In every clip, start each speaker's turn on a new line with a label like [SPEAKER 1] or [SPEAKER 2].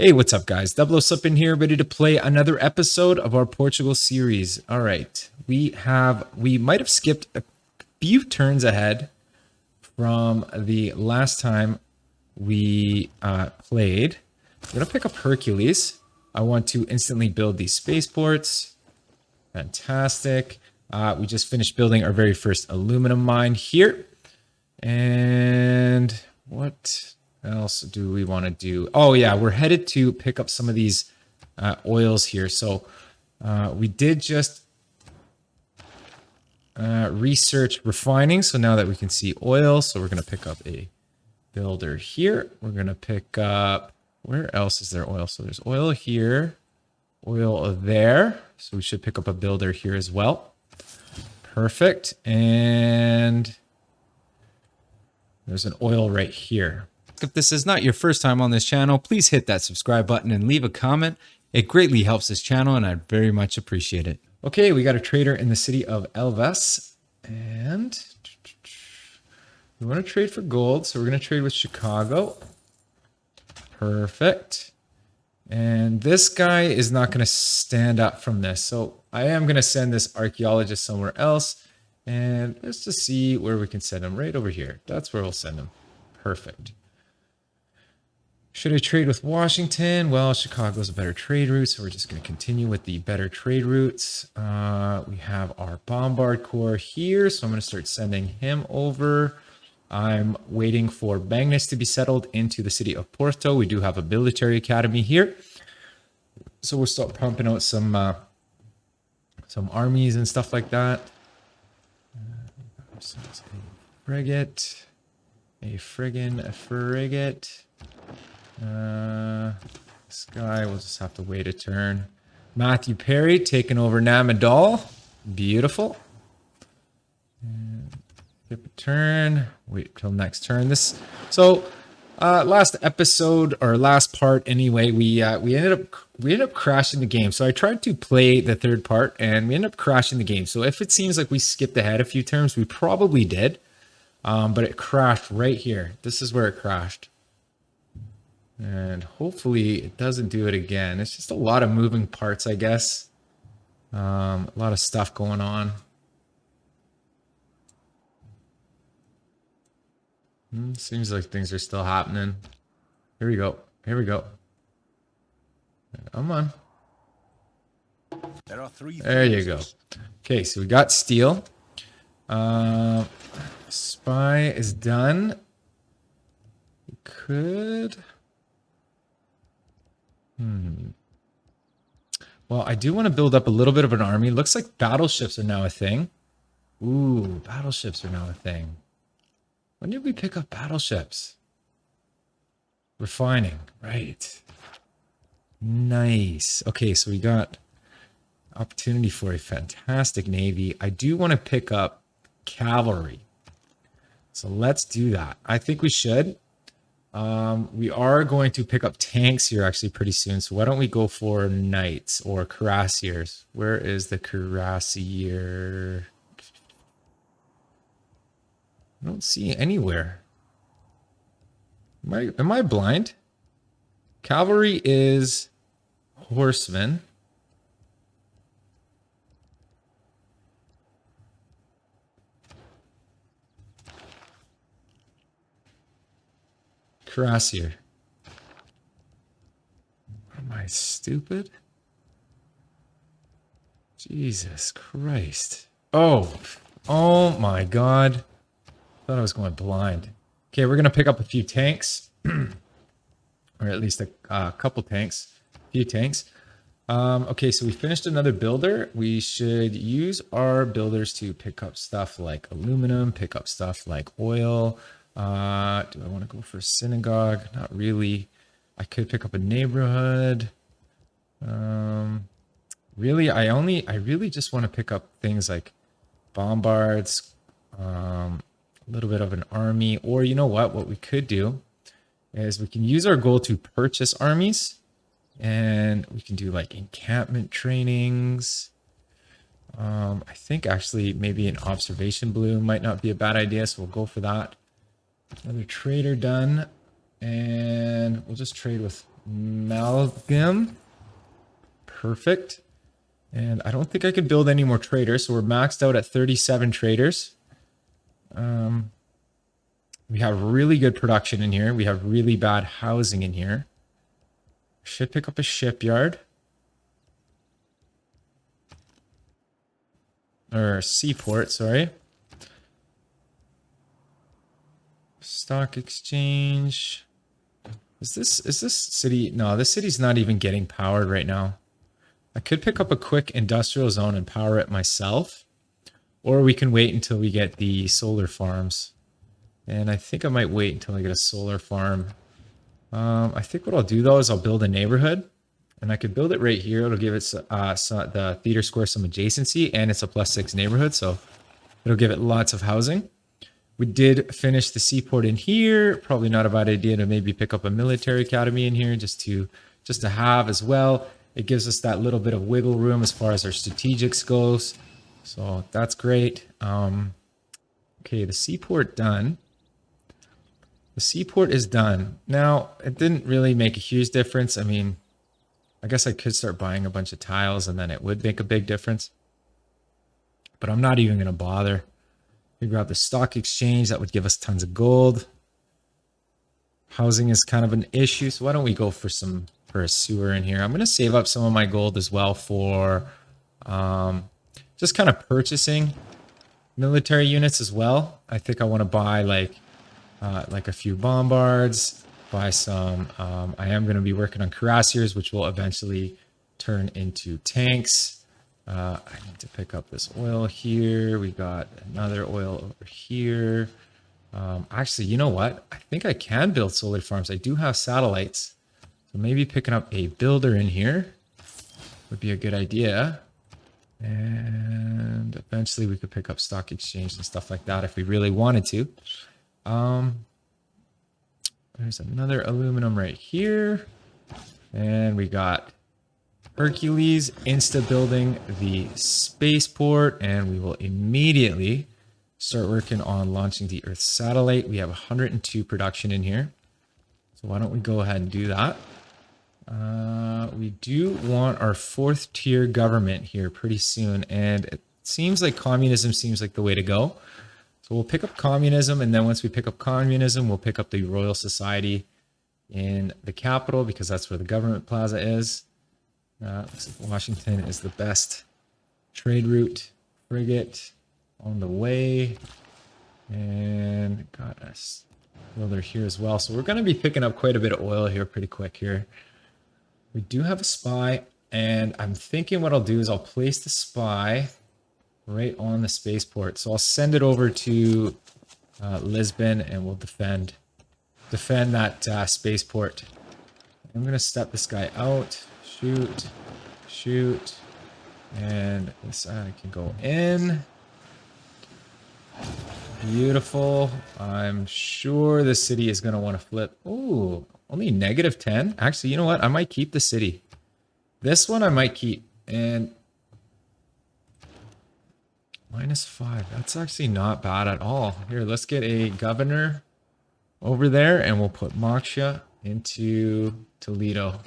[SPEAKER 1] Hey, what's up, guys? Double Slip in here, ready to play another episode of our Portugal series. All right, we might have skipped a few turns ahead from the last time we played. I'm gonna pick up Hercules. I want to instantly build these spaceports. Fantastic. We just finished building our very first aluminum mine here. And what else do we want to do? Oh yeah, we're headed to pick up some of these oils here. So we did just research refining. So now that we can see oil, so we're going to pick up a builder here. We're going to pick up, where else is there oil? So there's oil here, oil there. So we should pick up a builder here as well. Perfect. And there's an oil right here. If this is not your first time on this channel, please hit that subscribe button and leave a comment. It greatly helps this channel and I'd very much appreciate it. Okay, we got a trader in the city of Elvas and we want to trade for gold. So we're going to trade with Chicago. Perfect. And this guy is not going to stand up from this. So I am going to send this archaeologist somewhere else. And let's just see where we can send him. Right over here. That's where we'll send him. Perfect. Should I trade with Washington? Well, Chicago's a better trade route, so we're just going to continue with the better trade routes. We have our Bombard Corps here, so I'm going to start sending him over. I'm waiting for Magnus to be settled into the city of Porto. We do have a military academy here, so we'll start pumping out some armies and stuff like that. So a frigate, a frigate. This guy will just have to wait a turn. Matthew Perry taking over Namadal. Beautiful. And skip a turn. Wait till next turn. Last episode or last part anyway, we ended up crashing the game. So I tried to play the third part and we ended up crashing the game. So if it seems like we skipped ahead a few turns, we probably did. But it crashed right here. This is where it crashed. And hopefully it doesn't do it again. It's just a lot of moving parts, I guess. A lot of stuff going on. Seems like things are still happening. Here we go. Here we go. Come on. There you go. Okay, so we got steel. Spy is done. We could... Well, I do want to build up a little bit of an army. Looks like battleships are now a thing. Ooh, battleships are now a thing. When did we pick up battleships? Refining, right. Nice. Okay, so we got opportunity for a fantastic navy. I do want to pick up cavalry. So let's do that. I think we should. We are going to pick up tanks here actually pretty soon. So why don't we go for knights or cuirassiers? Where is the cuirassier? I don't see anywhere. Am I blind? Cavalry is horsemen. Cuirassier. Am I stupid? Jesus Christ. Oh my God. Thought I was going blind. Okay, we're going to pick up a few tanks. Or at least a couple tanks. A few tanks. Okay, so we finished another builder. We should use our builders to pick up stuff like aluminum, pick up stuff like oil. Do I want to go for a synagogue? Not really. I could pick up a neighborhood. Really, I really just want to pick up things like bombards, a little bit of an army, or you know what we could do is we can use our gold to purchase armies, and we can do like encampment trainings. I think actually maybe an observation balloon might not be a bad idea, so we'll go for that. Another trader done, and we'll just trade with amalgam. Perfect. And I don't think I could build any more traders, so we're maxed out at 37 traders. We have really good production in here. We have really bad housing in here. Should pick up a shipyard. Or seaport, sorry. Stock exchange. Is this city? No, this city's not even getting powered right now. I could pick up a quick industrial zone and power it myself. Or we can wait until we get the solar farms. And I think I might wait until I get a solar farm. I think what I'll do though is I'll build a neighborhood. And I could build it right here. It'll give it the theater square some adjacency. And it's a +6 neighborhood. So it'll give it lots of housing. We did finish the seaport in here. Probably not a bad idea to maybe pick up a military academy in here just to have as well. It gives us that little bit of wiggle room as far as our strategics goes. So that's great. Okay, the seaport done. The seaport is done. Now, it didn't really make a huge difference. I mean, I guess I could start buying a bunch of tiles and then it would make a big difference. But I'm not even going to bother. We grab the stock exchange. That would give us tons of gold. Housing is kind of an issue. So why don't we go for a sewer in here? I'm going to save up some of my gold as well for just kind of purchasing military units as well. I think I want to buy like a few bombards, buy some. I am going to be working on cuirassiers, which will eventually turn into tanks. I need to pick up this oil here. We got another oil over here. Actually, you know what? I think I can build solar farms. I do have satellites. So maybe picking up a builder in here would be a good idea. And eventually we could pick up stock exchange and stuff like that if we really wanted to. There's another aluminum right here. And we got Hercules insta-building the spaceport, and we will immediately start working on launching the Earth satellite. We have 102 production in here. So why don't we go ahead and do that? We do want our 4th tier government here pretty soon, and it seems like communism seems like the way to go. So we'll pick up communism, and then once we pick up communism, we'll pick up the Royal Society in the capital because that's where the government plaza is. Looks like Washington is the best trade route. Frigate on the way. And got a builder here as well. So we're going to be picking up quite a bit of oil here pretty quick here. We do have a spy. And I'm thinking what I'll do is I'll place the spy right on the spaceport. So I'll send it over to Lisbon and we'll defend that spaceport. I'm going to step this guy out. Shoot, and this side can go in. Beautiful. I'm sure the city is going to want to flip. Ooh, only -10. Actually, you know what? I might keep the city. This one I might keep. And -5. That's actually not bad at all. Here, let's get a governor over there, and we'll put Moksha into Toledo.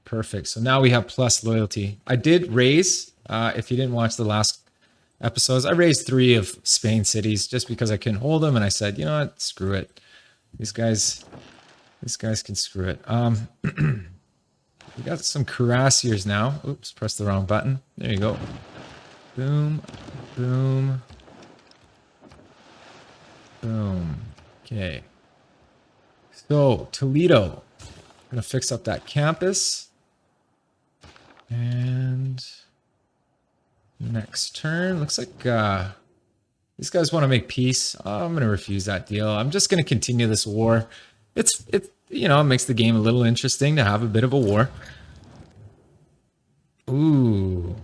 [SPEAKER 1] Perfect. So now we have plus loyalty. I did raise, if you didn't watch the last episodes, I raised 3 of Spain cities just because I couldn't hold them. And I said, you know what? Screw it. These guys can screw it. We got some cuirassiers now. Oops, pressed the wrong button. There you go. Boom, boom, boom. Okay. So Toledo, I'm gonna fix up that campus. And next turn, looks like these guys want to make peace. I'm going to refuse that deal. I'm just going to continue this war. It you know, it makes the game a little interesting to have a bit of a war. Ooh,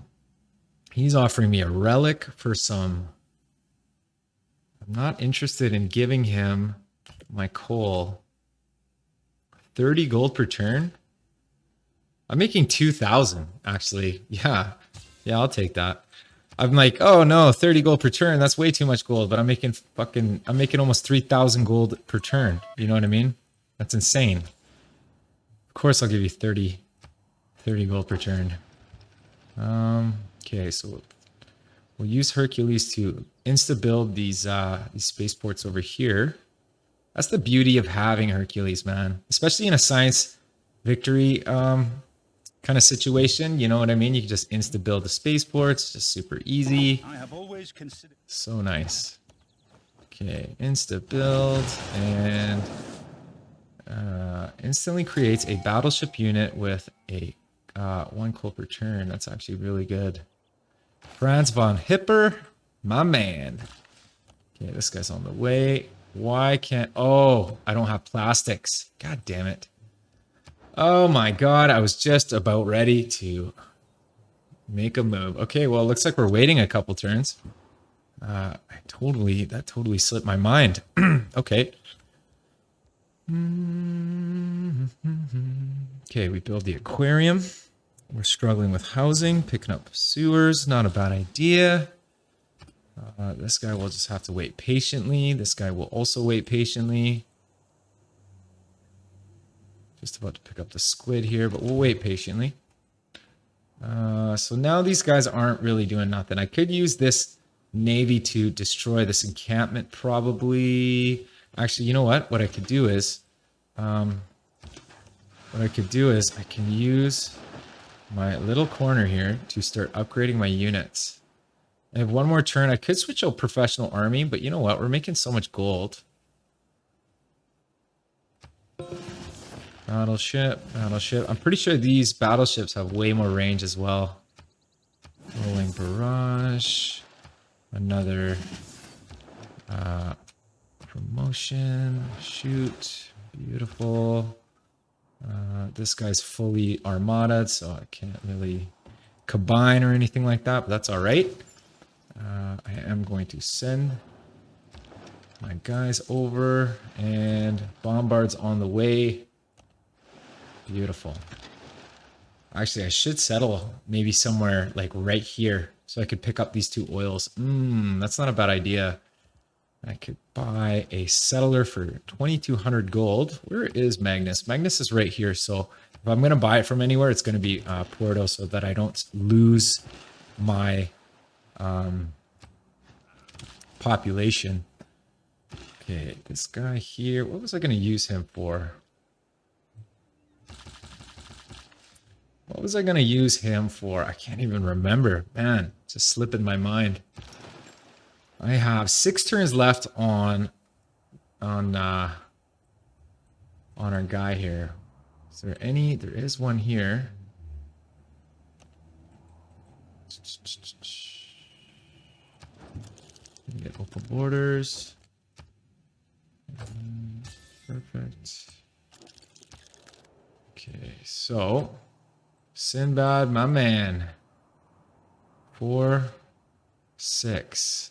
[SPEAKER 1] he's offering me a relic for some. I'm not interested in giving him my coal. 30 gold per turn. I'm making 2,000 actually. Yeah, I'll take that. I'm like, oh no, 30 gold per turn. That's way too much gold. But I'm making almost 3,000 gold per turn. You know what I mean? That's insane. Of course I'll give you 30 gold per turn. Okay, so we'll use Hercules to insta-build these spaceports over here. That's the beauty of having Hercules, man. Especially in a science victory kind of situation, you know what I mean? You can just insta-build the spaceports, just super easy.
[SPEAKER 2] I have always considered.
[SPEAKER 1] So nice. Okay, insta-build, and instantly creates a battleship unit with a 1 gold per turn. That's actually really good. Franz von Hipper, my man. Okay, this guy's on the way. Why can't... Oh, I don't have plastics. God damn it. Oh my god, I was just about ready to make a move. Okay, well, it looks like we're waiting a couple turns. That totally slipped my mind. Okay. Okay, we build the aquarium. We're struggling with housing, picking up sewers, not a bad idea. This guy will just have to wait patiently. This guy will also wait patiently. Just about to pick up the squid here, but we'll wait patiently. So now these guys aren't really doing nothing. I could use this navy to destroy this encampment, probably. Actually, you know what? What I could do is, I can use my little corner here to start upgrading my units. I have one more turn. I could switch out professional army, but you know what? We're making so much gold. Battleship. I'm pretty sure these battleships have way more range as well. Rolling barrage. Another promotion. Shoot. Beautiful. This guy's fully armadaed, so I can't really combine or anything like that, but that's all right. I am going to send my guys over, and bombard's on the way. Beautiful. Actually, I should settle maybe somewhere like right here so I could pick up these 2 oils. That's not a bad idea. I could buy a settler for 2,200 gold. Where is Magnus? Magnus is right here. So if I'm going to buy it from anywhere, it's going to be Porto, so that I don't lose my population. Okay, this guy here. What was I going to use him for? What was I going to use him for? I can't even remember. Man, it's just slipping my mind. I have 6 turns left on our guy here. Is there any? There is one here. Get open borders. Perfect. Okay, so Sinbad, my man. 4, 6.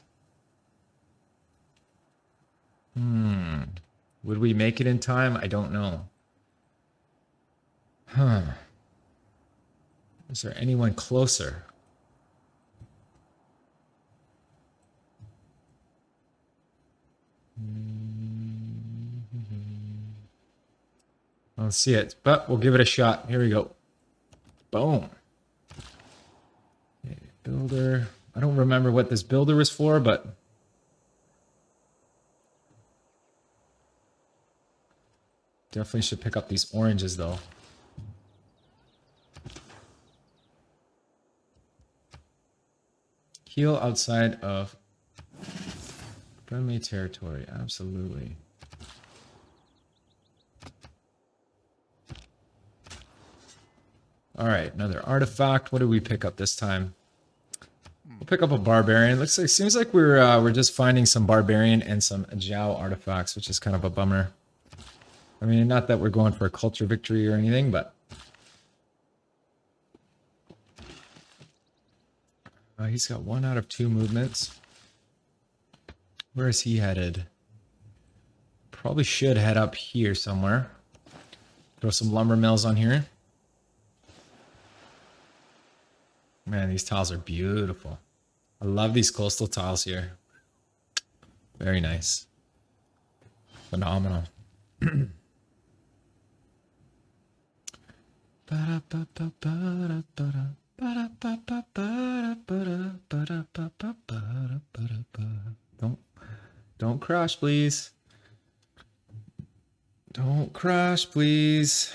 [SPEAKER 1] Would we make it in time? I don't know. Is there anyone closer? I don't see it, but we'll give it a shot. Here we go. Boom. Okay, builder. I don't remember what this builder was for, but definitely should pick up these oranges, though. Heal outside of friendly territory. Absolutely. All right, another artifact. What did we pick up this time? We'll pick up a barbarian. Looks like, seems like we're just finding some barbarian and some Jiao artifacts, which is kind of a bummer. I mean, not that we're going for a culture victory or anything, but he's got 1 out of 2 movements. Where is he headed? Probably should head up here somewhere. Throw some lumber mills on here. Man, these tiles are beautiful. I love these coastal tiles here. Very nice. Phenomenal. Don't crash, please. Don't crash, please.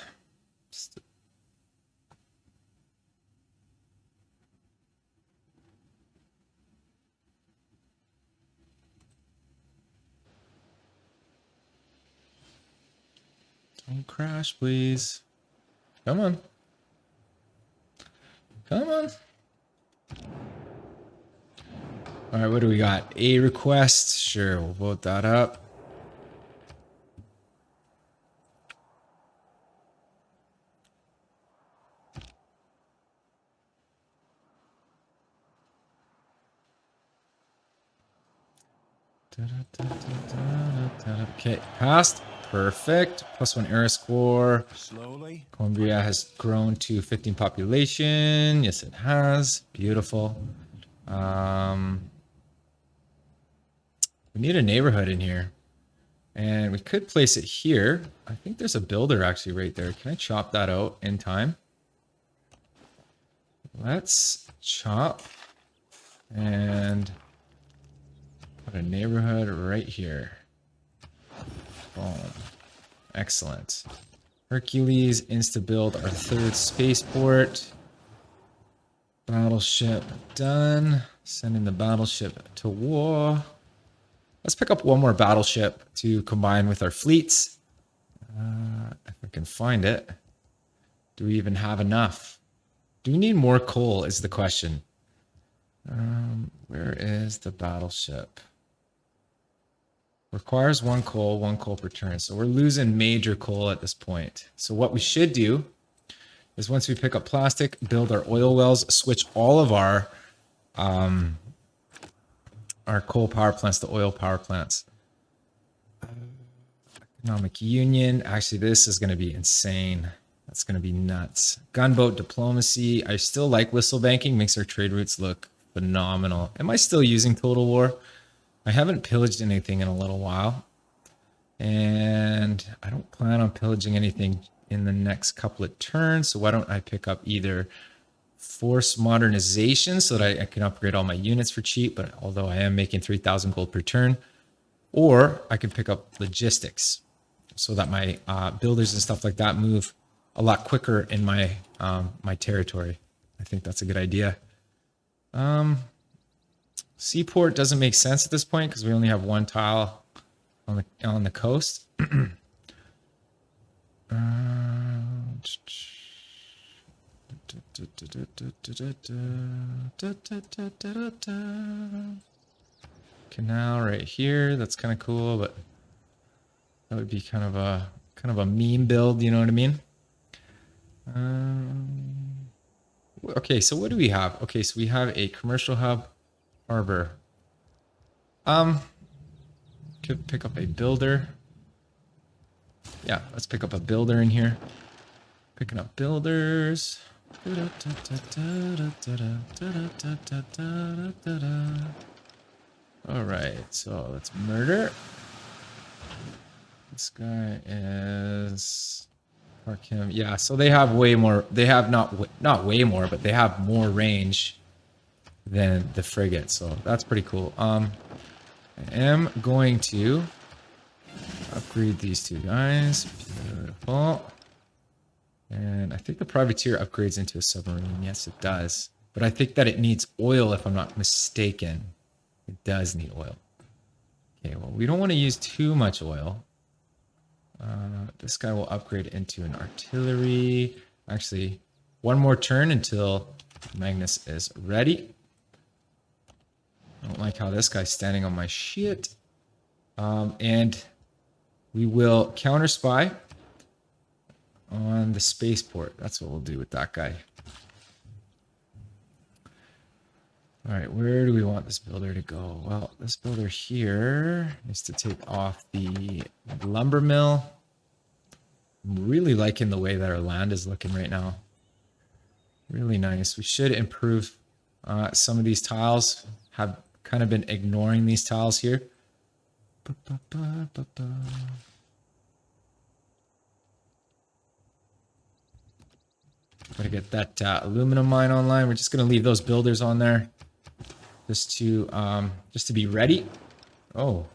[SPEAKER 1] Don't crash, please. Come on. Come on. All right, what do we got? A request. Sure, we'll vote that up. Okay, passed. Perfect. +1 era score.
[SPEAKER 2] Slowly.
[SPEAKER 1] Colombia has grown to 15 population. Yes, it has. Beautiful. We need a neighborhood in here. And we could place it here. I think there's a builder actually right there. Can I chop that out in time? Let's chop and put a neighborhood right here. Boom. Excellent. Hercules insta-build our 3rd spaceport. Battleship done. Sending the battleship to war. Let's pick up one more battleship to combine with our fleets. If I can find it. Do we even have enough? Do we need more coal is the question. Where is the battleship? Requires one coal per turn. So we're losing major coal at this point. So what we should do is once we pick up plastic, build our oil wells, switch all of our coal power plants to oil power plants. Economic union. Actually, this is going to be insane. That's going to be nuts. Gunboat diplomacy. I still like whistle banking. Makes our trade routes look phenomenal. Am I still using Total War? I haven't pillaged anything in a little while. And I don't plan on pillaging anything in the next couple of turns. So why don't I pick up either force modernization so that I can upgrade all my units for cheap, but although I am making 3,000 gold per turn, or I can pick up logistics so that my builders and stuff like that move a lot quicker in my my territory. I think that's a good idea. Seaport doesn't make sense at this point because we only have one tile on the coast. Canal right here. That's kind of cool, but that would be kind of a meme build. You know what I mean? Okay, so what do we have? Okay, so we have a commercial hub, harbor. Could pick up a builder. Yeah, let's pick up a builder in here. Picking up builders. All right, so let's murder. This guy is park him. Yeah, so they have way more. They have not way more, but they have more range than the frigate. So that's pretty cool. I am going to upgrade these two guys. Beautiful. And I think the privateer upgrades into a submarine. Yes, it does. But I think that it needs oil, if I'm not mistaken. It does need oil. Okay, well, we don't want to use too much oil. This guy will upgrade into an artillery. Actually, one more turn until Magnus is ready. I don't like how this guy's standing on my shit. And we will counter spy on the spaceport. That's what we'll do with that guy. All right, where do we want this builder to go? Well, this builder here needs to take off the lumber mill. I'm really liking the way that our land is looking right now. Really nice. We should improve some of these tiles. Have kind of been ignoring these tiles here. Gotta get that aluminum mine online. We're just gonna leave those builders on there, just to be ready. Oh,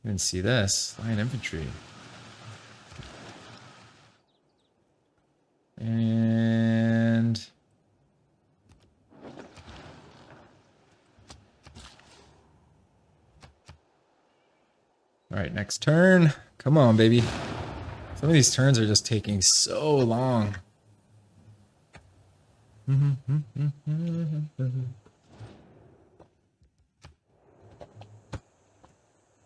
[SPEAKER 1] didn't see this. Lion infantry. And all right, next turn. Come on, baby. Some of these turns are just taking so long.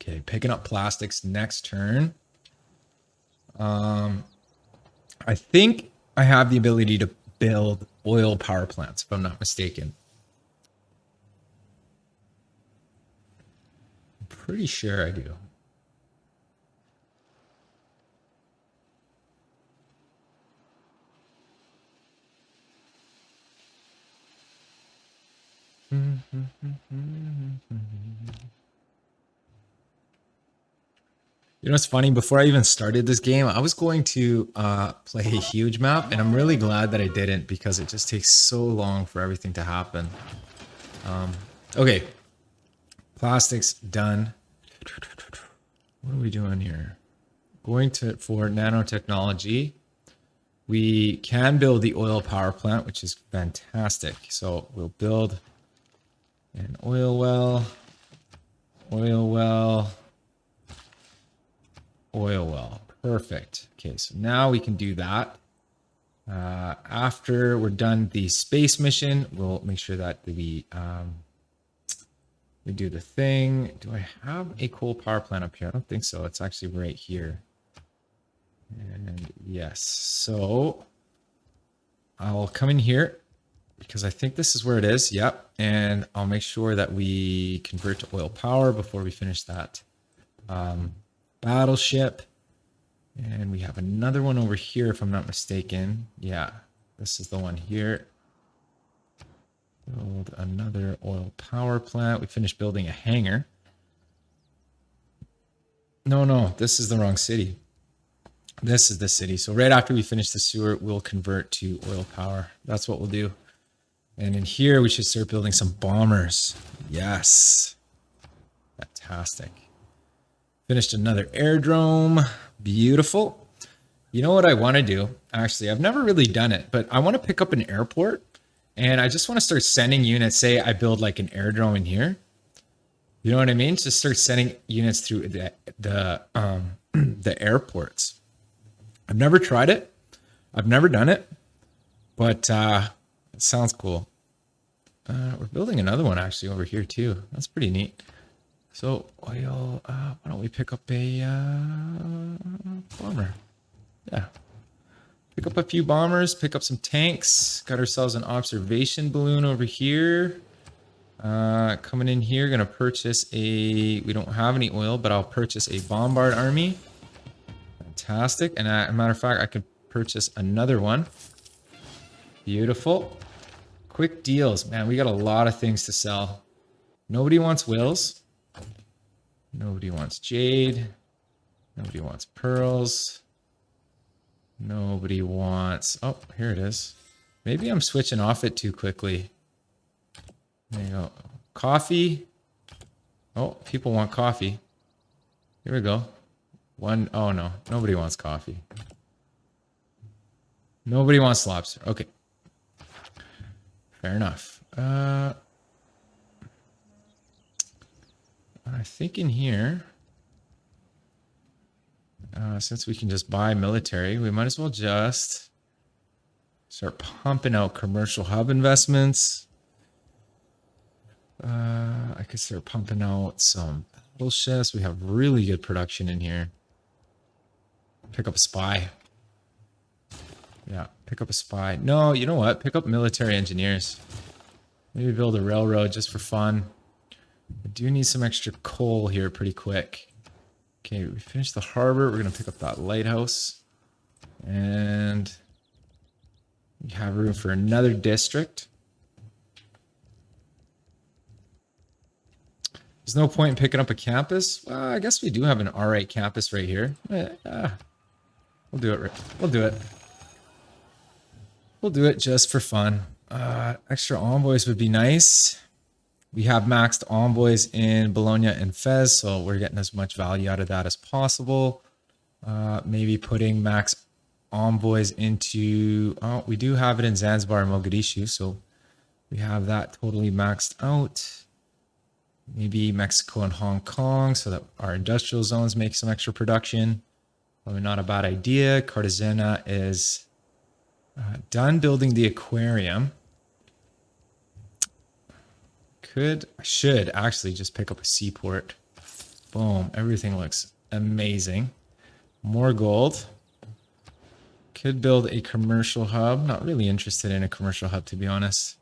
[SPEAKER 1] Okay, picking up plastics next turn. I think I have the ability to build oil power plants, if I'm not mistaken. I'm pretty sure I do. You know what's funny? Before I even started this game, I was going to play a huge map, and I'm really glad that I didn't because it just takes so long for everything to happen. Okay, plastics done. What are we doing here? Going for nanotechnology. We can build the oil power plant, which is fantastic. So we'll build an oil well, oil well, oil well. Perfect. Okay, so now we can do that. After we're done the space mission, we'll make sure that we do the thing. Do I have a coal power plant up here? I don't think so. It's actually right here. And yes, so I'll come in here because I think this is where it is. Yep. And I'll make sure that we convert to oil power before we finish that battleship. And we have another one over here, if I'm not mistaken. Yeah, this is the one here. Build another oil power plant. We finished building a hangar. No, this is the wrong city. This is the city. So right after we finish the sewer, we'll convert to oil power. That's what we'll do. And in here, we should start building some bombers. Yes. Fantastic. Finished another airdrome. Beautiful. You know what I want to do? Actually, I've never really done it, but I want to pick up an airport. And I just want to start sending units. Say I build like an airdrome in here. You know what I mean? Just start sending units through the airports. I've never tried it. I've never done it, but it sounds cool. We're building another one actually over here too. That's pretty neat. So oil, why don't we pick up a bomber? Yeah. Pick up a few bombers, pick up some tanks. Got ourselves an observation balloon over here. Coming in here, gonna purchase we don't have any oil, but I'll purchase a bombard army. Fantastic. And as a matter of fact, I could purchase another one. Beautiful. Quick deals. Man, we got a lot of things to sell. Nobody wants wills. Nobody wants jade. Nobody wants pearls. Nobody wants... Oh, here it is. Maybe I'm switching off it too quickly. There you go. Coffee. Oh, people want coffee. Here we go. One. Oh, no. Nobody wants coffee. Nobody wants lobster. Okay. Fair enough. I think in here, since we can just buy military, we might as well just start pumping out commercial hub investments. I could start pumping out some battleships. We have really good production in here. Pick up a spy. Yeah, pick up a spy. No, you know what? Pick up military engineers. Maybe build a railroad just for fun. I do need some extra coal here pretty quick. Okay, we finished the harbor. We're going to pick up that lighthouse. And we have room for another district. There's no point in picking up a campus. Well, I guess we do have an alright campus right here. We'll do it. We'll do it. We'll do it just for fun. Extra envoys would be nice. We have maxed envoys in Bologna and Fez, so we're getting as much value out of that as possible. Maybe putting max envoys into... Oh, we do have it in Zanzibar and Mogadishu, so we have that totally maxed out. Maybe Mexico and Hong Kong, so that our industrial zones make some extra production. Probably not a bad idea. Cartagena is done building the aquarium. I should actually just pick up a seaport. Boom, everything looks amazing. More gold. Could build a commercial hub. Not really interested in a commercial hub, to be honest.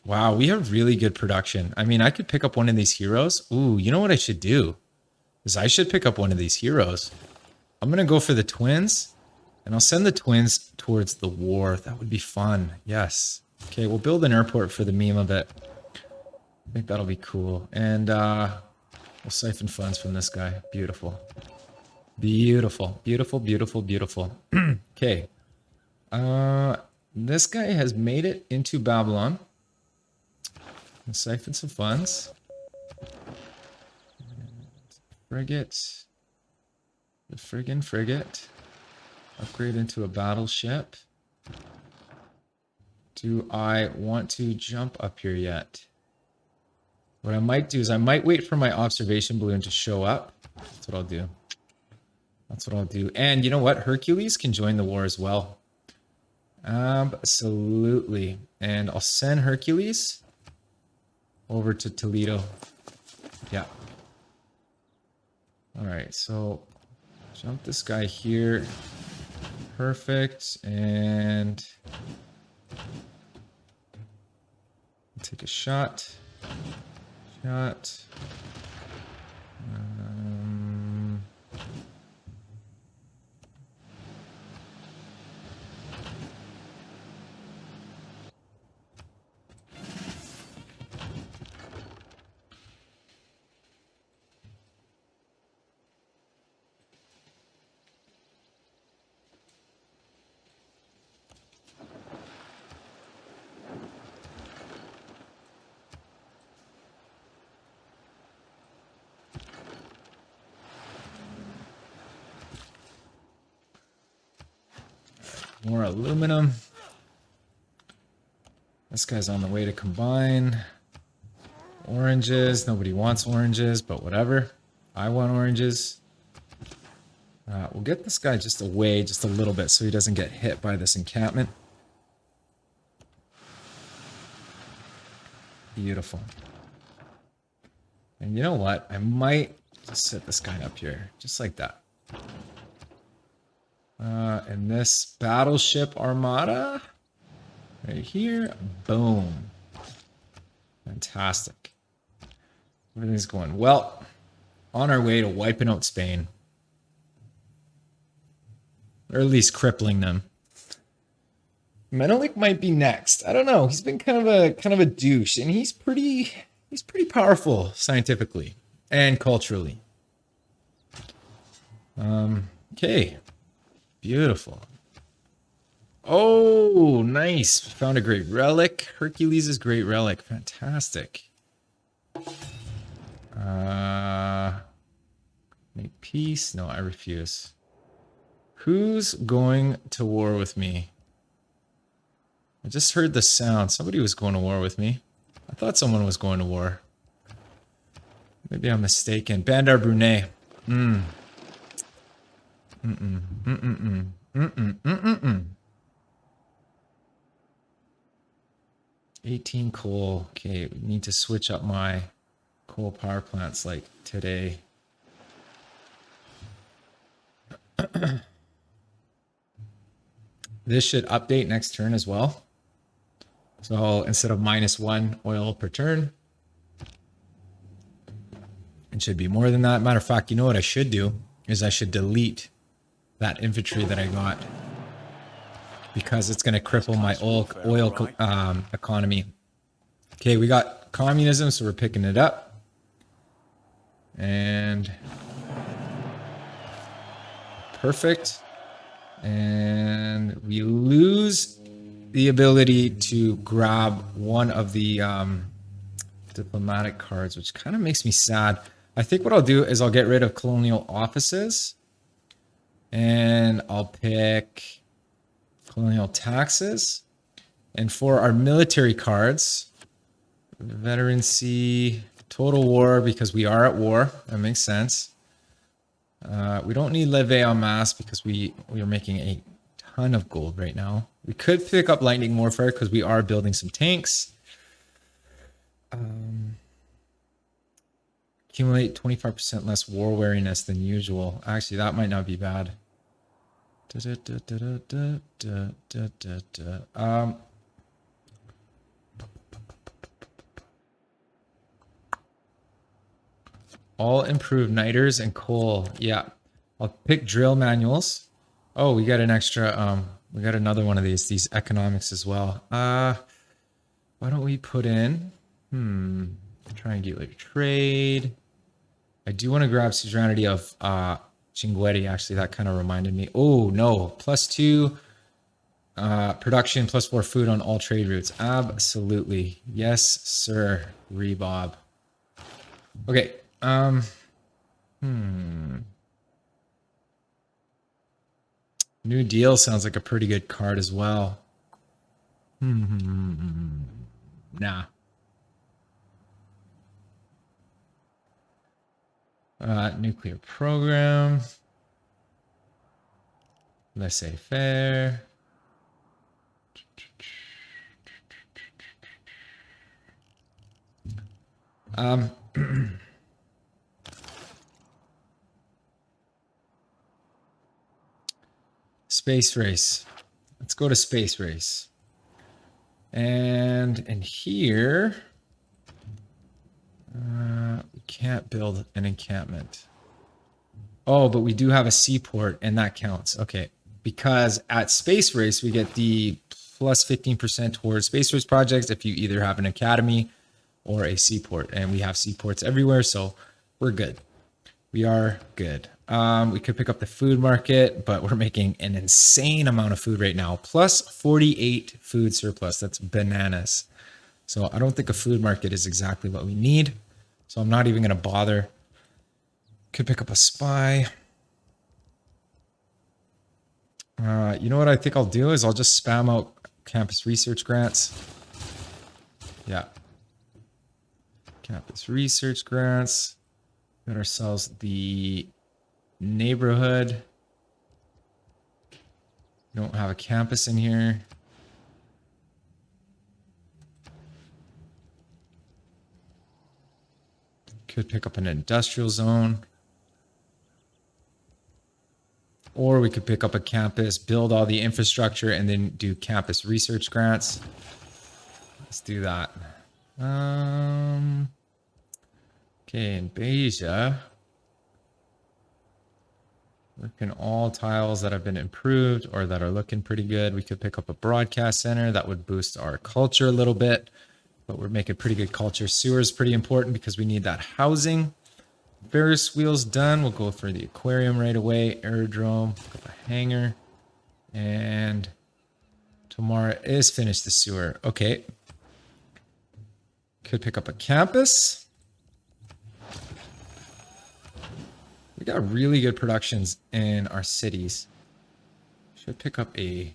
[SPEAKER 1] Wow, we have really good production. I mean, I could pick up one of these heroes. Ooh, you know what I should do? Is I should pick up one of these heroes. I'm going to go for the twins. And I'll send the twins towards the war. That would be fun. Yes. Okay, we'll build an airport for the meme of it. I think that'll be cool. And we'll siphon funds from this guy. Beautiful. Beautiful. Beautiful, beautiful, beautiful. Okay. This guy has made it into Babylon. I'll siphon some funds. Frigate. The friggin' frigate. Upgrade into a battleship. Do I want to jump up here yet? What I might do is I might wait for my observation balloon to show up. That's what I'll do. That's what I'll do. And you know what? Hercules can join the war as well. Absolutely. And I'll send Hercules over to Toledo. Yeah. All right. So jump this guy here. Perfect. And take a shot. Shot. More aluminum. This guy's on the way to combine. Oranges. Nobody wants oranges, but whatever. I want oranges. We'll get this guy just away just a little bit so he doesn't get hit by this encampment. Beautiful. And you know what? I might just set this guy up here, just like that. And this battleship armada right here, boom. Fantastic. Everything's going well. On our way to wiping out Spain. Or at least crippling them. Menelik might be next. I don't know. He's been kind of a douche, and he's pretty powerful scientifically and culturally. Okay. Beautiful. Oh, nice. Found a great relic. Hercules' great relic. Fantastic. Make peace. No, I refuse. Who's going to war with me? I just heard the sound. Somebody was going to war with me. I thought someone was going to war. Maybe I'm mistaken. Bandar Brunei. 18 coal. Okay, we need to switch up my coal power plants like today. This should update next turn as well. So instead of -1 oil per turn, it should be more than that. Matter of fact, you know what I should do is I should delete that infantry that I got, because it's going to cripple my oil economy. Okay, we got communism, so we're picking it up. And Perfect. And we lose the ability to grab one of the diplomatic cards, which kind of makes me sad. I think what I'll do is I'll get rid of colonial offices. And I'll pick colonial taxes. And for our military cards, veterancy, total war, because we are at war. That makes sense. We don't need levée en masse because we are making a ton of gold right now. We could pick up lightning warfare because we are building some tanks. Accumulate 25% less war wariness than usual. Actually, that might not be bad. All improved niters and coal. Yeah. I'll pick drill manuals. Oh, we got an extra, we got another one of these economics as well. Why don't we put in, triangulate trade. I do want to grab suzerainty of Cinguetti. Actually, that kind of reminded me. Oh, no. +2 production, +4 food on all trade routes. Absolutely. Yes, sir. Rebob. Okay. New Deal sounds like a pretty good card as well. Nah. Nuclear program. Laissez-faire. Space race. Let's go to space race. And in here, we can't build an encampment. Oh, but we do have a seaport, and that counts. Okay, because at space race, we get the plus 15% towards space race projects if you either have an academy or a seaport, and we have seaports everywhere, so we're good. We are good. We could pick up the food market, but we're making an insane amount of food right now. Plus 48 food surplus. That's bananas. So I don't think a food market is exactly what we need. So I'm not even going to bother. Could pick up a spy. You know what I think I'll do is I'll just spam out campus research grants. Yeah. Campus research grants. Got ourselves the neighborhood. We don't have a campus in here. Could pick up an industrial zone. Or we could pick up a campus, build all the infrastructure, and then do campus research grants. Let's do that. Okay, in Beja, working all tiles that have been improved or that are looking pretty good. We could pick up a broadcast center that would boost our culture a little bit, but we're making pretty good culture. Sewer is pretty important because we need that housing. Ferris wheel's done. We'll go for the aquarium right away. Aerodrome, a hangar, and Tamara is finished the sewer. Okay. Could pick up a campus. We got really good productions in our cities. Should pick up a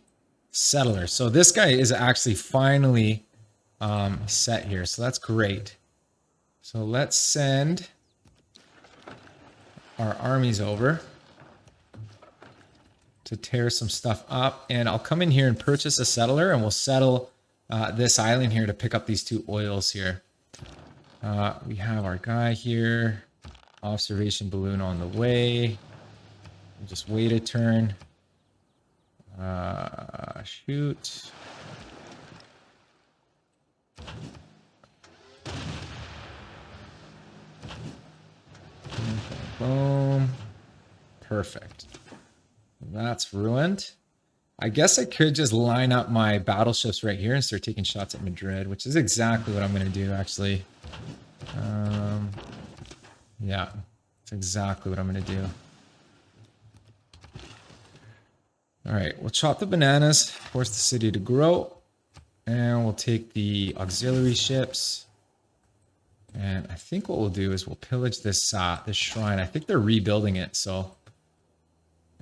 [SPEAKER 1] settler. So this guy is actually finally set here. So that's great. So let's send our armies over to tear some stuff up. And I'll come in here and purchase a settler, and we'll settle this island here to pick up these 2 oils here. We have our guy here. Observation balloon on the way. We'll just wait a turn. Shoot. Boom. Perfect. That's ruined. I guess I could just line up my battleships right here and start taking shots at Madrid, which is exactly what I'm going to do, actually. Yeah, that's exactly what I'm going to do. All right, we'll chop the bananas, force the city to grow, and we'll take the auxiliary ships. And I think what we'll do is we'll pillage this this shrine. I think they're rebuilding it, so.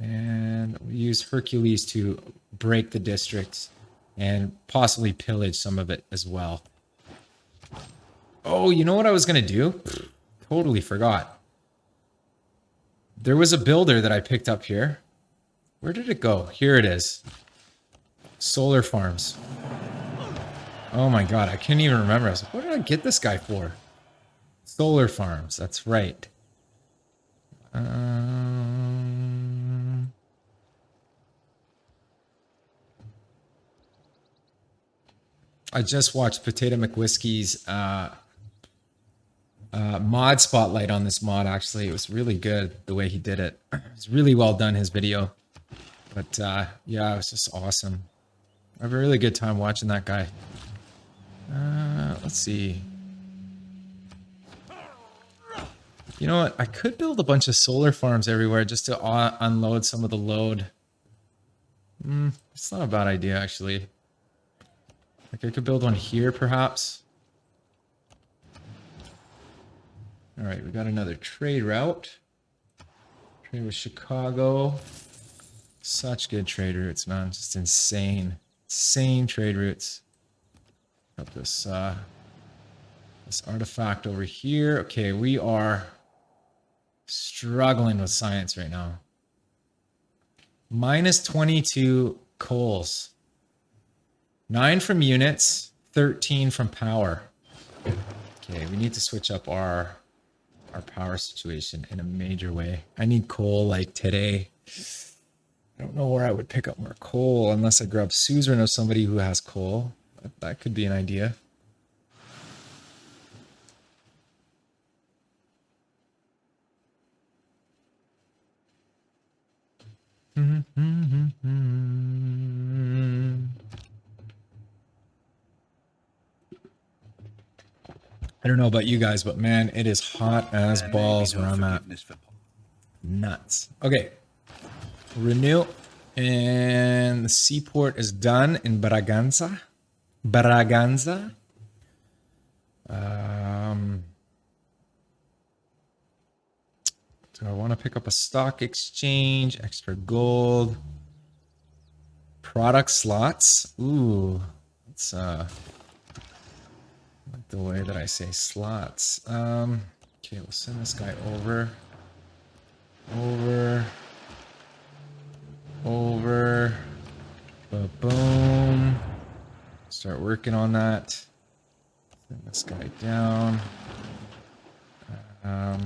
[SPEAKER 1] And we'll use Hercules to break the districts and possibly pillage some of it as well. Oh, you know what I was going to do? Totally forgot. There was a builder that I picked up here. Where did it go? Here it is. Solar farms. Oh my god, I couldn't even remember. I was like, what did I get this guy for? Solar farms, that's right. I just watched PotatoMcwhiskey's mod spotlight on this mod, actually. It was really good the way he did it. It was really well done, his video. But yeah, it was just awesome. I have a really good time watching that guy. Let's see. You know what? I could build a bunch of solar farms everywhere just to unload some of the load. It's not a bad idea, actually. Like, I could build one here, perhaps. All right, we got another trade route. Trade with Chicago. Such good trade routes, man. Just insane. Insane trade routes. Got this, this artifact over here. Okay, we are struggling with science right now. Minus 22 coals. 9 from units, 13 from power. Okay, we need to switch up our power situation in a major way. I need coal like today. I don't know where I would pick up more coal unless I grab Suzerain of somebody who has coal. That could be an idea. I don't know about you guys, but man, it is hot as balls where I'm at. Nuts. Okay. Renew. And the seaport is done in Braganza. Braganza. Do I want to pick up a stock exchange? Extra gold. Product slots. Ooh. Let's like the way that I say slots. Okay, we'll send this guy over. Over. Boom. Start working on that. Send this guy down. Down.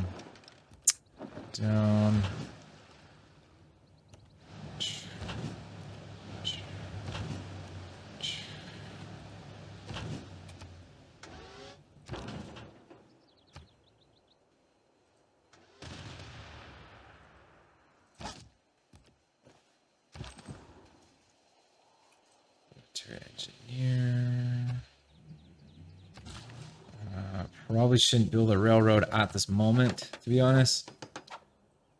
[SPEAKER 1] Engineer. Probably shouldn't build a railroad at this moment, to be honest.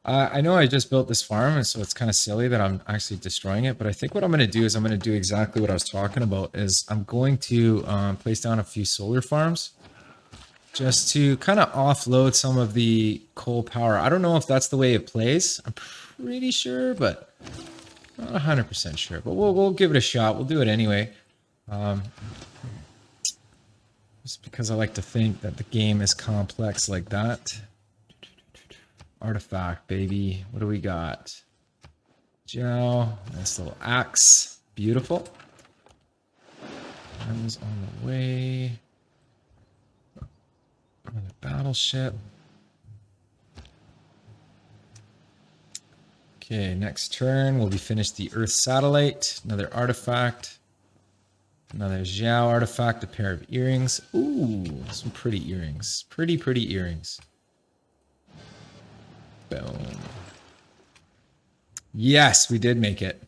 [SPEAKER 1] I know I just built this farm, and so it's kind of silly that I'm actually destroying it. But I think what I'm going to do is I'm going to do exactly what I was talking about. Is I'm going to place down a few solar farms just to kind of offload some of the coal power. I don't know if that's the way it plays. I'm pretty sure, but not 100% sure. But we'll give it a shot. We'll do it anyway. Just because I like to think that the game is complex like that. Artifact, baby. What do we got? Jow. Nice little axe. Beautiful. Arms on the way. Another battleship. Okay, next turn we'll be finished the Earth satellite. Another artifact. Another Zhao artifact, a pair of earrings. Ooh, some pretty earrings. Pretty earrings. Boom. Yes, we did make it.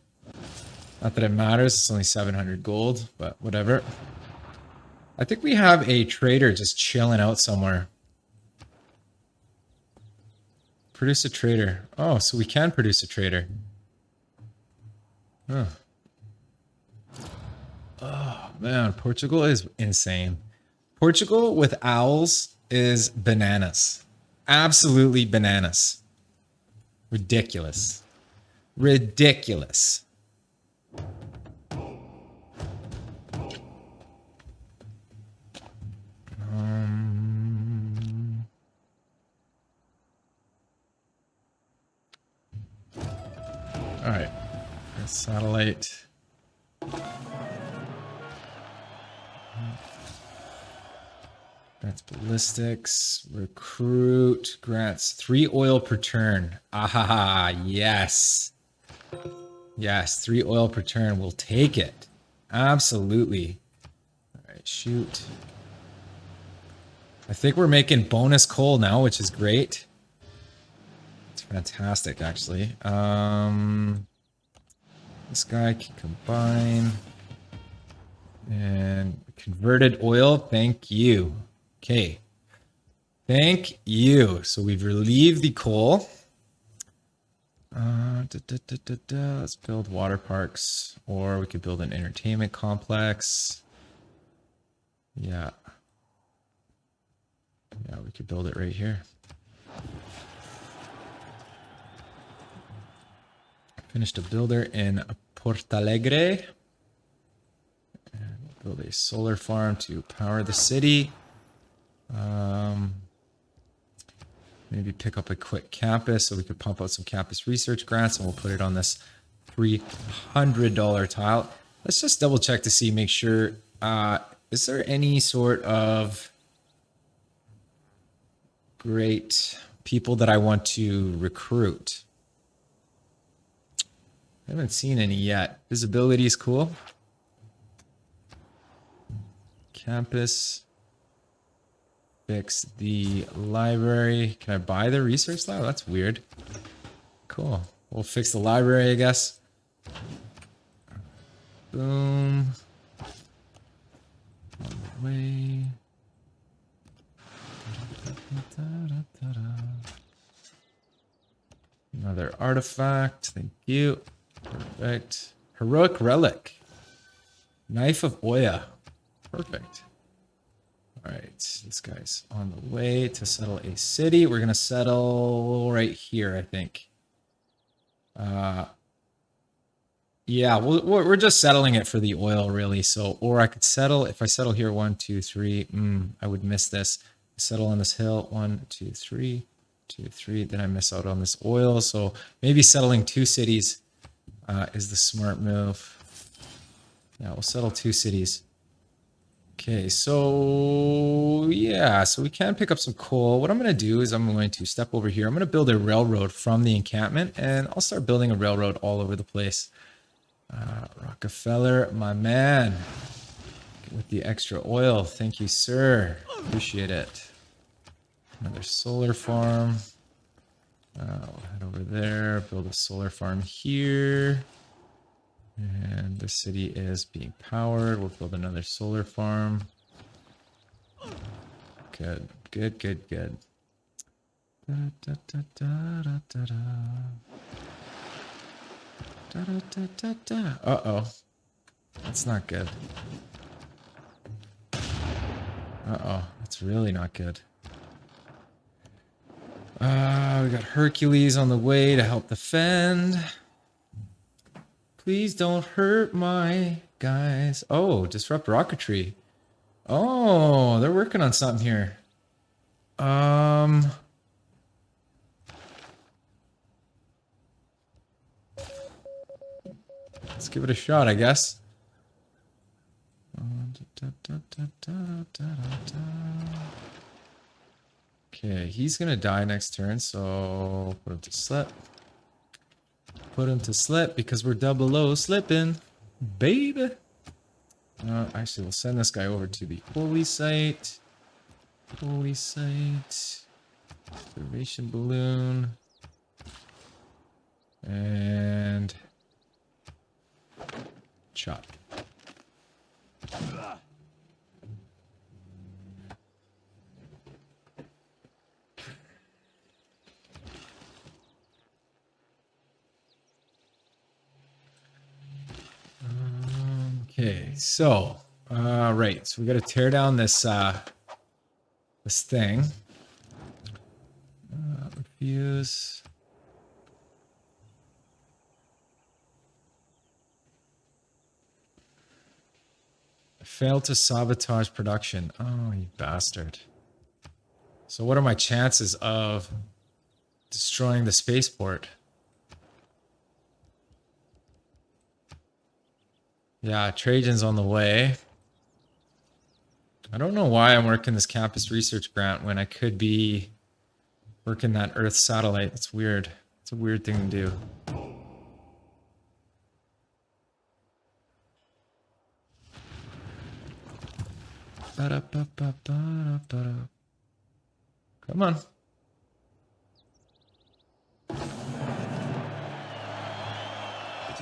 [SPEAKER 1] Not that it matters, it's only 700 gold, but whatever. I think we have a trader just chilling out somewhere. Produce a trader. Oh, so we can produce a trader. Huh. Oh, man. Portugal is insane. Portugal with owls is bananas. Absolutely bananas. Ridiculous. Ridiculous. All right. Satellite. Grants ballistics. Recruit. Grants 3 oil per turn. Ah, yes. Yes, 3 oil per turn. We'll take it. Absolutely. All right, shoot. I think we're making bonus coal now, which is great. It's fantastic, actually. This guy can combine. And converted oil. Thank you. Okay. Thank you. So we've relieved the coal. Let's build water parks, or we could build an entertainment complex. Yeah. Yeah, we could build it right here. Finished a builder in Portalegre. And we'll build a solar farm to power the city. Maybe pick up a quick campus so we could pump out some campus research grants, and we'll put it on this $300 tile. Let's just double check to see, make sure. Is there any sort of great people that I want to recruit? I haven't seen any yet. Visibility is cool. Campus. Fix the library. Can I buy the research lab? That's weird. Cool. We'll fix the library, I guess. Boom. On the way. Another artifact. Thank you. Perfect. Heroic relic. Knife of Oya. Perfect. All right, this guy's on the way to settle a city. We're gonna settle right here, I think. Yeah, we're just settling it for the oil, really. So, or I could settle if I settle here. 1, 2, 3. I would miss this. Settle on this hill. 1, 2, 3, 2, 3. Then I miss out on this oil. So maybe settling 2 cities is the smart move. Yeah, we'll settle 2 cities. Okay, so yeah, so we can pick up some coal. What I'm going to do is I'm going to step over here. I'm going to build a railroad from the encampment, and I'll start building a railroad all over the place. Rockefeller, my man, with the extra oil. Thank you, sir. Appreciate it. Another solar farm. We'll head over there, build a solar farm here. And the city is being powered. We'll build another solar farm. Good, good, good, good. Uh-oh. That's not good. Uh-oh. That's really not good. We got Hercules on the way to help defend. Please don't hurt my guys. Oh, disrupt rocketry. Oh, they're working on something here. Let's give it a shot, I guess. Okay, he's gonna die next turn, so put him to slip. Put him to slip because we're double O slipping, baby. Actually, we'll send this guy over to the holy site. Holy site. Observation balloon. And chop. Okay, so right, so we got to tear down this this thing. Refuse. Failed to sabotage production. Oh, you bastard. So what are my chances of destroying the spaceport? Yeah, Trajan's on the way. I don't know why I'm working this campus research grant when I could be working that Earth satellite. It's weird. It's a weird thing to do. Come on.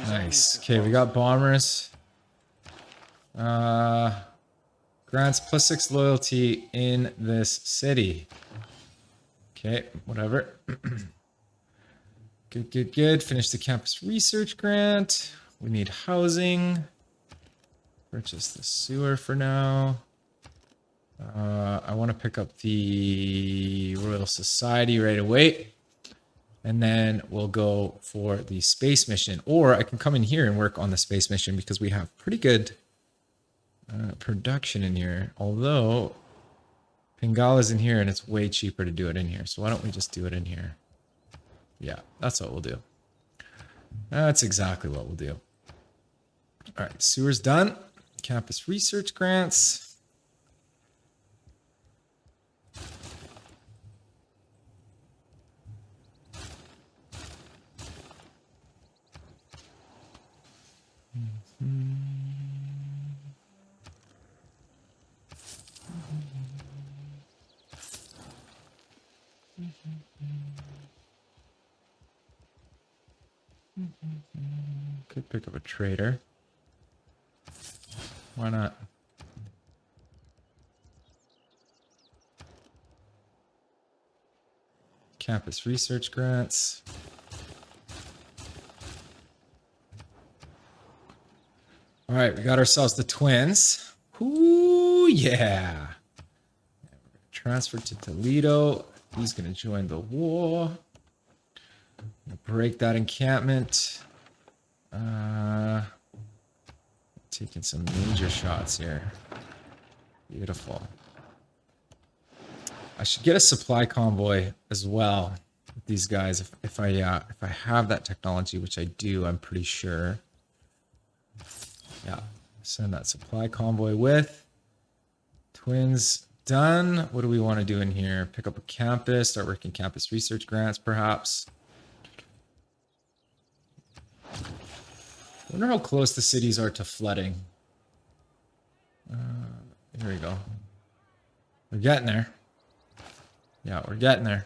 [SPEAKER 1] Nice. Okay, we got bombers. Grants +6 loyalty in this city. Okay, whatever. Good, good, good. Finish the campus research grant. We need housing. Purchase the sewer for now. I want to pick up the Royal Society right away. And then we'll go for the space mission. Or I can come in here and work on the space mission because we have pretty good production in here. Although Pingala's in here and it's way cheaper to do it in here. So why don't we just do it in here? Yeah, that's what we'll do. That's exactly what we'll do. All right, sewer's done. Campus research grants. Could pick up a trader. Why not? Campus research grants. All right, we got ourselves the twins. Ooh, yeah. Transfer to Toledo. He's going to join the war. Break that encampment. Taking some major shots here. Beautiful. I should get a supply convoy as well with these guys if I have that technology, which I do, I'm pretty sure. Yeah, send that supply convoy with. Twins done. What do we want to do in here? Pick up a campus, start working campus research grants, perhaps. I wonder how close the cities are to flooding. Here we go. We're getting there. Yeah, we're getting there.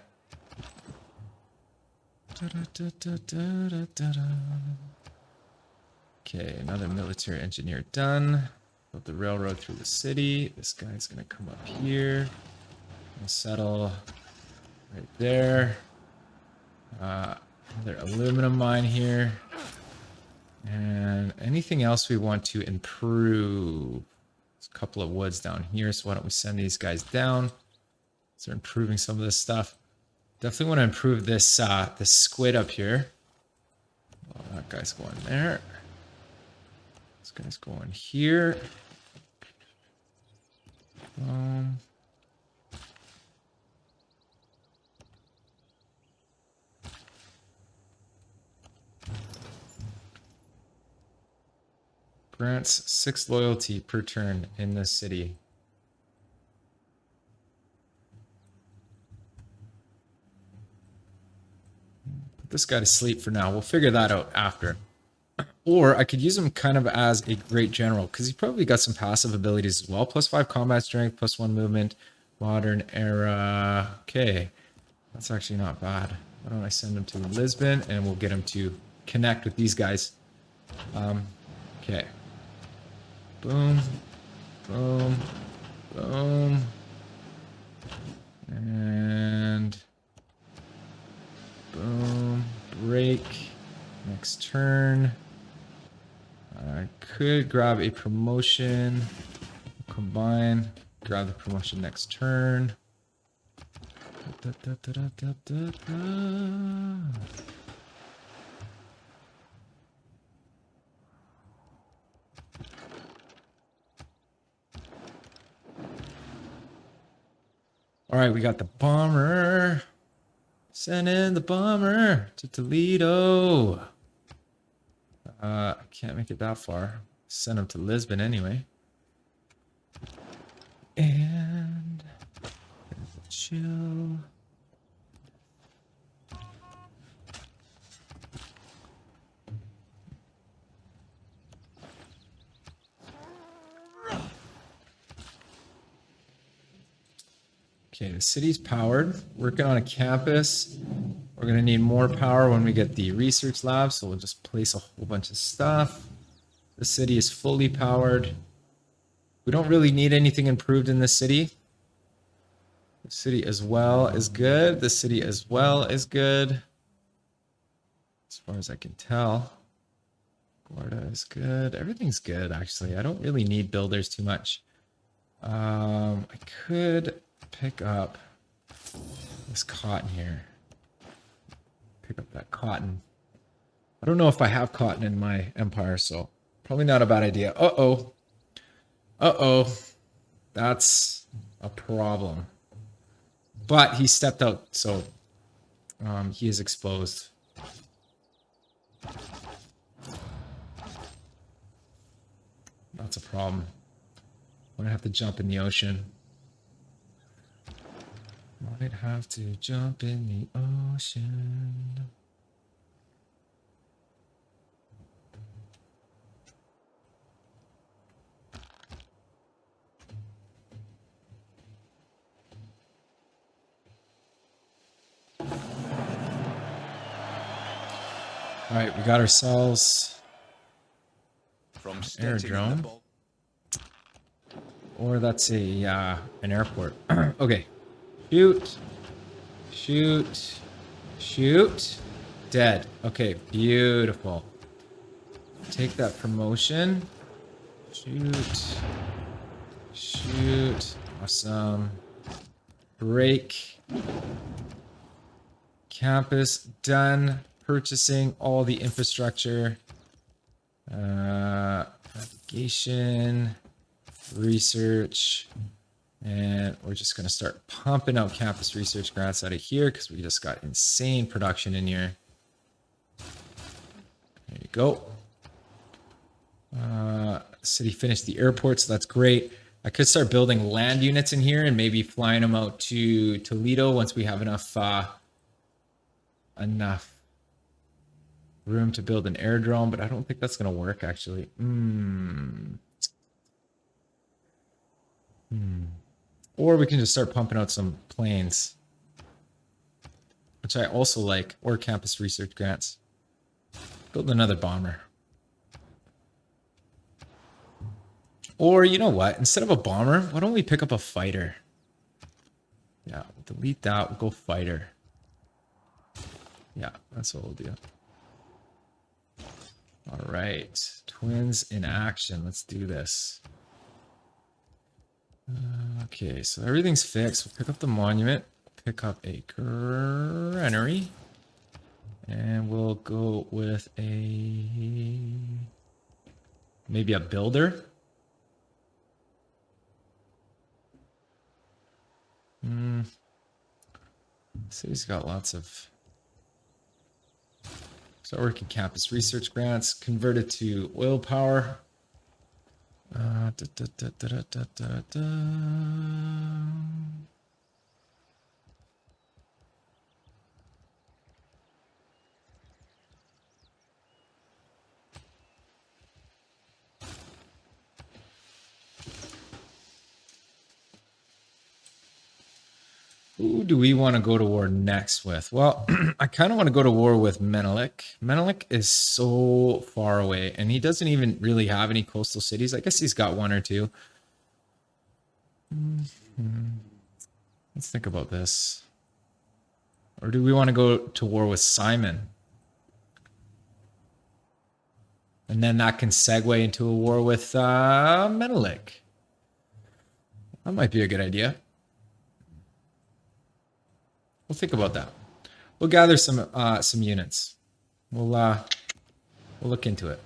[SPEAKER 1] Okay, another military engineer done. Build the railroad through the city. This guy's gonna come up here and settle right there. Another aluminum mine here. And anything else we want to improve? There's a couple of woods down here, so why don't we send these guys down? Start improving some of this stuff. Definitely want to improve this this squid up here. Well, that guy's going there. This guy's going here. Grants 6 loyalty per turn in this city. Put this guy to sleep for now. We'll figure that out after. Or I could use him kind of as a great general because he's probably got some passive abilities as well. +5 combat strength, +1 movement, modern era. Okay, that's actually not bad. Why don't I send him to Lisbon and we'll get him to connect with these guys. Okay. Boom, boom, boom, and boom, break, next turn. I could grab a promotion, combine, grab the promotion next turn. All right, we got the bomber. Send in the bomber to Toledo. I can't make it that far. Send him to Lisbon anyway. And chill. Okay, the city's powered. Working on a campus. We're going to need more power when we get the research lab, so we'll just place a whole bunch of stuff. The city is fully powered. We don't really need anything improved in the city. The city as well is good. The city as well is good. As far as I can tell. Guarda is good. Everything's good, actually. I don't really need builders too much. I could pick up this cotton here. Pick up that cotton. I don't know if I have cotton in my empire, so probably not a bad idea. Uh-oh. Uh-oh. That's a problem. But he stepped out, so he is exposed. That's a problem. I'm gonna have to jump in the ocean. Might have to jump in the ocean. All right, we got ourselves an aerodrome. Or that's a an airport. Okay. Shoot. Shoot. Shoot. Dead. Okay, beautiful. Take that promotion. Shoot. Shoot. Awesome. Break. Campus done. Purchasing all the infrastructure. Navigation. Research. And we're just going to start pumping out campus research grants out of here because we just got insane production in here. There you go. City finished the airport, so that's great. I could start building land units in here and maybe flying them out to Toledo once we have enough room to build an airdrome, but I don't think that's going to work actually. Or we can just start pumping out some planes, which I also like, or campus research grants. Build another bomber. Or you know what? Instead of a bomber, why don't we pick up a fighter? Yeah, delete that. We'll go fighter. Yeah, that's what we'll do. All right. Twins in action. Let's do this. Okay, so everything's fixed. We'll pick up the monument, pick up a granary, and we'll go with maybe a builder. City's got lots of. Start working campus research grants, converted to oil power. Who do we want to go to war next with? Well, I kind of want to go to war with Menelik. Menelik is so far away, and he doesn't even really have any coastal cities. I guess he's got one or two. Let's think about this. Or do we want to go to war with Simon? And then that can segue into a war with Menelik. That might be a good idea. We'll think about that. We'll gather some units. We'll look into it.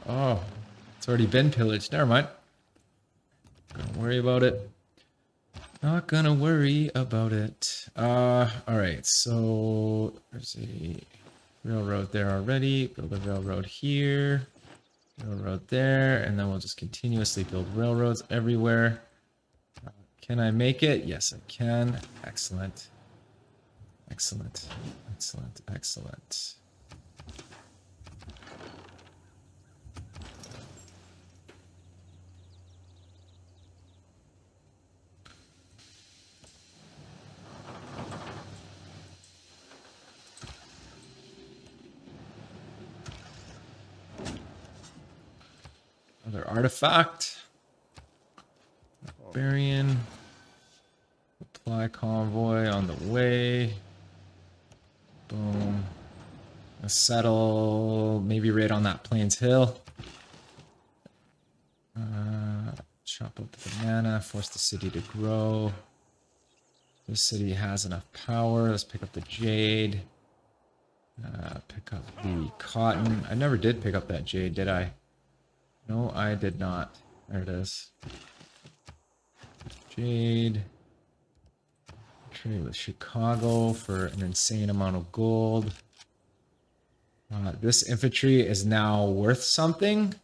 [SPEAKER 1] Oh, it's already been pillaged. Never mind. Don't worry about it. Not gonna worry about it. All right, so there's a railroad there already. Build a railroad here. Railroad there, and then we'll just continuously build railroads everywhere. Can I make it? Yes, I can. Excellent. Excellent. Excellent. Excellent. Another artifact. Barbarian. Supply convoy on the way. Boom. Let's settle maybe right on that Plains Hill. Chop up the banana, force the city to grow. This city has enough power. Let's pick up the jade. Pick up the cotton. I never did pick up that jade, did I? No, I did not. There it is. Jade. Trade with Chicago for an insane amount of gold. This infantry is now worth something.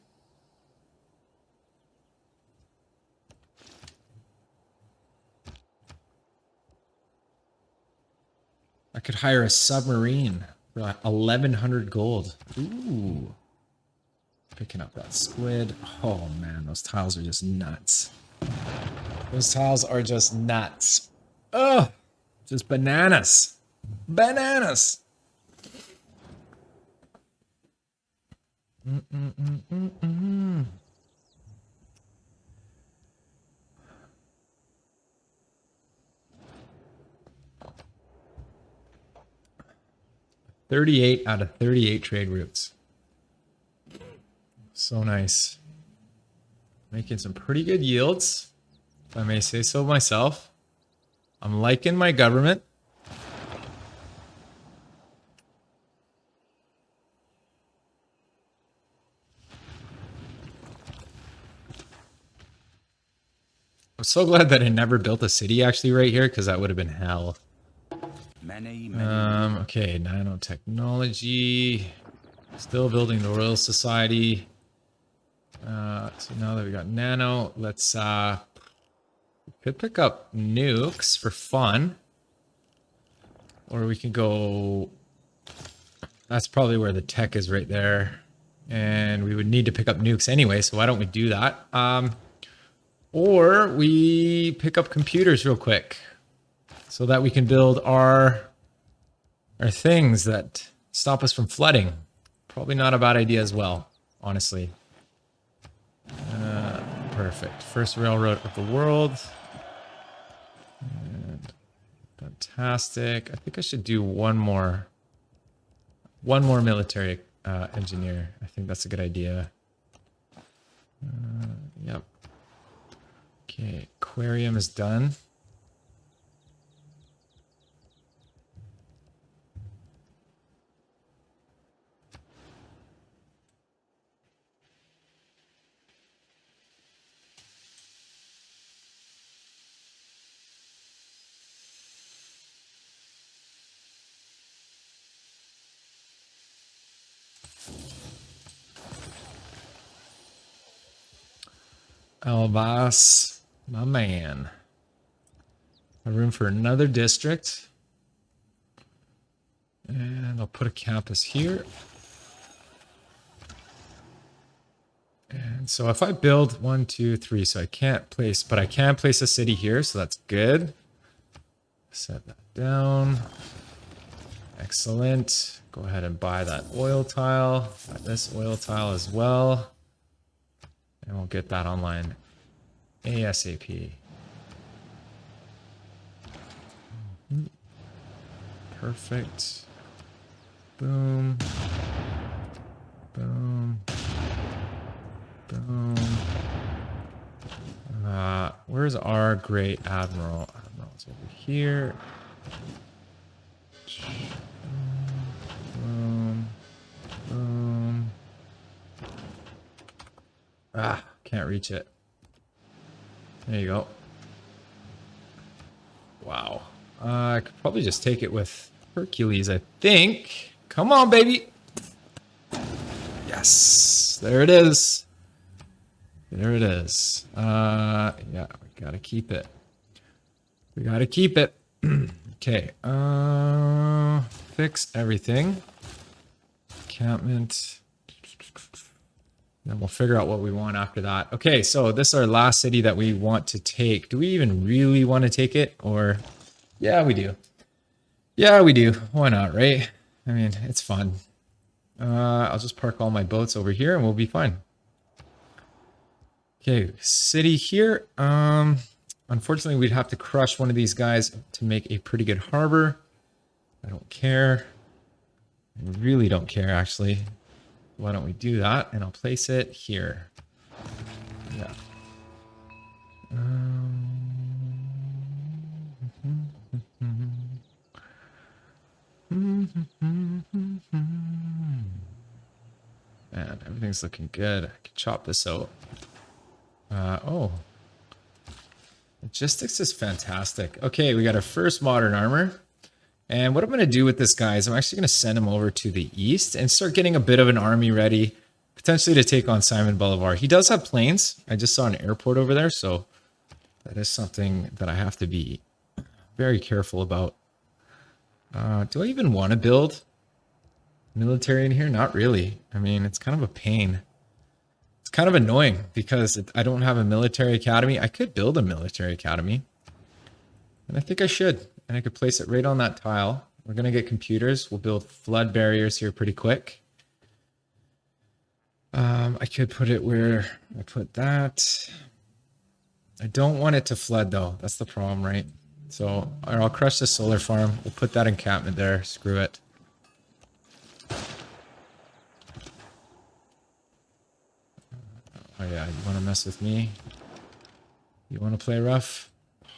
[SPEAKER 1] I could hire a submarine for like 1,100 gold. Ooh. Picking up that squid. Oh man, those tiles are just nuts. Those tiles are just nuts. Oh, just bananas. Bananas. Mm-mm-mm-mm-mm. $38 out of 38 trade routes. So nice. Making some pretty good yields, if I may say so myself. I'm liking my government. I'm so glad that I never built a city actually right here, because that would have been hell. Okay, nanotechnology. Still building the Royal Society. So now that we got nano, let's we could pick up nukes for fun. Or we can go, that's probably where the tech is right there. And we would need to pick up nukes anyway, so why don't we do that? Or we pick up computers real quick so that we can build our things that stop us from flooding. Probably not a bad idea as well, honestly. Perfect. First railroad of the world. And fantastic. I think I should do one more military engineer. I think that's a good idea. Yep. Okay, aquarium is done. Elvas, my man. A room for another district. And I'll put a campus here. And so if I build 1, 2, 3, so I can't place, but I can place a city here, so that's good. Set that down. Excellent. Go ahead and buy that oil tile. Buy this oil tile as well. And we'll get that online ASAP. Perfect. Boom. Boom. Boom. Where's our great admiral? Admiral's over here. Boom. Boom. Can't reach it. There you go. Wow. I could probably just take it with Hercules, I think. Come on, baby. Yes. There it is. There it is. Yeah, we gotta keep it. We gotta keep it. Okay. Fix everything. Encampment. Then we'll figure out what we want after that. Okay, so this is our last city that we want to take. Do we even really want to take it? Or, yeah, we do. Yeah, we do. Why not, right? I mean, it's fun. I'll just park all my boats over here and we'll be fine. Okay, city here. Unfortunately, we'd have to crush one of these guys to make a pretty good harbor. I don't care. I really don't care, actually. Why don't we do that? And I'll place it here. Yeah. Man, everything's looking good. I can chop this out. Oh. Logistics is fantastic. Okay, we got our first modern armor. And what I'm going to do with this guy is I'm actually going to send him over to the east and start getting a bit of an army ready, potentially to take on Simon Bolivar. He does have planes. I just saw an airport over there, so that is something that I have to be very careful about. Do I even want to build military in here? Not really. I mean, it's kind of a pain. It's kind of annoying because I don't have a military academy. I could build a military academy, and I think I should. And I could place it right on that tile. We're going to get computers. We'll build flood barriers here pretty quick. I could put it where I put that. I don't want it to flood, though. That's the problem, right? So I'll crush the solar farm. We'll put that encampment there. Screw it. Oh, yeah. You want to mess with me? You want to play rough?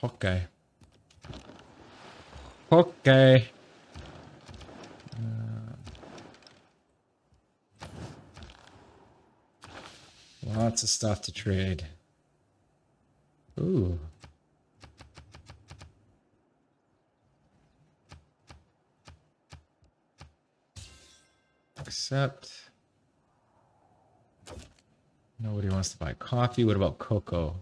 [SPEAKER 1] Okay. Okay. Lots of stuff to trade. Ooh. Accept. Nobody wants to buy coffee. What about cocoa?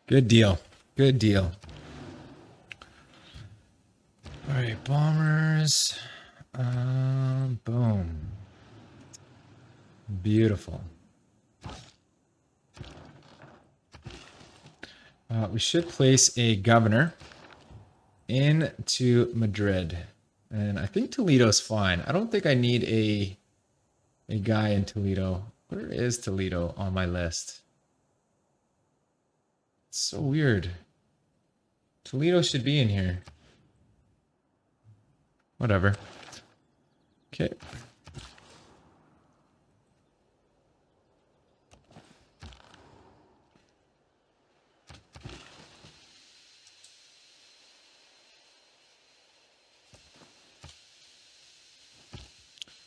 [SPEAKER 1] Good deal. Good deal. All right, bombers. Boom. Beautiful. We should place a governor into Madrid. And I think Toledo's fine. I don't think I need a guy in Toledo. Where is Toledo on my list? It's so weird. Toledo should be in here. Whatever. Okay.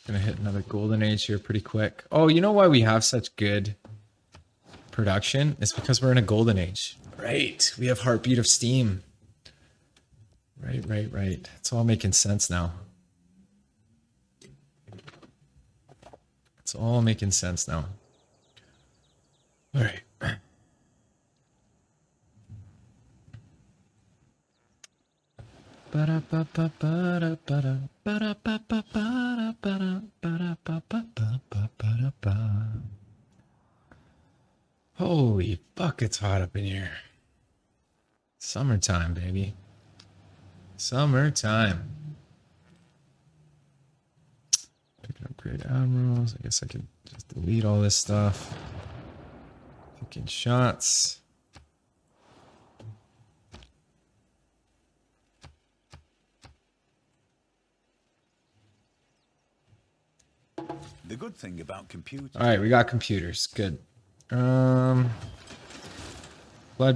[SPEAKER 1] Gonna hit another golden age here pretty quick. Oh, you know why we have such good production? It's because we're in a golden age. Right. We have Heartbeat of Steam. Right. It's all making sense now. It's all making sense now. All right. Holy fuck, it's hot up in here. Summertime, baby. Summertime. Picking up great admirals. I guess I could just delete all this stuff. Picking shots.
[SPEAKER 2] The good thing about computers.
[SPEAKER 1] All right, we got computers. Good. Flood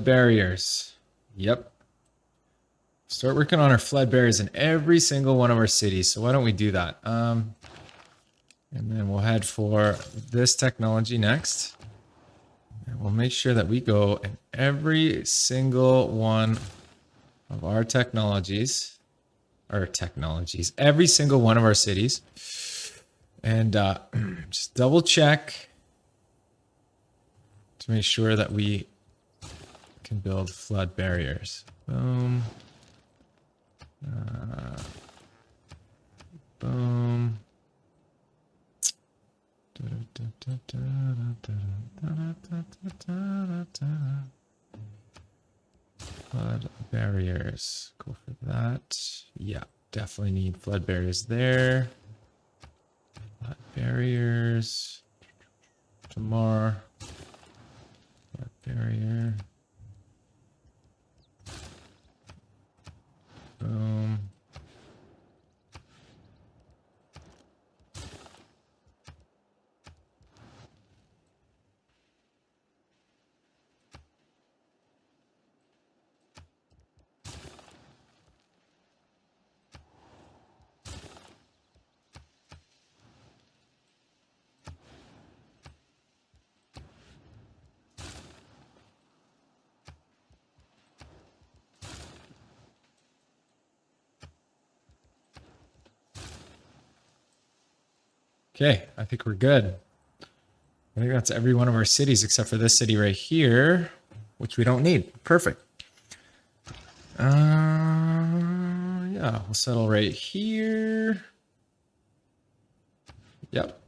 [SPEAKER 1] barriers. Yep. Start working on our flood barriers in every single one of our cities. So why don't we do that? And then we'll head for this technology next. And we'll make sure that we go in every single one of our technologies. Every single one of our cities. And just double check to make sure that we can build flood barriers. Boom. Boom. Flood barriers. Go for that. Yeah, definitely need flood barriers there. Flood barriers. Tomorrow. Flood barrier. Boom. Okay, I think we're good. I think that's every one of our cities except for this city right here, which we don't need. Perfect. Yeah, we'll settle right here. Yep.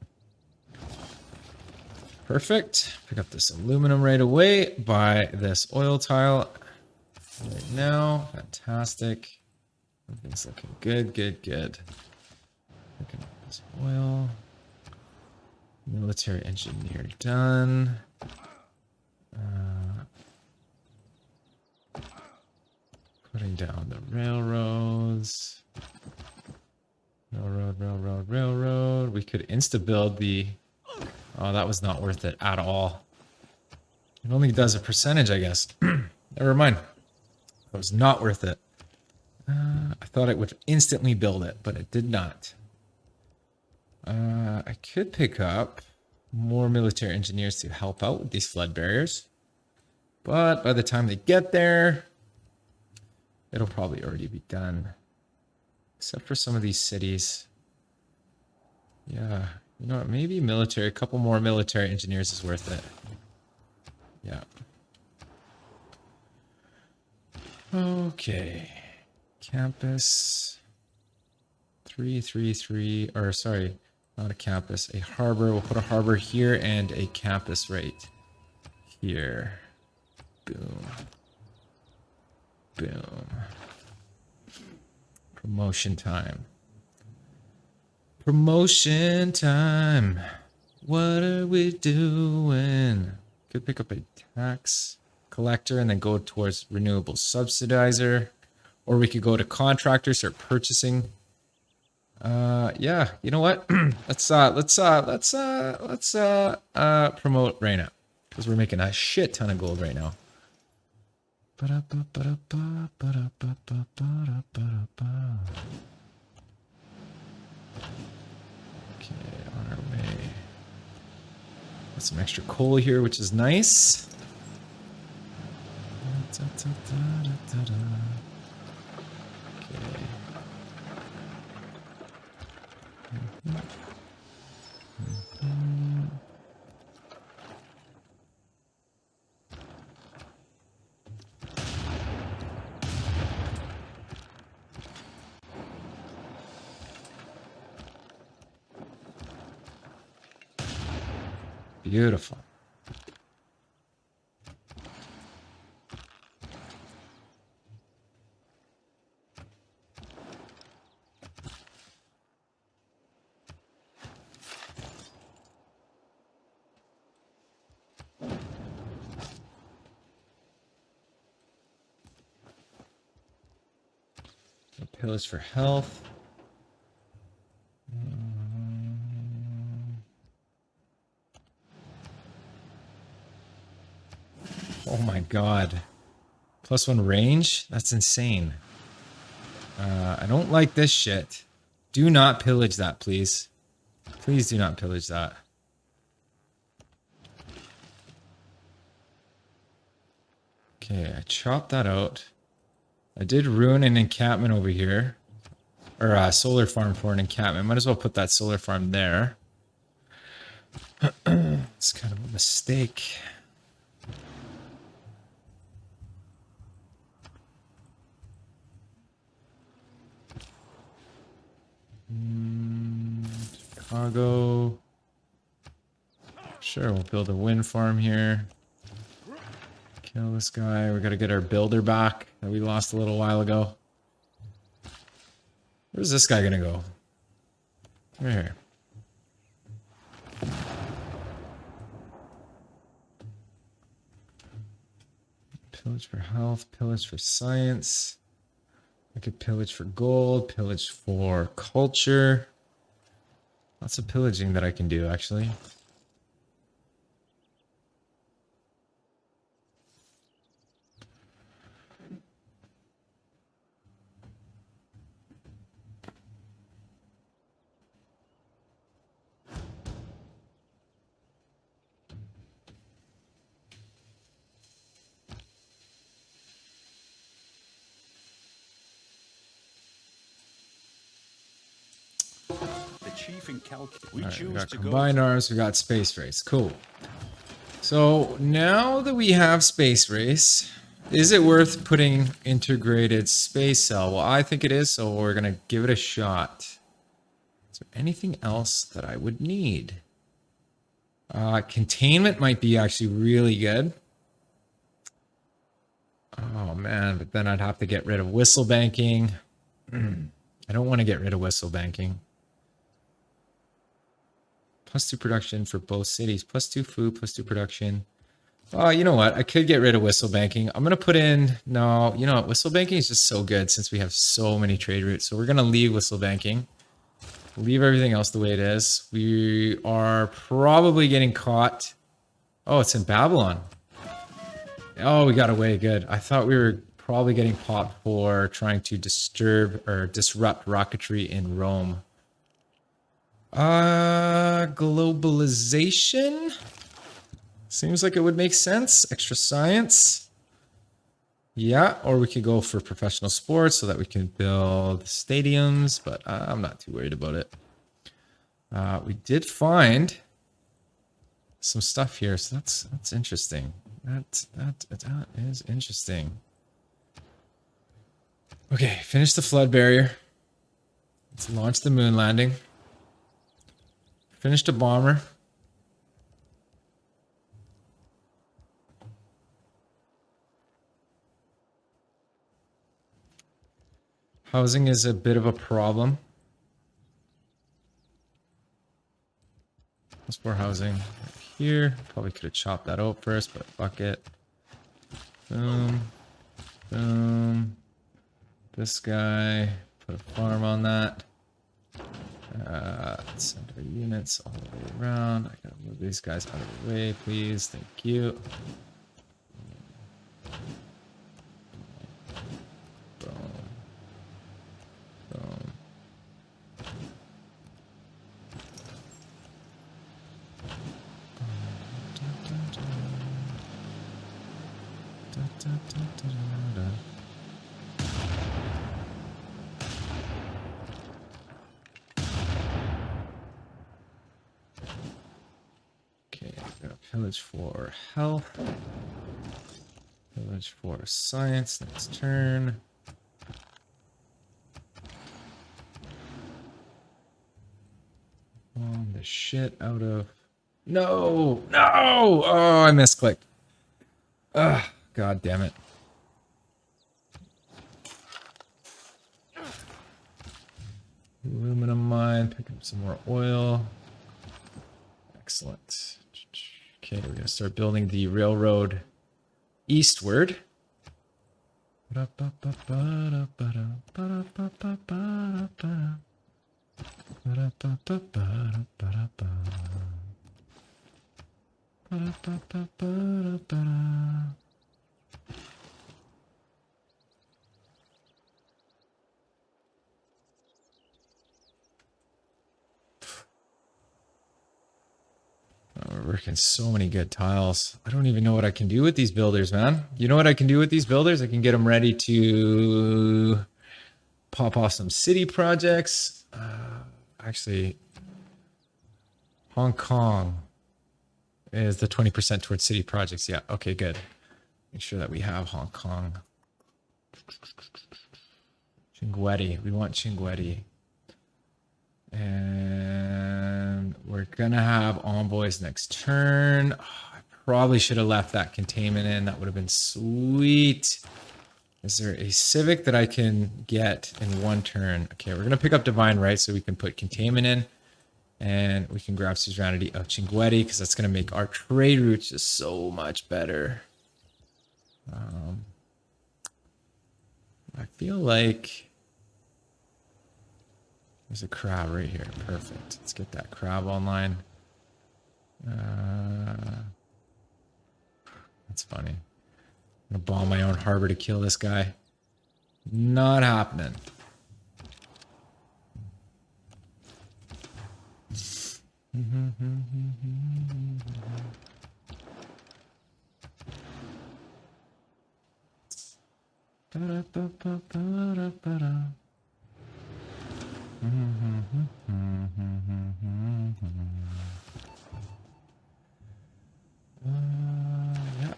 [SPEAKER 1] Perfect. Pick up this aluminum right away. Buy this oil tile right now. Fantastic. Everything's looking good, good, good. Picking up this oil. Military engineer done. Putting down the railroads. Railroad. We could insta-build the... Oh, that was not worth it at all. It only does a percentage, I guess. Never mind. That was not worth it. I thought it would instantly build it, but it did not. I could pick up more military engineers to help out with these flood barriers. But by the time they get there, it'll probably already be done. Except for some of these cities. Yeah, you know what? Maybe military, a couple more military engineers is worth it. Yeah. Okay. Campus. 333, or sorry, not a campus, a harbor. We'll put a harbor here and a campus right here. Boom. Boom. Promotion time. Promotion time. What are we doing? Could pick up a tax collector and then go towards renewable subsidizer. Or we could go to contractors, start purchasing. Yeah, you know what? let's promote Reina. Because we're making a shit ton of gold right now. Okay, on our way. Got some extra coal here, which is nice. Okay. Beautiful. Pillars for health. Oh my god. +1 range? That's insane. I don't like this shit. Do not pillage that, please. Please do not pillage that. Okay, I chopped that out. I did ruin an encampment over here. Or a solar farm for an encampment. Might as well put that solar farm there. It's kind of a mistake. Chicago. Sure, we'll build a wind farm here. Kill this guy. We gotta get our builder back that we lost a little while ago. Where's this guy gonna go? Right here. Pillage for health, pillage for science. I could pillage for gold, pillage for culture. Lots of pillaging that I can do, actually.
[SPEAKER 2] We
[SPEAKER 1] Right, we
[SPEAKER 2] choose
[SPEAKER 1] got
[SPEAKER 2] to go.
[SPEAKER 1] combined arms, we got space race. Cool. So now that we have space race, is it worth putting integrated space cell? Well, I think it is, so we're gonna give it a shot. Is there anything else that I would need? Containment might be actually really good. Oh man, but then I'd have to get rid of whistle banking. I don't want to get rid of whistle banking. +2 production for both cities. +2 food, +2 production. Oh, you know what? I could get rid of whistle banking. I'm going to put in... No, you know what? Whistle banking is just so good since we have so many trade routes. So we're going to leave whistle banking. Leave everything else the way it is. We are probably getting caught. Oh, it's in Babylon. Oh, we got away. Good. I thought we were probably getting popped for trying to disturb or disrupt rocketry in Rome. Globalization? Seems like it would make sense. Extra science. Yeah, or we could go for professional sports so that we can build stadiums, but I'm not too worried about it. We did find some stuff here, so that's interesting. That is interesting. Okay, finish the flood barrier. Let's launch the moon landing. Finished a bomber. Housing is a bit of a problem. Let's more housing right here. Probably could have chopped that out first, but fuck it. Boom. Boom. This guy. Put a farm on that. Send our units all the way around. I gotta move these guys out of the way, please. Thank you. Boom. Boom. Okay, got pillage for health. Pillage for science. Next turn. Bomb the shit out of No! No! Oh, I misclicked. Ugh, god damn it. Aluminum mine, pick up some more oil. Excellent. Okay, we're gonna start building the railroad eastward. We're working so many good tiles. I don't even know what I can do with these builders, man. You know what I can do with these builders? I can get them ready to pop off some city projects. Actually, Hong Kong is the 20% towards city projects. Yeah, okay, good. Make sure that we have Hong Kong. Chinguetti. We want Chinguetti. And we're gonna have envoys next turn. Oh, I probably should have left that containment in. That would have been sweet. Is there a civic that I can get in one turn? Okay, we're gonna pick up divine right so we can put containment in, and we can grab suzerainty of Chinguetti because that's gonna make our trade routes just so much better. I feel like there's a crab right here. Perfect. Let's get that crab online. That's funny. I'm gonna bomb my own harbor to kill this guy. Not happening. Yeah.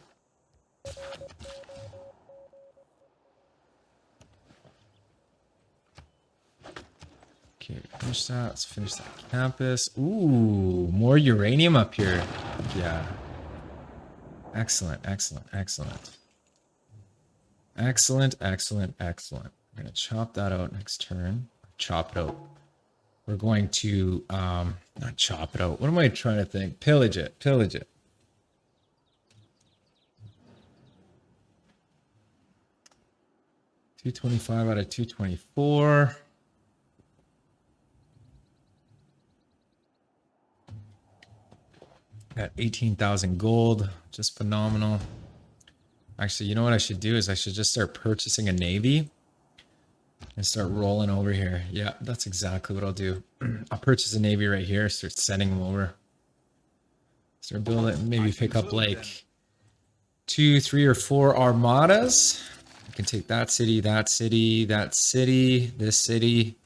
[SPEAKER 1] Okay, finish that. Let's finish that campus. Ooh, more uranium up here. Yeah. Excellent, excellent, excellent. Excellent, excellent, excellent. We're gonna chop that out next turn. Chop it out. We're going to not chop it out. What am I trying to think? Pillage it, pillage it. $225 out of 224. Got 18,000 gold, just phenomenal. Actually, you know what I should do is I should just start purchasing a navy and start rolling over here. Yeah, that's exactly what I'll do. I'll purchase a navy right here, start sending them over. Start building, maybe pick up like 2, 3, or 4 armadas. I can take that city, that city, that city, this city,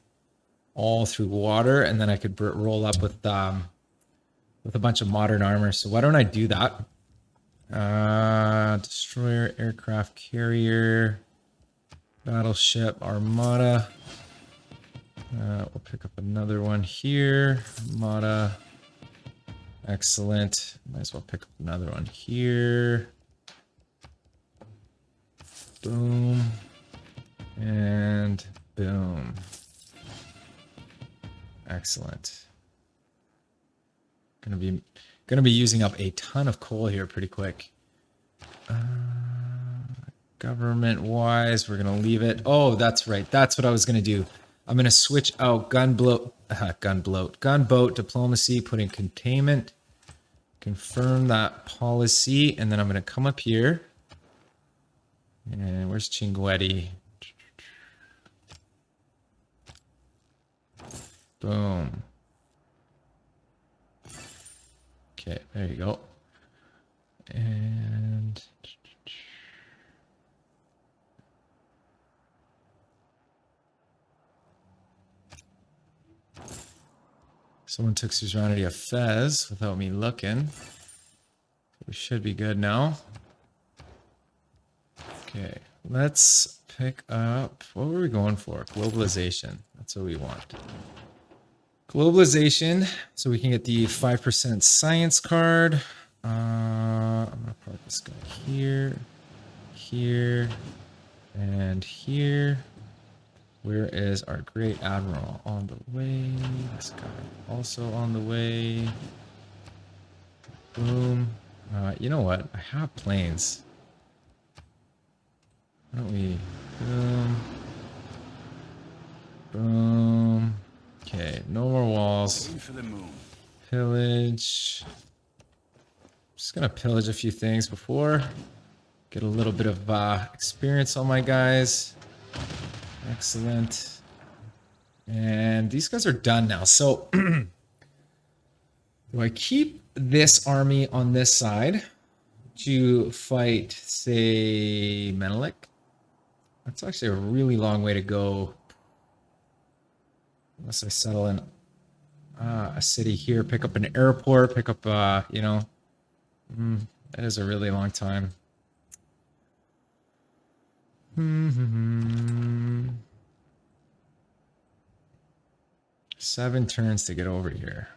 [SPEAKER 1] all through water, and then I could roll up with a bunch of modern armor. So why don't I do that? Destroyer, aircraft carrier, battleship, armada. We'll pick up another one here. Armada. Excellent. Might as well pick up another one here. Boom. And boom. Excellent. Gonna be using up a ton of coal here pretty quick. Government wise, we're gonna leave it. Oh, that's right. That's what I was gonna do. I'm gonna switch out gunboat diplomacy, put in containment, confirm that policy, and then I'm gonna come up here. And where's Chinguetti? Boom. Okay, there you go. And someone took suzerainty of Fez without me looking. We should be good now. Okay, let's pick up. What were we going for? Globalization. That's what we want. Globalization, so we can get the 5% science card. I'm gonna park this guy here, here, and here. Where is our great admiral? On the way. This guy also on the way. Boom. You know what? I have planes. Why don't we? Boom. Boom. Okay, no more walls.
[SPEAKER 2] Aim for the moon.
[SPEAKER 1] Pillage. Just gonna pillage a few things before. Get a little bit of experience on my guys. Excellent. And these guys are done now. So do I keep this army on this side to fight, say, Menelik? That's actually a really long way to go. Unless I settle in a city here, pick up an airport, pick up, you know, that is a really long time. 7 turns to get over here.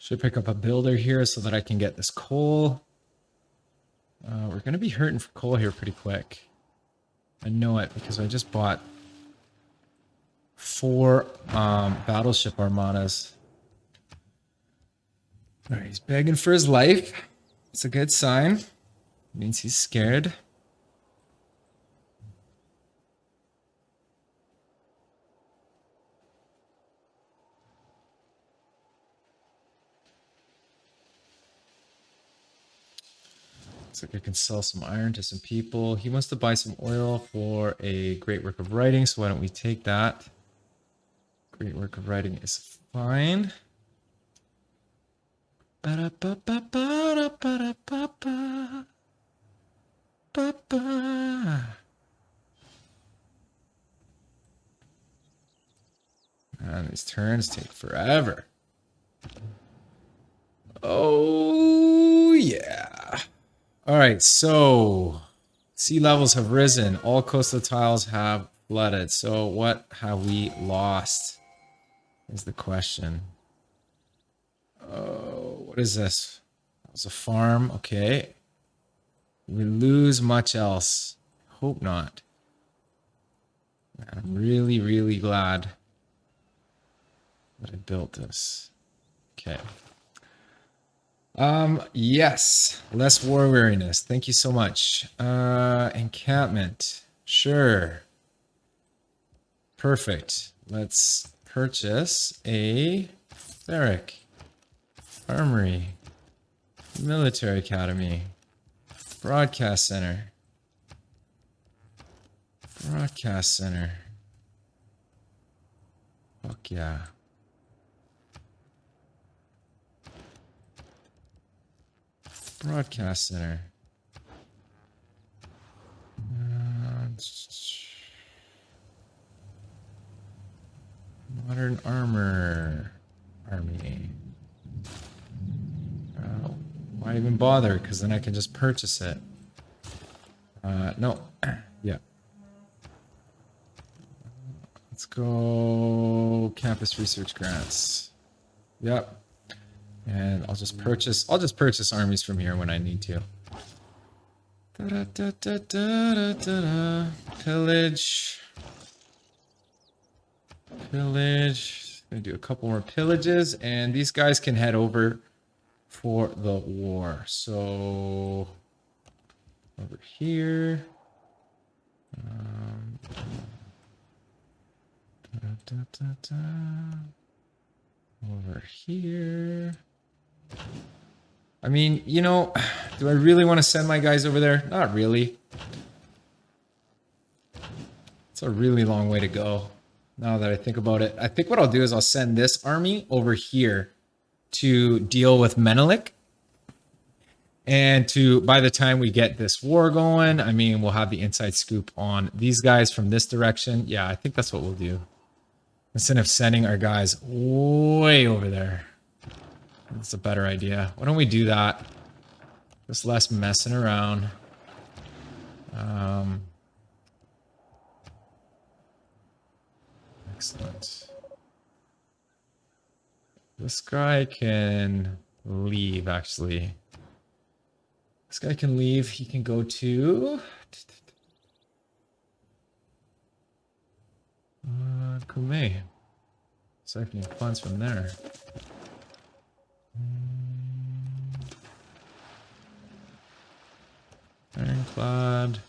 [SPEAKER 1] Should pick up a builder here so that I can get this coal. We're going to be hurting for coal here pretty quick. I know it because I just bought 4 battleship armadas. All right, he's begging for his life. It's a good sign. It means he's scared. Looks like I can sell some iron to some people. He wants to buy some oil for a great work of writing, so why don't we take that? Great work of writing is fine. And these turns take forever. Oh, yeah. All right, so sea levels have risen. All coastal tiles have flooded. So what have we lost is the question. Oh, what is this? That was a farm. Okay. We lose much else. Hope not. I'm really, really glad that I built this. Okay. Yes. Less war weariness. Thank you so much. Encampment. Sure. Perfect. Let's purchase a cleric. Armory. Military Academy. Broadcast Center. Broadcast Center. Fuck yeah. Broadcast center. Modern armor army. Why even bother? Because then I can just purchase it. No. Yeah. Let's go campus research grants. Yep. And I'll just purchase armies from here when I need to. Pillage. Pillage. Gonna do a couple more pillages, and these guys can head over for the war. So over here. Over here. I mean, you know, do I really want to send my guys over there? Not really. It's a really long way to go. Now that I think about it, I think what I'll do is I'll send this army over here to deal with Menelik. And to, by the time we get this war going, I mean, we'll have the inside scoop on these guys from this direction. Yeah, I think that's what we'll do. Instead of sending our guys way over there. That's a better idea. Why don't we do that? Just less messing around. Excellent. This guy can leave, actually. This guy can leave. He can go to... Kume. Siphoning funds from there. Ironclad.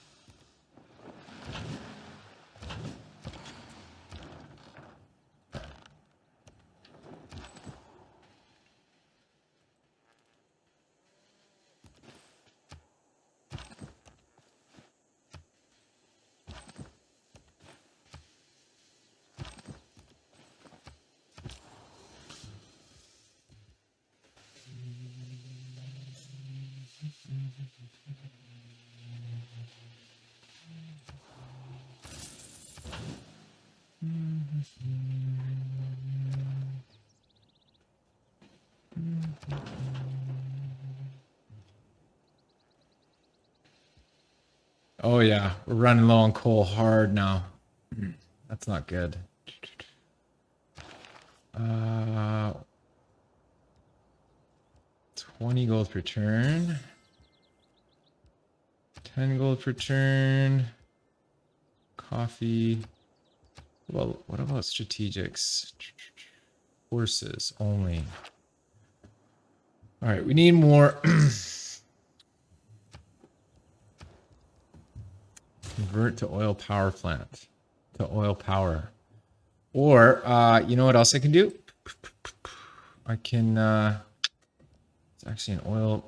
[SPEAKER 1] Oh yeah, we're running low on coal hard now. That's not good. 20 gold per turn. 10 gold per turn. Coffee. Well, what about strategics? Horses only. All right, we need more. Convert to oil power plant. To oil power. Or, you know what else I can do? I can, it's actually an oil,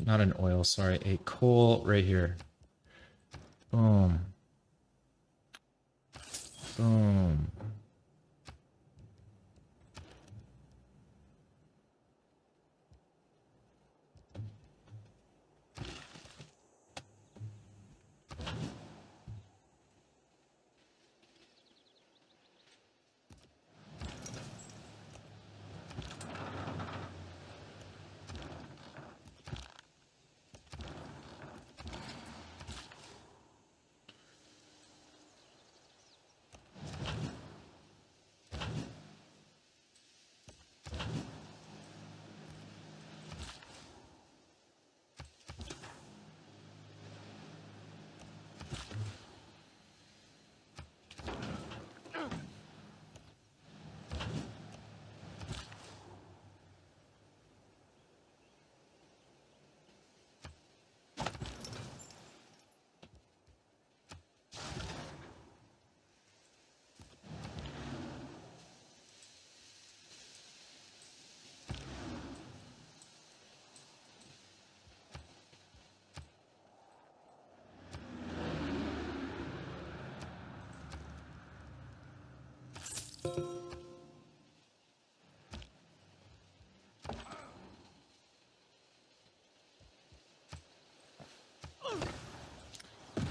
[SPEAKER 1] not an oil, sorry, a coal right here. Boom. Boom.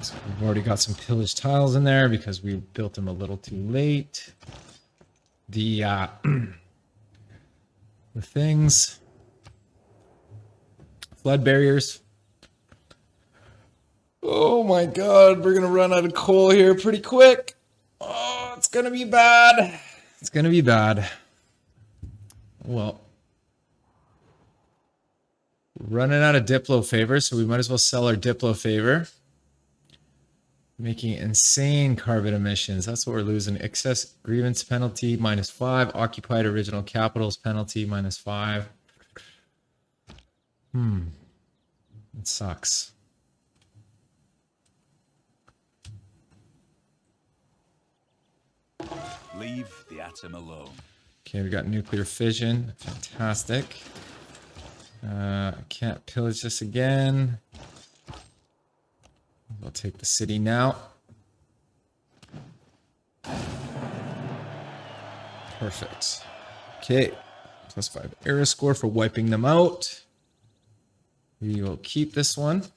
[SPEAKER 1] So we've already got some pillage tiles in there because we built them a little too late. The the things, flood barriers. Oh my god, we're gonna run out of coal here pretty quick. Oh, it's gonna be bad. It's gonna be bad. Well, running out of Diplo favor, so we might as well sell our Diplo favor. Making insane carbon emissions. That's what we're losing. Excess grievance penalty -5. Occupied original capitals penalty -5. It sucks.
[SPEAKER 2] Leave the atom alone.
[SPEAKER 1] Okay, we got nuclear fission. Fantastic. I can't pillage this again. We'll take the city now. Perfect. Okay. +5 era score for wiping them out. We will keep this one.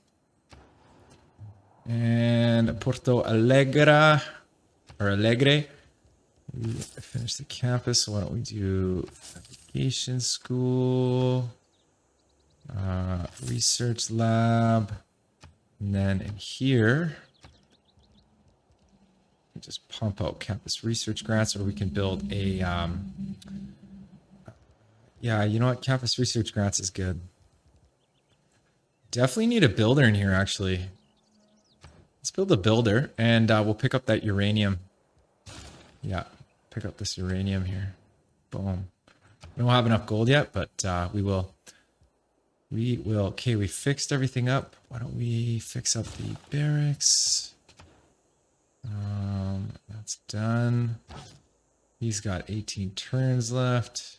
[SPEAKER 1] And Porto Alegre, or Alegre. We finished the campus, so why don't we do navigation school, research lab. And then in here, we just pump out campus research grants, or we can build a, yeah, you know what? Campus research grants is good. Definitely need a builder in here, actually. Let's build a builder, and we'll pick up that uranium. Yeah, pick up this uranium here. Boom. We don't have enough gold yet, but we will. We will. Okay, we fixed everything up. Why don't we fix up the barracks? That's done. He's got 18 turns left.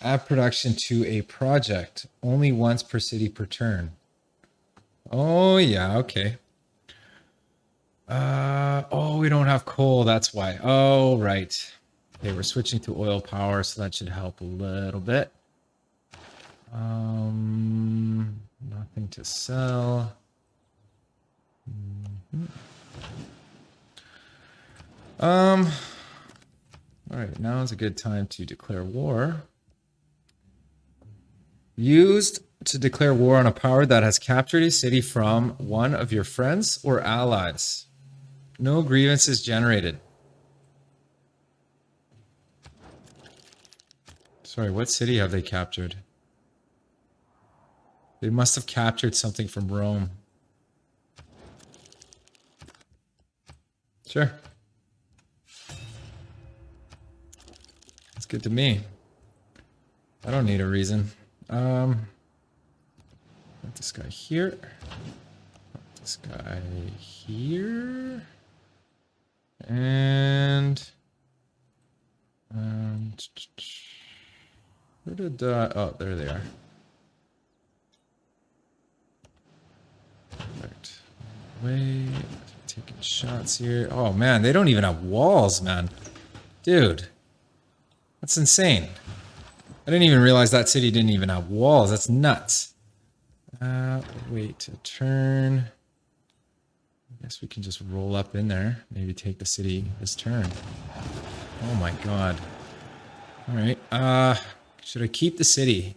[SPEAKER 1] Add production to a project. Only once per city per turn. Oh, yeah, okay. Oh, we don't have coal, that's why. Oh, right. Okay, we're switching to oil power, so that should help a little bit. Nothing to sell. All right, now is a good time to declare war. Used to declare war on a power that has captured a city from one of your friends or allies. No grievances generated. Sorry, what city have they captured? They must have captured something from Rome. Sure. That's good to me. I don't need a reason. Put this guy here. Put this guy here. And where did oh, there they are. Perfect. Wait, taking shots here. Oh man, they don't even have walls, man. Dude, that's insane. I didn't even realize that city didn't even have walls. That's nuts. Wait a turn. I guess we can just roll up in there. Maybe take the city this turn. Oh my god. Alright, should I keep the city?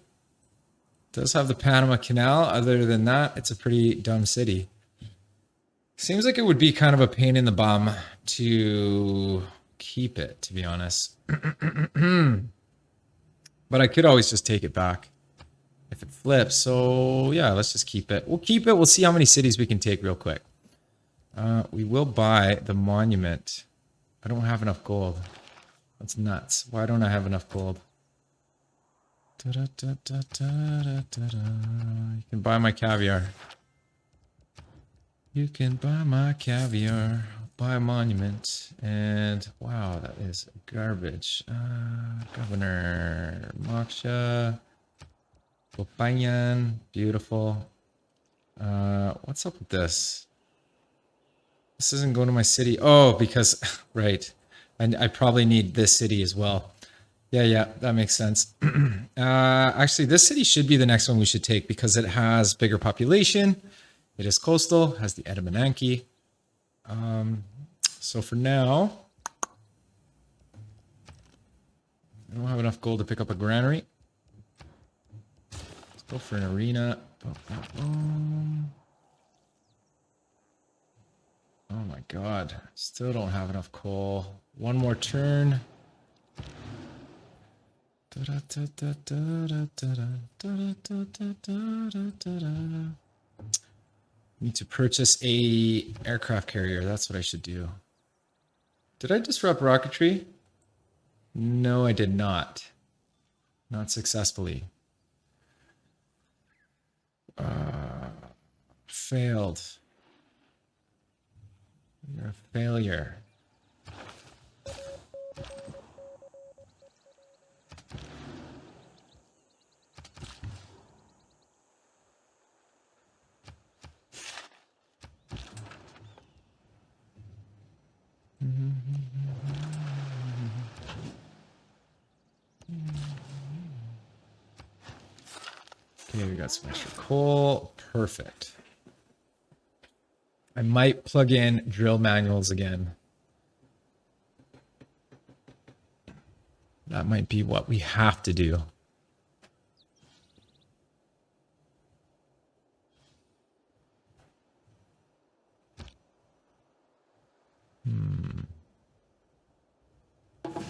[SPEAKER 1] It does have the Panama Canal. Other than that, it's a pretty dumb city. Seems like it would be kind of a pain in the bum to keep it, to be honest. But I could always just take it back if it flips. So yeah, let's just keep it. We'll keep it. We'll see how many cities we can take real quick. We will buy the monument. I don't have enough gold. That's nuts. Why don't I have enough gold? You can buy my caviar. You can buy my caviar. Buy a monument. And wow, that is garbage. Governor Moksha. Popanyan. Beautiful. What's up with this? This isn't going to my city. Oh, because, right. I probably need this city as well. Yeah, that makes sense. Actually, this city should be the next one we should take because it has bigger population. It is coastal, has the Edamananki. So for now, I don't have enough gold to pick up a granary. Let's go for an arena. Oh my god, still don't have enough coal. One more turn. Need to purchase a aircraft carrier. That's what I should do. Did I disrupt rocketry? No, I did not. Not successfully. Failed. You're a failure. Okay, we got some extra coal. Perfect. I might plug in drill manuals again. That might be what we have to do.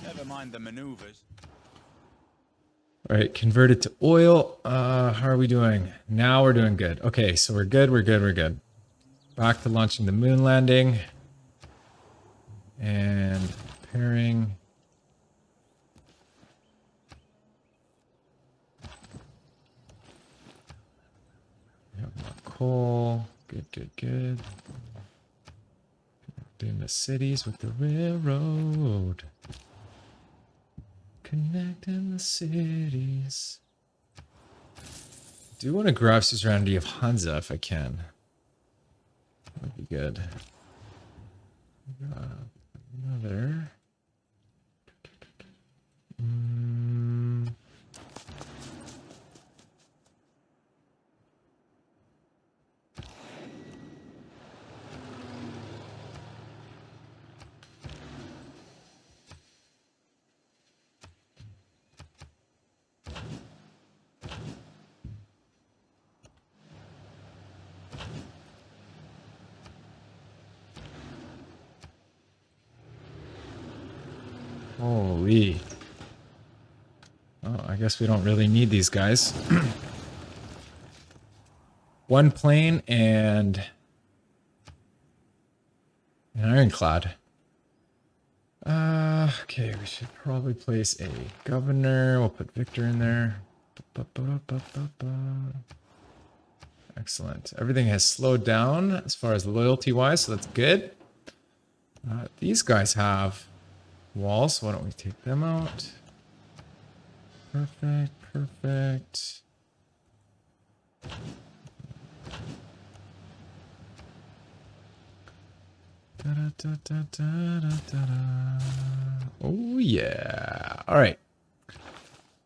[SPEAKER 2] Never mind the maneuvers.
[SPEAKER 1] All right, convert it to oil. How are we doing? Now we're doing good. Okay, so we're good. Back to launching the moon landing. And preparing. We have more coal. Good. Connecting the cities with the railroad. Connecting the cities. I do want to grab suzerainty of Hansa if I can. That would be good. Another. Holy. Oh, I guess we don't really need these guys. One plane and an ironclad. Okay, we should probably place a governor. We'll put Victor in there. Excellent. Everything has slowed down as far as loyalty-wise, so that's good. These guys have walls, so why don't we take them out? Perfect. Oh, yeah. All right.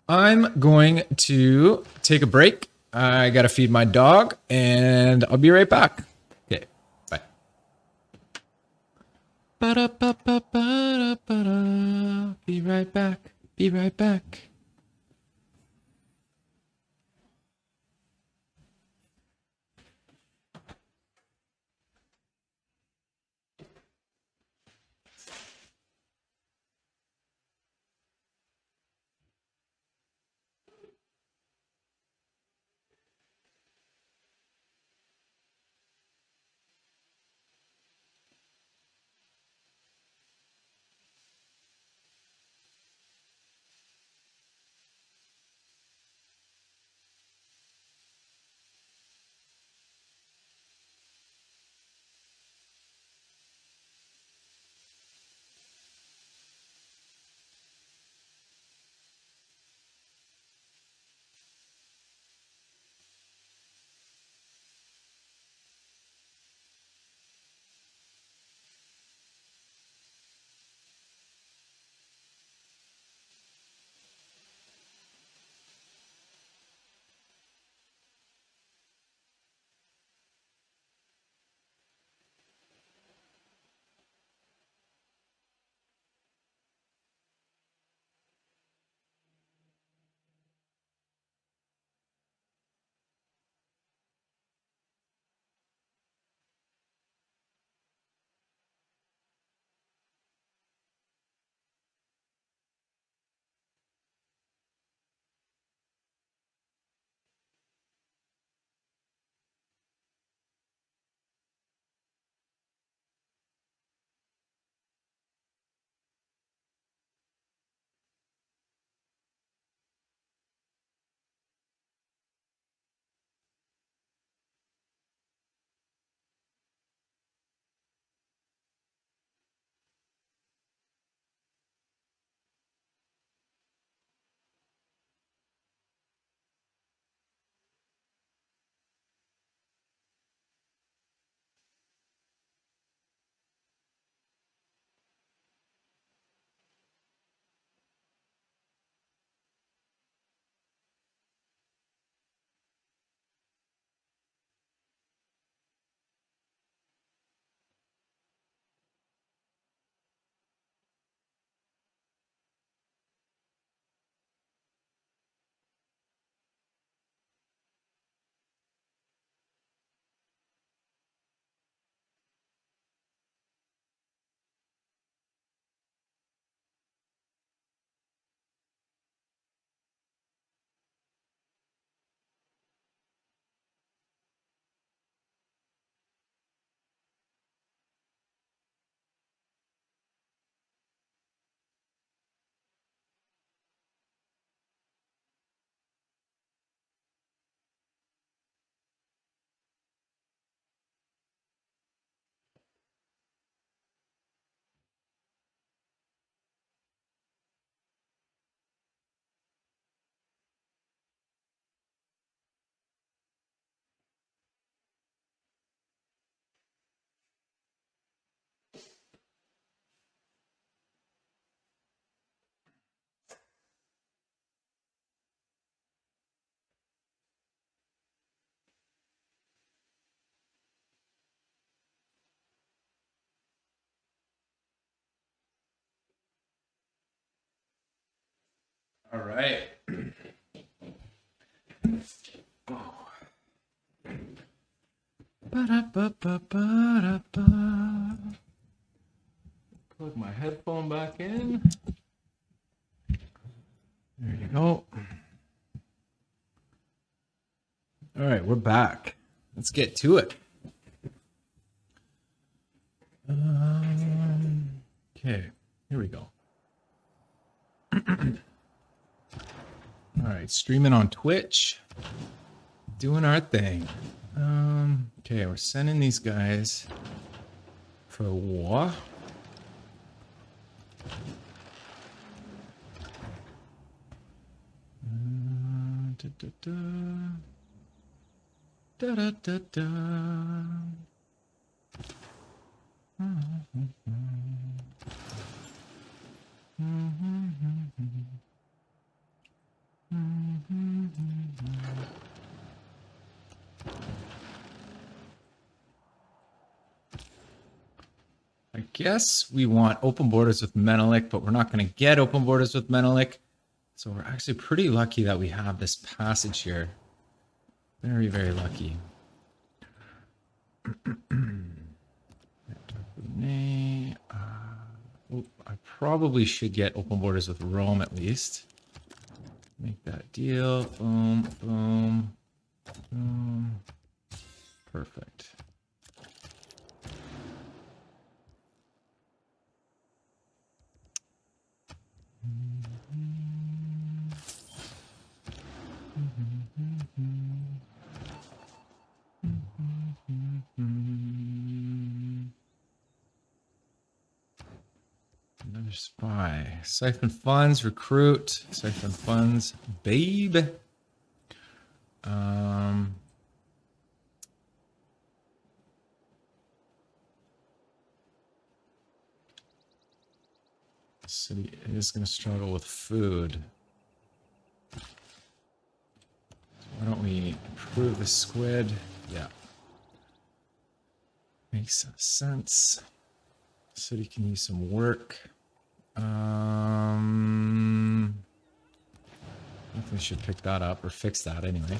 [SPEAKER 1] I'm going to take a break. I got to feed my dog, and I'll be right back. Okay, bye. Ba-da-ba-ba-ba-da-ba-da. Be right back. Be right back. All right. Ba-da-ba-ba-ba-da-ba. Plug my headphone back in. There you go. All right, we're back. Let's get to it. Okay, here we go. All right, streaming on Twitch, doing our thing. Okay, we're sending these guys for war. Da, da, da, da. I guess we want open borders with Menelik, but we're not going to get open borders with Menelik. So we're actually pretty lucky that we have this passage here. Very, very lucky. I probably should get open borders with Rome at least. Make that deal. Boom, boom, boom. Perfect. Another spy. Siphon funds, recruit. Siphon funds, babe. City is going to struggle with food. So why don't we improve the squid? Yeah. Makes sense. City can use some work. Definitely should pick that up or fix that anyway.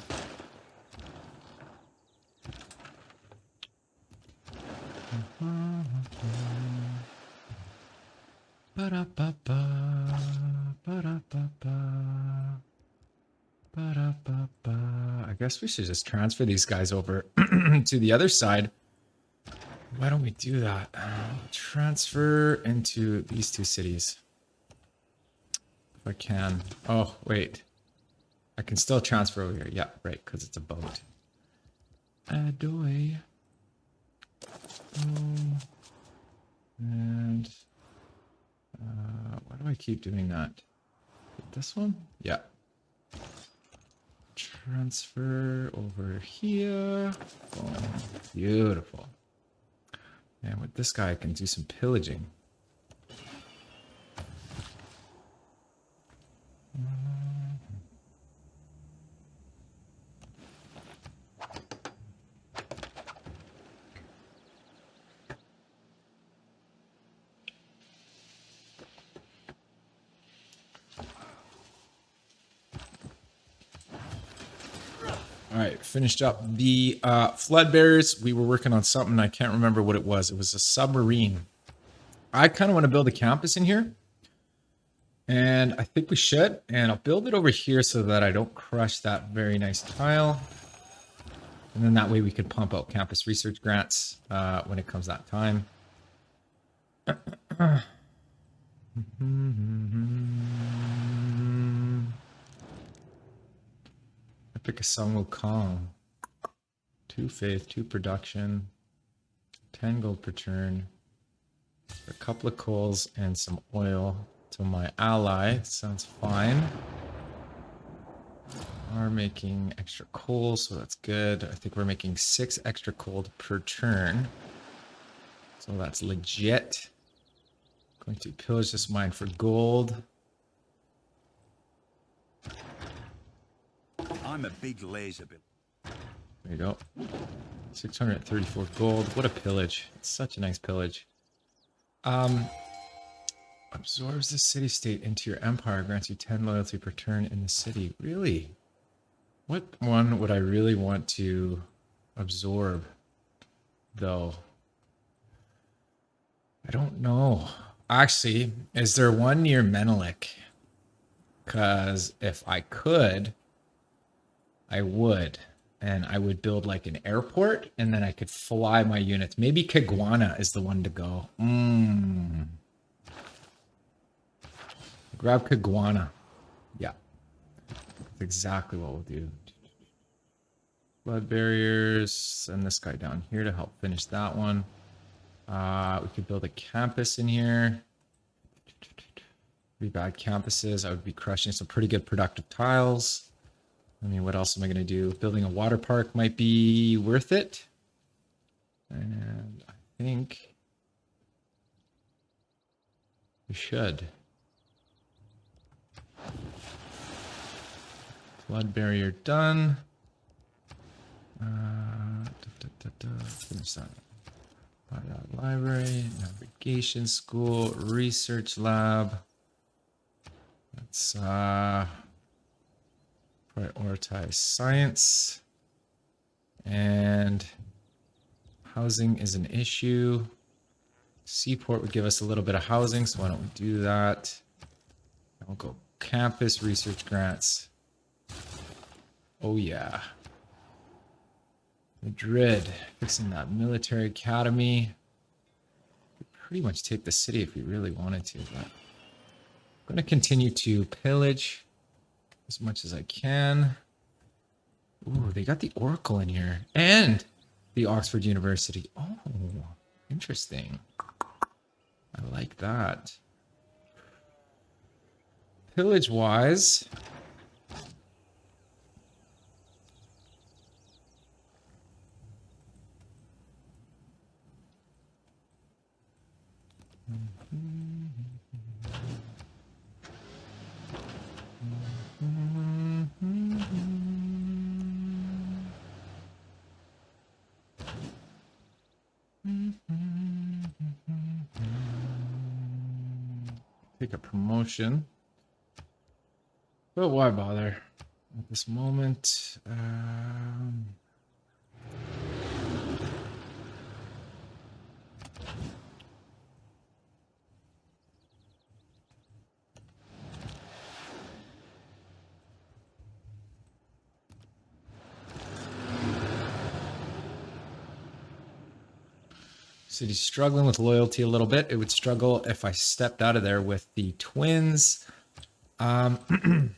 [SPEAKER 1] I guess we should just transfer these guys over to the other side. Why don't we do that? Transfer into these two cities. If I can. Oh, wait. I can still transfer over here. Yeah, right, because it's a boat. Adoy. And why do I keep doing that? This one? Yeah. Transfer over here. Boom. Beautiful. And with this guy, I can do some pillaging. All right, finished up the flood barriers. We were working on something. I can't remember what it was. It was a submarine. I kind of want to build a campus in here. And I think we should. And I'll build it over here so that I don't crush that very nice tile. And then that way we can pump out campus research grants when it comes that time. Pick a Sun Wukong. 2 faith, 2 production, 10 gold per turn, a couple of coals and some oil to my ally. Sounds fine. Are making extra coal, so that's good. I think we're making 6 extra coal per turn. So that's legit. Going to pillage this mine for gold.
[SPEAKER 2] I'm a big laser bit.
[SPEAKER 1] There you go. 634 gold. What a pillage. It's such a nice pillage. Absorbs the city-state into your empire. Grants you 10 loyalty per turn in the city. Really? What one would I really want to absorb, though? I don't know. Actually, is there one near Menelik? Because if I could, I would. And I would build like an airport, and then I could fly my units. Maybe Kiguana is the one to go. Grab Kiguana. Yeah. That's exactly what we'll do. Flood barriers. Send this guy down here to help finish that one. We could build a campus in here. Pretty bad campuses. I would be crushing some pretty good productive tiles. I mean, what else am I going to do? Building a water park might be worth it. And I think We should. Flood barrier done. Finish that. Library, navigation school, research lab. Let's prioritize science. And housing is an issue. Seaport would give us a little bit of housing, so why don't we do that? And we'll go campus research grants. Oh yeah. Madrid, fixing that military academy. We'd pretty much take the city if we really wanted to, but I'm going to continue to pillage as much as I can. Ooh, they got the Oracle in here and the Oxford University. Oh, interesting. I like that. Pillage wise, take a promotion, but why bother at this moment? City's struggling with loyalty a little bit. It would struggle if I stepped out of there with the twins. I don't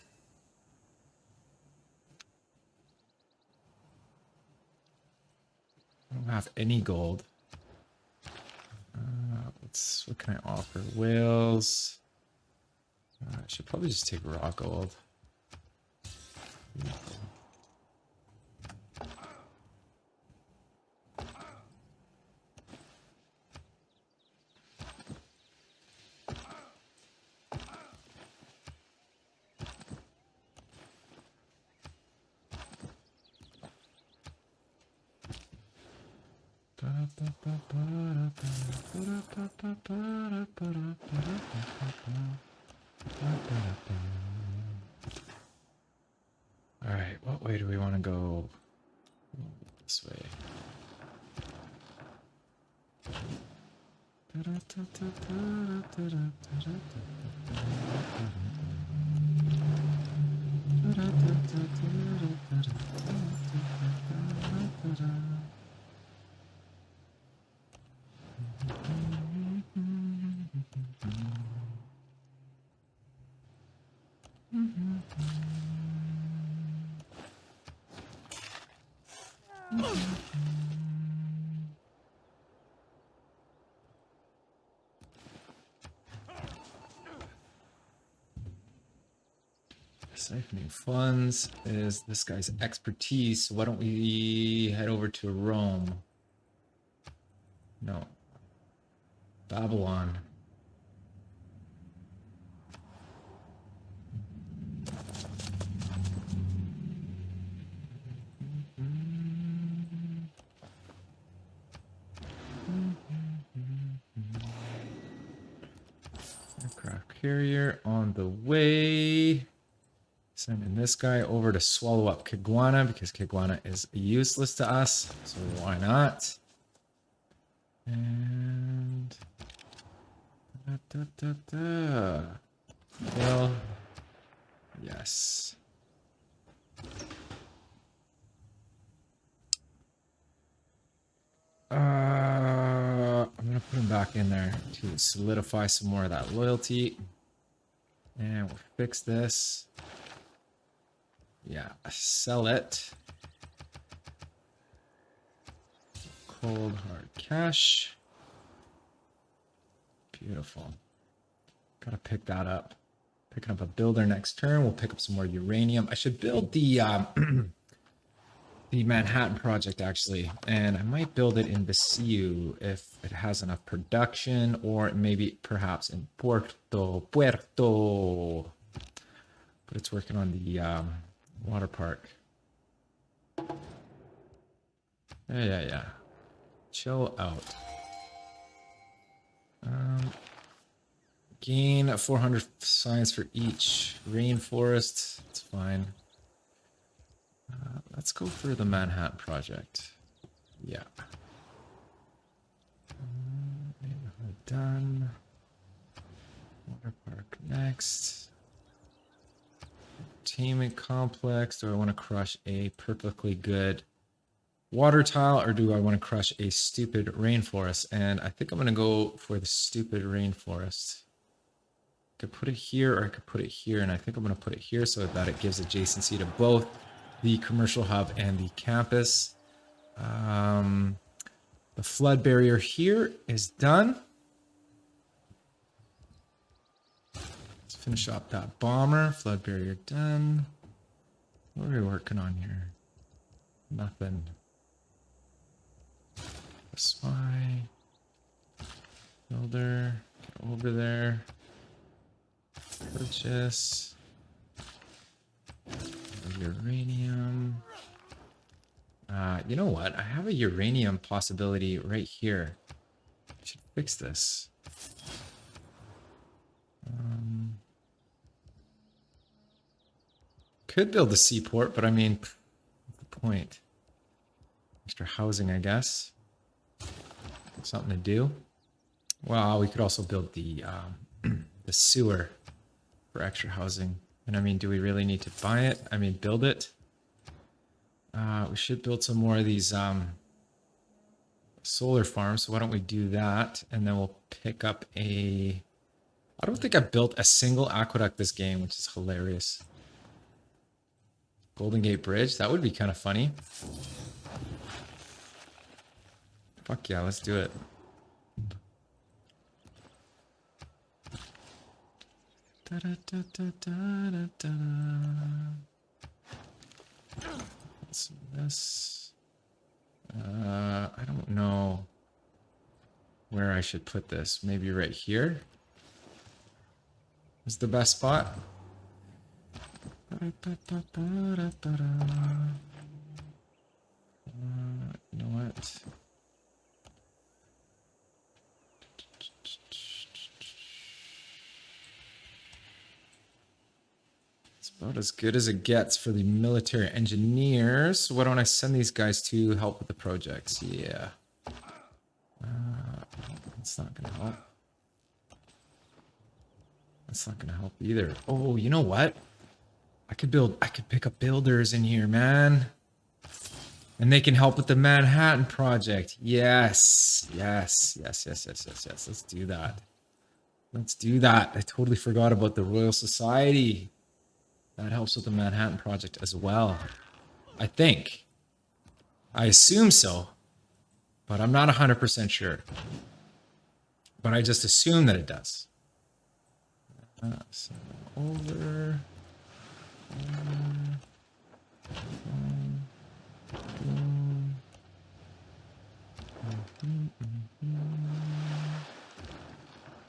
[SPEAKER 1] have any gold. What can I offer? Whales. I should probably just take raw gold. All right, what way do we want to go? This way. Siphoning funds is this guy's expertise. Why don't we head over to Rome? No. Babylon. Aircraft carrier on the way. Sending this guy over to swallow up Kiguana because Kiguana is useless to us. So why not? And well, yes. I'm gonna put him back in there to solidify some more of that loyalty. And we'll fix this. Yeah, sell it. Cold hard cash. Beautiful. Gotta pick that up. Picking up a builder next turn. We'll pick up some more uranium. I should build the the Manhattan Project, actually. And I might build it in the SOOO if it has enough production, or maybe perhaps in Puerto. But it's working on the water park. Yeah. Chill out. Gain 400 science for each rainforest. It's fine. Let's go for the Manhattan Project. Yeah. Neighborhood done. Water park next. Entertainment complex. Do I want to crush a perfectly good water tile, or do I want to crush a stupid rainforest? And I think I'm going to go for the stupid rainforest. I could put it here, or I could put it here, and I think I'm going to put it here so that it gives adjacency to both the commercial hub and the campus. The flood barrier here is done. Let's finish up that bomber. Flood barrier done. What are we working on here? Nothing. Spy. Builder. Get over there. Purchase. Uranium. You know what? I have a uranium possibility right here. I should fix this. Could build a seaport, but I mean, what's the point? Extra housing, I guess. Something to do. Well, we could also build the the sewer for extra housing. And I mean, do we really need to buy it? I mean, build it. We should build some more of these solar farms. So why don't we do that? And then we'll pick up a... I don't think I've built a single aqueduct this game, which is hilarious. Golden Gate Bridge. That would be kind of funny. Fuck yeah, let's do it. What's this? I don't know where I should put this. Maybe right here is the best spot. You know what? About as good as it gets for the military engineers. Why don't I send these guys to help with the projects? Yeah. That's not gonna help. That's not gonna help either. Oh, you know what? I could pick up builders in here, man. And they can help with the Manhattan Project. Yes. Let's do that. Let's do that. I totally forgot about the Royal Society. That helps with the Manhattan Project as well. I think. I assume so. But I'm not 100% sure. But I just assume that it does. So over.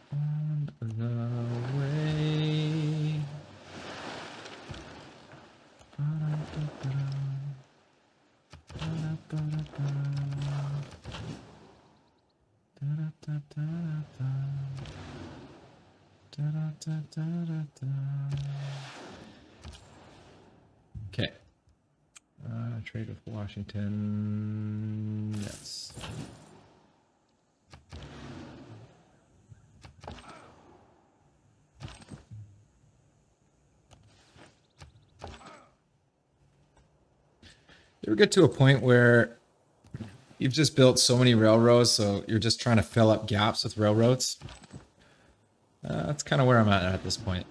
[SPEAKER 1] On the way. Okay. Trade with Washington. Yes. You ever get to a point where you've just built so many railroads, so you're just trying to fill up gaps with railroads? That's kind of where I'm at this point.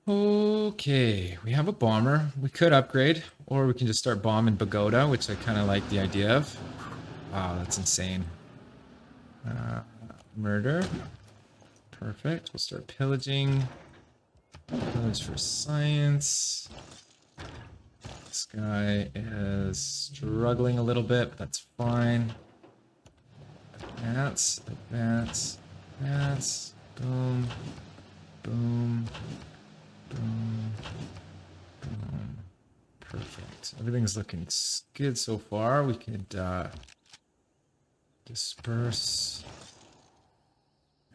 [SPEAKER 1] Okay, we have a bomber. We could upgrade, or we can just start bombing Bogota, which I kind of like the idea of. Wow, that's insane. Murder. Perfect. We'll start pillaging. Pillage for science. This guy is struggling a little bit, but that's fine. Advance, advance, advance. Boom, boom, boom, boom. Perfect. Everything's looking good so far. We could disperse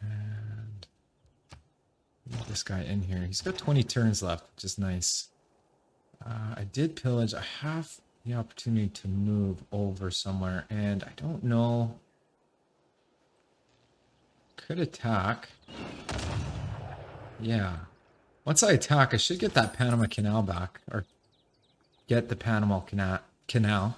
[SPEAKER 1] and leave this guy in here. He's got 20 turns left, which is nice. I did pillage. I have the opportunity to move over somewhere, and I don't know. Could attack. Yeah. Once I attack, I should get that Panama Canal back, or get the Panama Canal.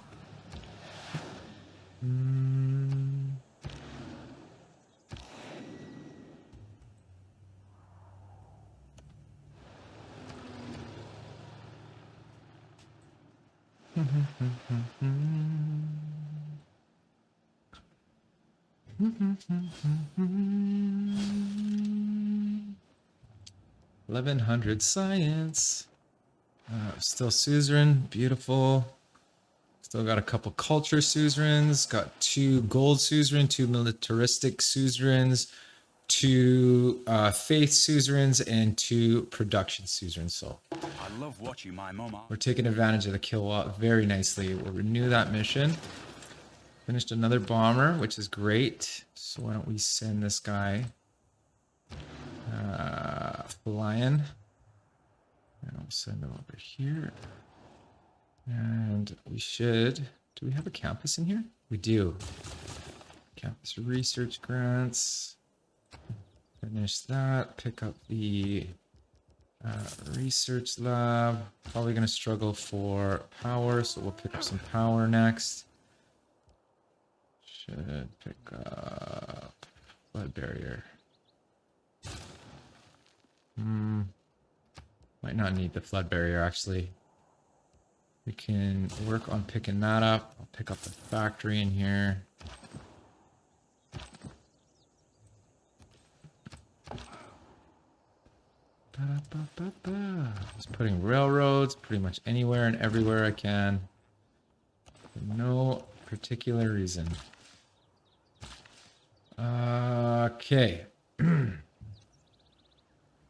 [SPEAKER 1] $1,100 science. Still suzerain, beautiful. Still got a couple culture suzerains. Got 2 gold suzerain, 2 militaristic suzerains, 2 faith suzerains, and 2 production suzerains. So
[SPEAKER 2] I love watching my mama.
[SPEAKER 1] we're taking advantage of the kilowatt very nicely. We'll renew that mission. Finished another bomber, which is great. So why don't we send this guy flying. And I'll send him over here. And we should... Do we have a campus in here? We do. Campus research grants. Finish that. Pick up the research lab. Probably going to struggle for power, so we'll pick up some power next. Should pick up flood barrier. Might not need the flood barrier, actually. We can work on picking that up. I'll pick up the factory in here. Just putting railroads pretty much anywhere and everywhere I can. For no particular reason. Okay.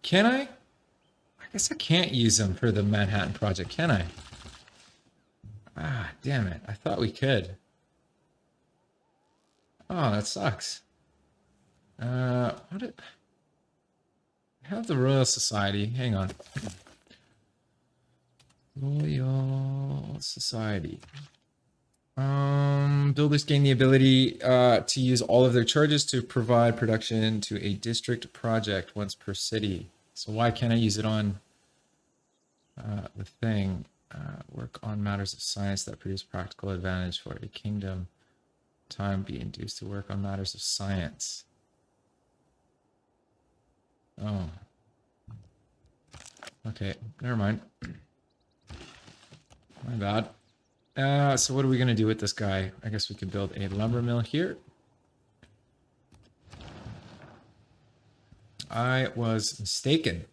[SPEAKER 1] Can I? I guess I can't use them for the Manhattan Project, can I? Ah, damn it. I thought we could. Oh, that sucks. What did... I have the Royal Society. Hang on. Royal Society. Builders gain the ability to use all of their charges to provide production to a district project once per city. So why can't I use it on the thing? Work on matters of science that produce practical advantage for a kingdom. Time be induced to work on matters of science. Oh. Okay, never mind. My bad. So what are we going to do with this guy? I guess we could build a lumber mill here. I was mistaken.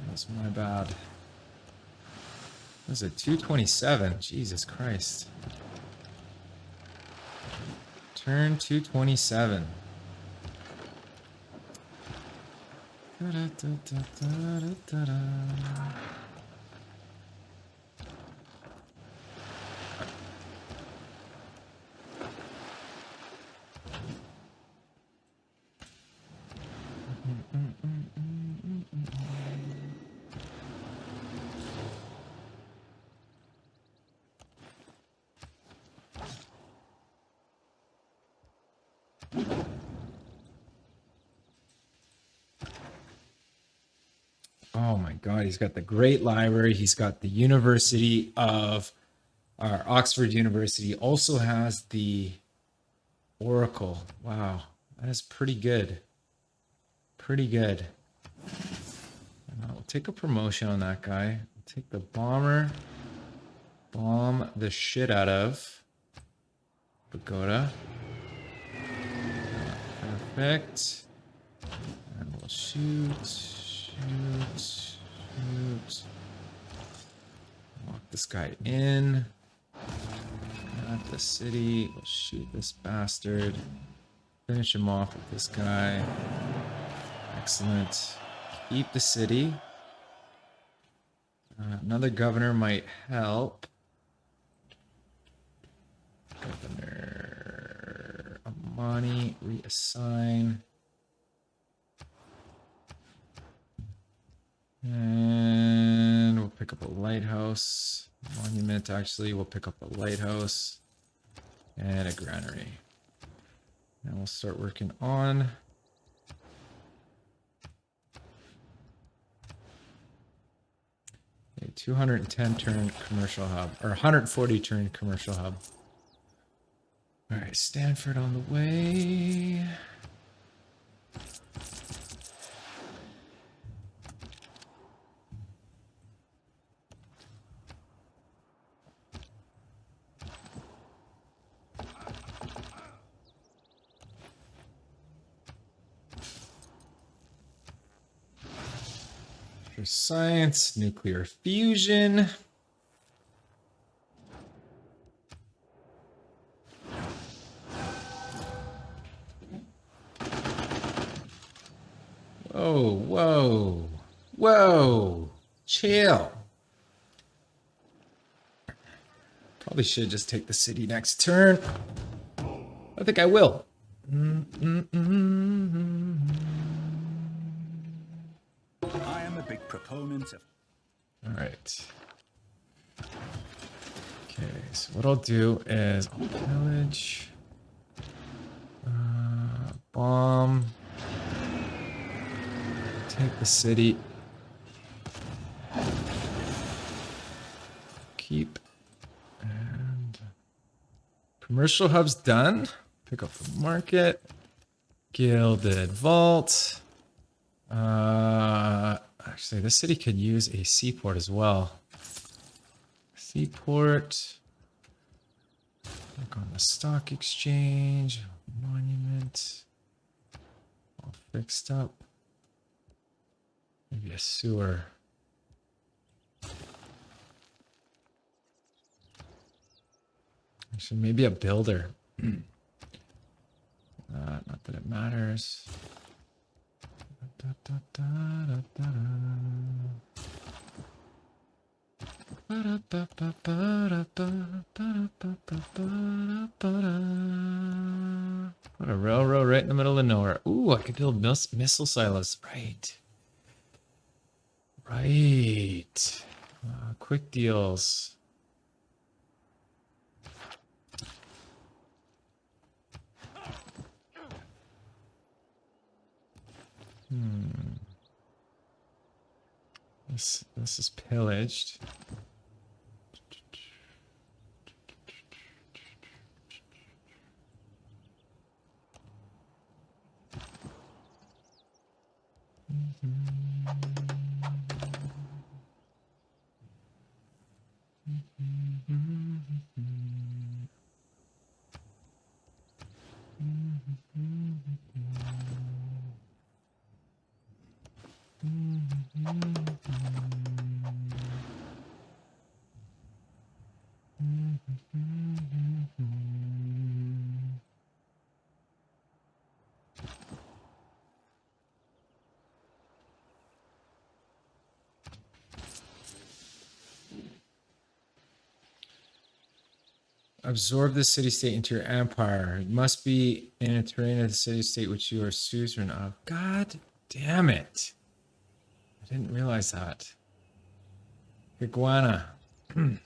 [SPEAKER 1] That's my bad. Was it 227? Jesus Christ. Turn 227. Oh my God, he's got the great library. He's got the University of, Oxford University also has the Oracle. Wow, that is pretty good. Pretty good. We'll take a promotion on that guy. We'll take the bomber. Bomb the shit out of Pagoda. Perfect. And we'll shoot. this guy in. Not the city. We'll shoot this bastard. Finish him off with this guy. Excellent. Keep the city. Another governor might help. Governor Amani, reassign. And we'll pick up a lighthouse. Monument, actually, we'll pick up a lighthouse. And a granary. Now we'll start working on a 210 turn commercial hub, or 140 turn commercial hub. All right, Stanford on the way. For science, nuclear fusion. Whoa, whoa, whoa, chill. Probably should just take the city next turn. I think I will.
[SPEAKER 2] I am a big proponent of...
[SPEAKER 1] All right. Okay, so what I'll do is I'll pillage, bomb, take the city, keep, and commercial hub's done. Pick up the market, gilded vault. Actually, this city could use a seaport as well. Seaport. Look on the stock exchange. Monument. All fixed up. Maybe a sewer. Actually, maybe a builder. Not that it matters. What a railroad right in the middle of nowhere. Ooh, I could build missile silos. Right. Right. Quick deals. This is pillaged. Absorb the city-state into your empire. It must be in a terrain of the city-state which you are suzerain of. God damn it. I didn't realize that. Iguana. And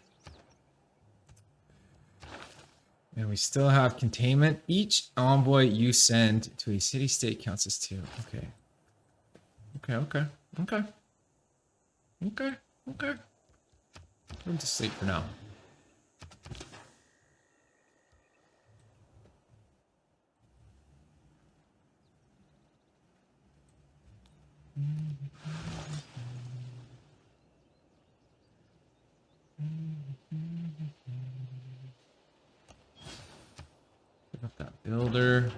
[SPEAKER 1] we still have containment. Each envoy you send to a city-state counts as 2. Okay. Okay. Put him to sleep for now. Pick up that builder.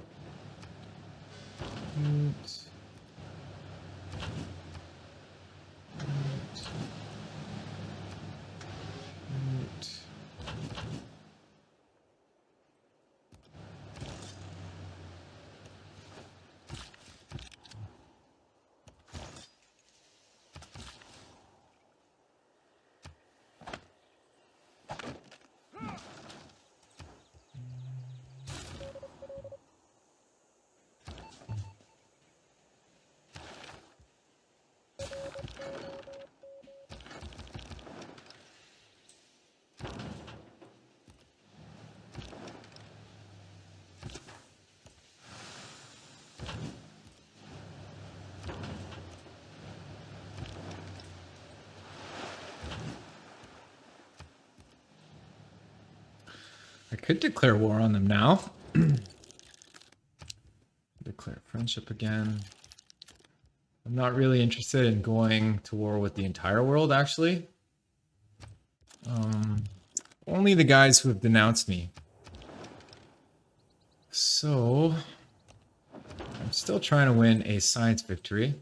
[SPEAKER 1] could declare war on them now. Declare friendship again. I'm not really interested in going to war with the entire world, actually. Only the guys who have denounced me. So, I'm still trying to win a science victory.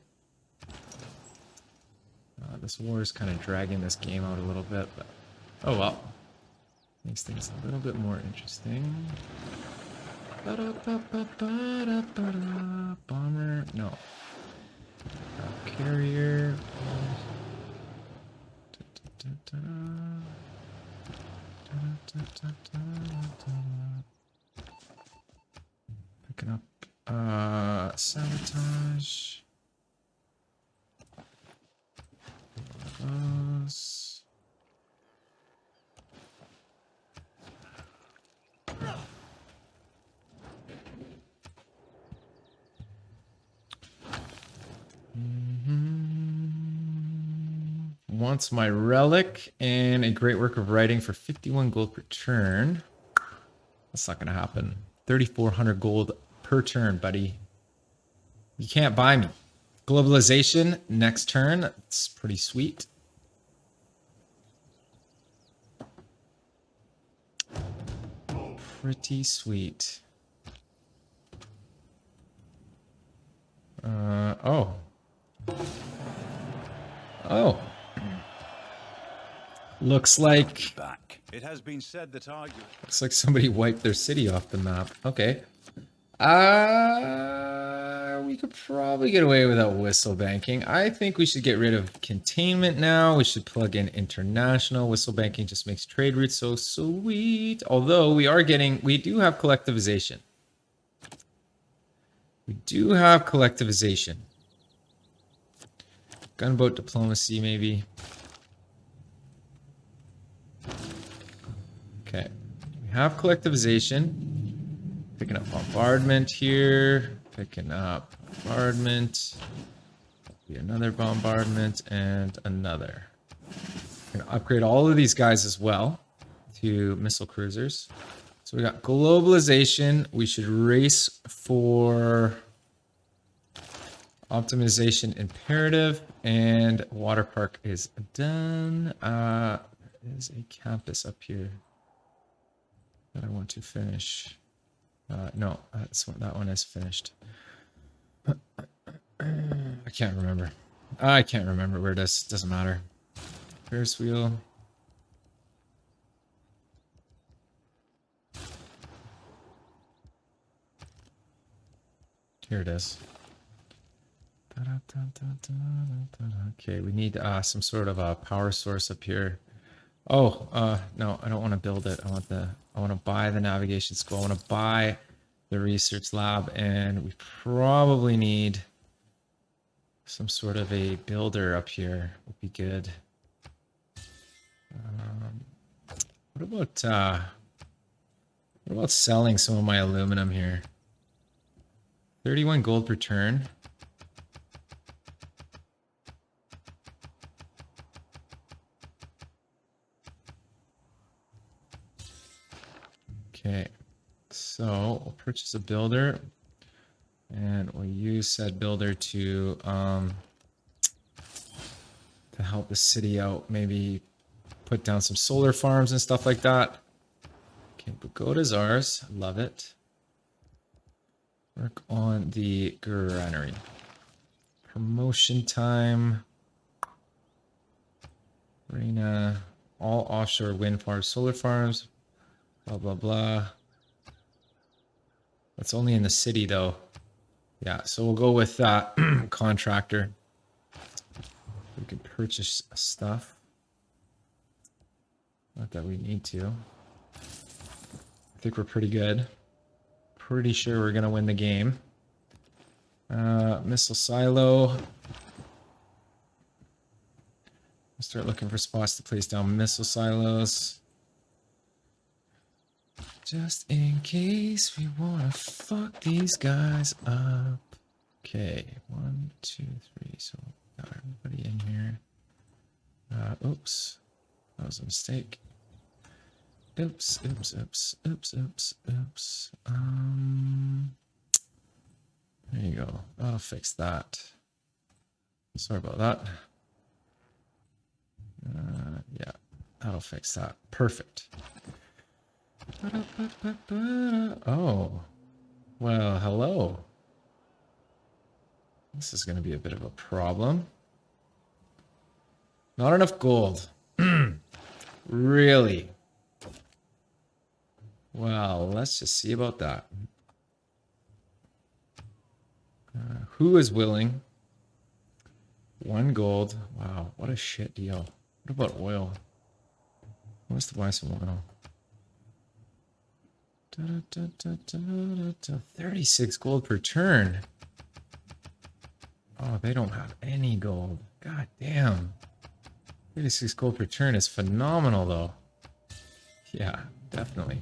[SPEAKER 1] This war is kind of dragging this game out a little bit, but oh well. Makes things a little bit more interesting. Bomber, no. Carrier. Picking up sabotage. Those. Wants my relic and a great work of writing for 51 gold per turn. That's not gonna happen. 3,400 gold per turn, buddy. You can't buy me. Globalization next turn. It's pretty sweet. Pretty sweet. Oh. Oh. Looks like
[SPEAKER 2] Back. It has been said that
[SPEAKER 1] looks like somebody wiped their city off the map. Okay. We could probably get away without whistle banking. I think we should get rid of containment now. We should plug in international. Whistle banking just makes trade routes so sweet. Although we do have collectivization. We do have collectivization. Gunboat diplomacy, maybe. Okay. We have collectivization. Picking up bombardment here. Picking up bombardment. Be another bombardment and another. I'm going to upgrade all of these guys as well to missile cruisers. So we got globalization. We should race for optimization imperative, and water park is done. There's a campus up here that I want to finish. No, that one is finished. I can't remember. I can't remember where it is. Doesn't matter. Ferris wheel. Here it is. Okay, we need some sort of a power source up here. Oh, no, I don't want to build it. I want to buy the navigation school. I want to buy the research lab, and we probably need some sort of a builder up here. Would be good. What about selling some of my aluminum here? 31 gold per turn. Okay, so we'll purchase a builder, and we'll use said builder to help the city out. Maybe put down some solar farms and stuff like that. Okay, Pagoda's ours. Love it. Work on the granary. Promotion time. Arena. All offshore wind farms, solar farms. Blah, blah, blah. That's only in the city, though. Yeah, so we'll go with contractor. We can purchase stuff. Not that we need to. I think we're pretty good. Pretty sure we're going to win the game. Missile silo. Start looking for spots to place down missile silos. Just in case we want to fuck these guys up. Okay, 1, 2, 3. So got everybody in here. Oops, that was a mistake. Oops, oops, oops, oops, oops, oops. There you go. That'll fix that. Sorry about that. Yeah, that'll fix that. Perfect. Oh, well, hello. This is going to be a bit of a problem. Not enough gold. Really? Well, let's just see about that. Who is willing? 1 gold. Wow, what a shit deal. What about oil? Who wants to buy some oil? 36 gold per turn. Oh, they don't have any gold. God damn. 36 gold per turn is phenomenal, though. Yeah, definitely.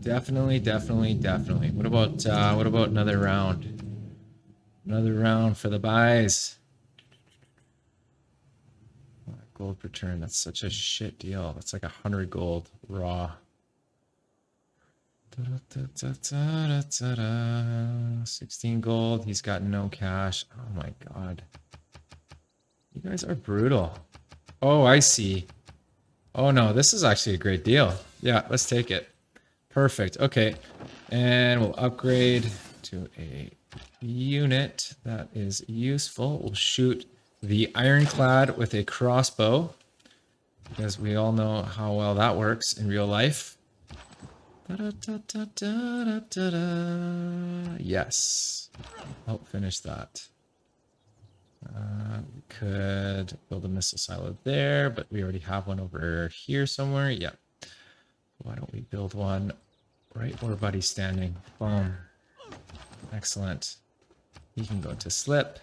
[SPEAKER 1] Definitely. What about another round? Another round for the buys. Gold per turn. That's such a shit deal. That's like 100 gold raw. 16 gold. He's got no cash. Oh my god. You guys are brutal. Oh, I see. Oh no, this is actually a great deal. Yeah, let's take it. Perfect. Okay. And we'll upgrade to a unit that is useful. We'll shoot the ironclad with a crossbow, because we all know how well that works in real life. Yes. Help finish that. We could build a missile silo there, but we already have one over here somewhere. Yeah. Why don't we build one right where Buddy's standing? Boom. Excellent. He can go to slip.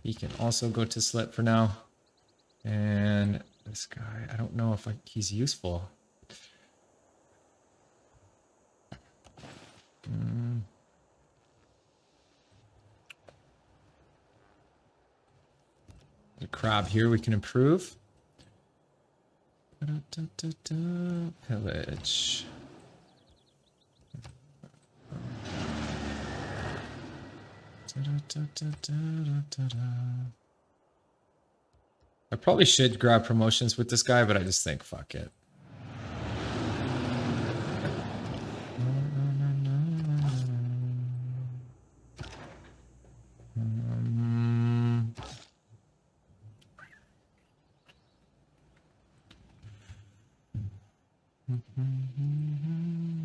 [SPEAKER 1] He can also go to slip for now. And this guy, I don't know if he's useful. The crab here we can improve. Pillage. I probably should grab promotions with this guy, but I just think, fuck it.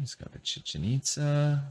[SPEAKER 1] He's got a Chichen Itza.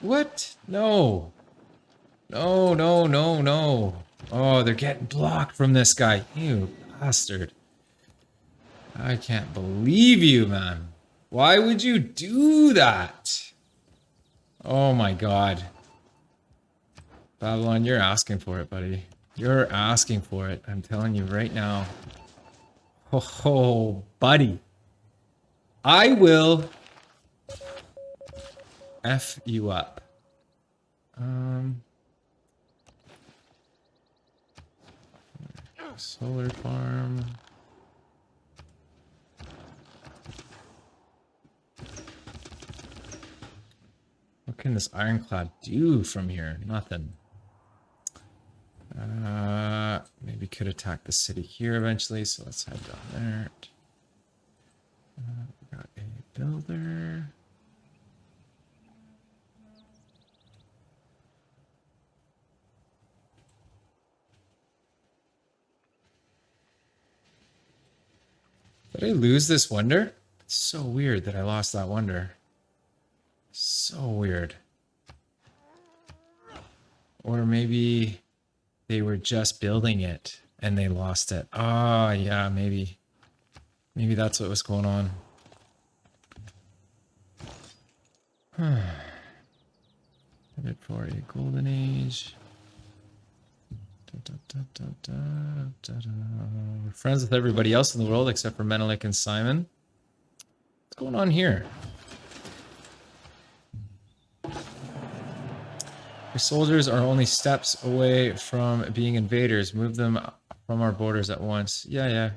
[SPEAKER 1] What? No. No. Oh, they're getting blocked from this guy. You bastard. I can't believe you, man. Why would you do that? Oh my god. Babylon, you're asking for it, buddy. You're asking for it. I'm telling you right now. Oh, buddy. I will F you up. Solar farm. What can this ironclad do from here? Nothing. Maybe could attack the city here eventually, so let's head down there. We got a builder. Did I lose this wonder? It's so weird that I lost that wonder. So weird. Or maybe they were just building it and they lost it. Ah, yeah, maybe. Maybe that's what was going on. Headed for a golden age. We're friends with everybody else in the world except for Menelik and Simon. What's going on here? Your soldiers are only steps away from being invaders. Move them from our borders at once. Yeah.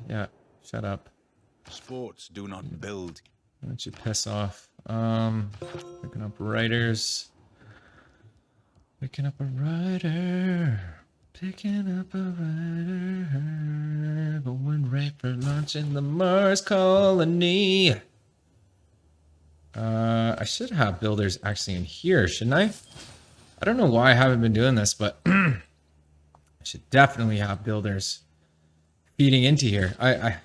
[SPEAKER 1] Shut up.
[SPEAKER 2] Sports do not build.
[SPEAKER 1] Why don't you piss off? Picking up riders. Picking up a rider. Picking up a rider. Going right for lunch in the Mars colony. I should have builders actually in here, shouldn't I? I don't know why I haven't been doing this, but I should definitely have builders feeding into here. I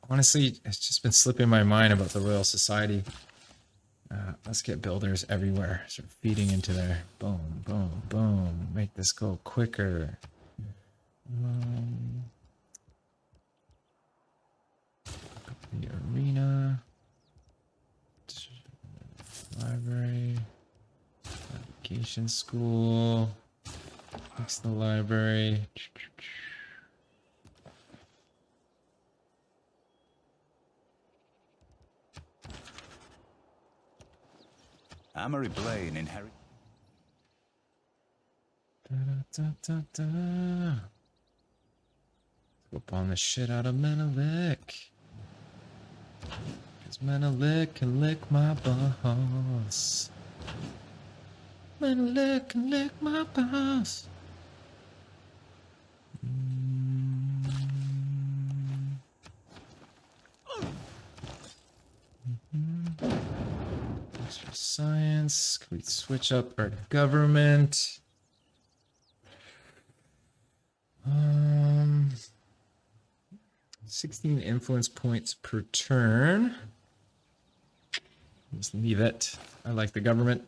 [SPEAKER 1] honestly, it's just been slipping my mind about the Royal Society. Let's get builders everywhere. Start feeding into there. Boom, boom, boom. Make this go quicker. The arena. Library. Navigation school. Fix the library.
[SPEAKER 2] Amory Blaine inherit.
[SPEAKER 1] Go bomb the shit out of Menelik. Cause Menelik can lick my balls. Menelik can lick my balls. Extra science. Can we switch up our government? 16 influence points per turn. Just leave it. I like the government.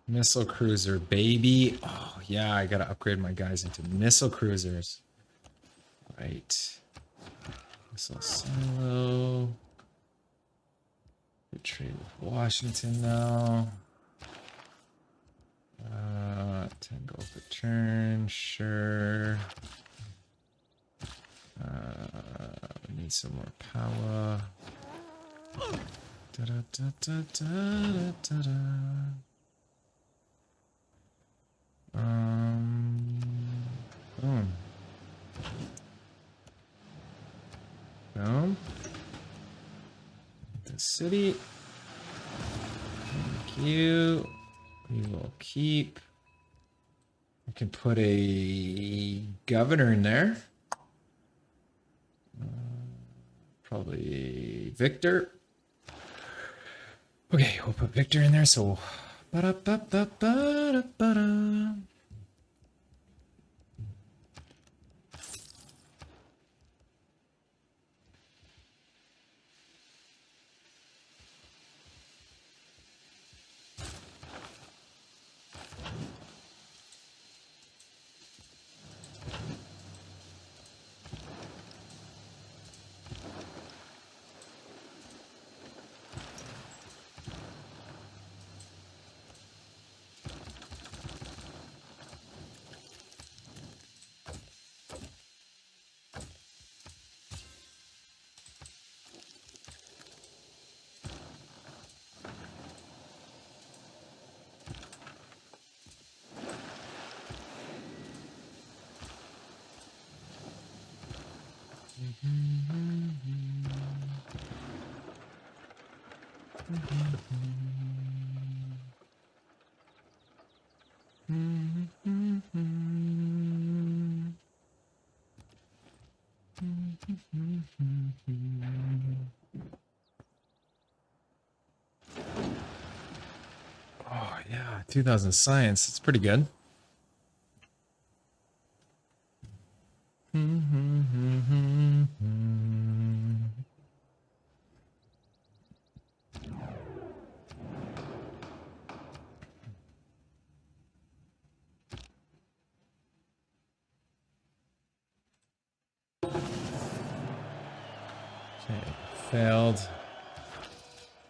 [SPEAKER 1] Missile cruiser, baby. Oh, yeah, I gotta upgrade my guys into missile cruisers. Right. Missile silo. Good trade with Washington now. 10 gold per turn, sure. We need some more power. Boom. Boom. The city. Thank you. We will keep. We can put a governor in there. Probably Victor. Okay, we'll put Victor in there. So. Ba-da-ba-ba-ba-da-ba-da. Oh yeah, 2000 science. It's pretty good. Okay, failed.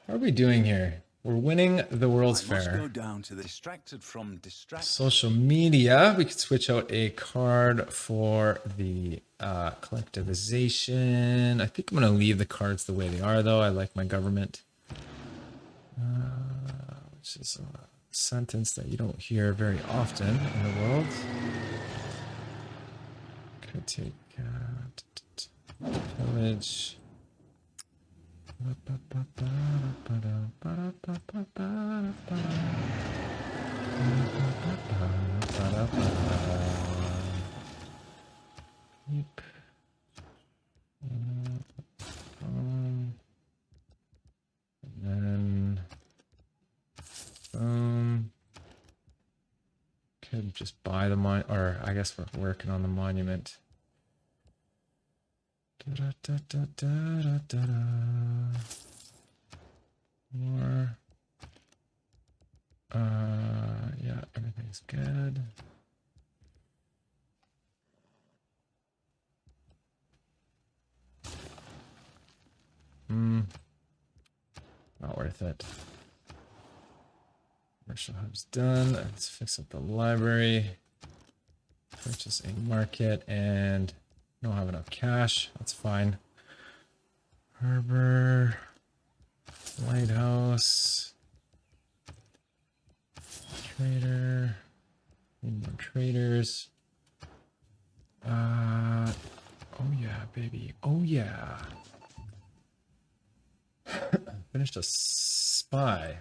[SPEAKER 1] What are we doing here? We're winning the World's
[SPEAKER 2] I must
[SPEAKER 1] Fair.
[SPEAKER 2] go down to the distracted from distracted.
[SPEAKER 1] Social media. We could switch out a card for the collectivization. I think I'm going to leave the cards the way they are, though. I like my government. Which is a sentence that you don't hear very often in the world. Could take pillage. Yep. And then could just buy the or I guess we're working on the monument. More. Yeah, everything's good. Not worth it. Commercial hub's done. Let's fix up the library. Purchase a market and don't have enough cash. That's fine. Harbor. Lighthouse. Trader. Need more traders. Oh yeah, baby. Oh yeah. Finished a spy.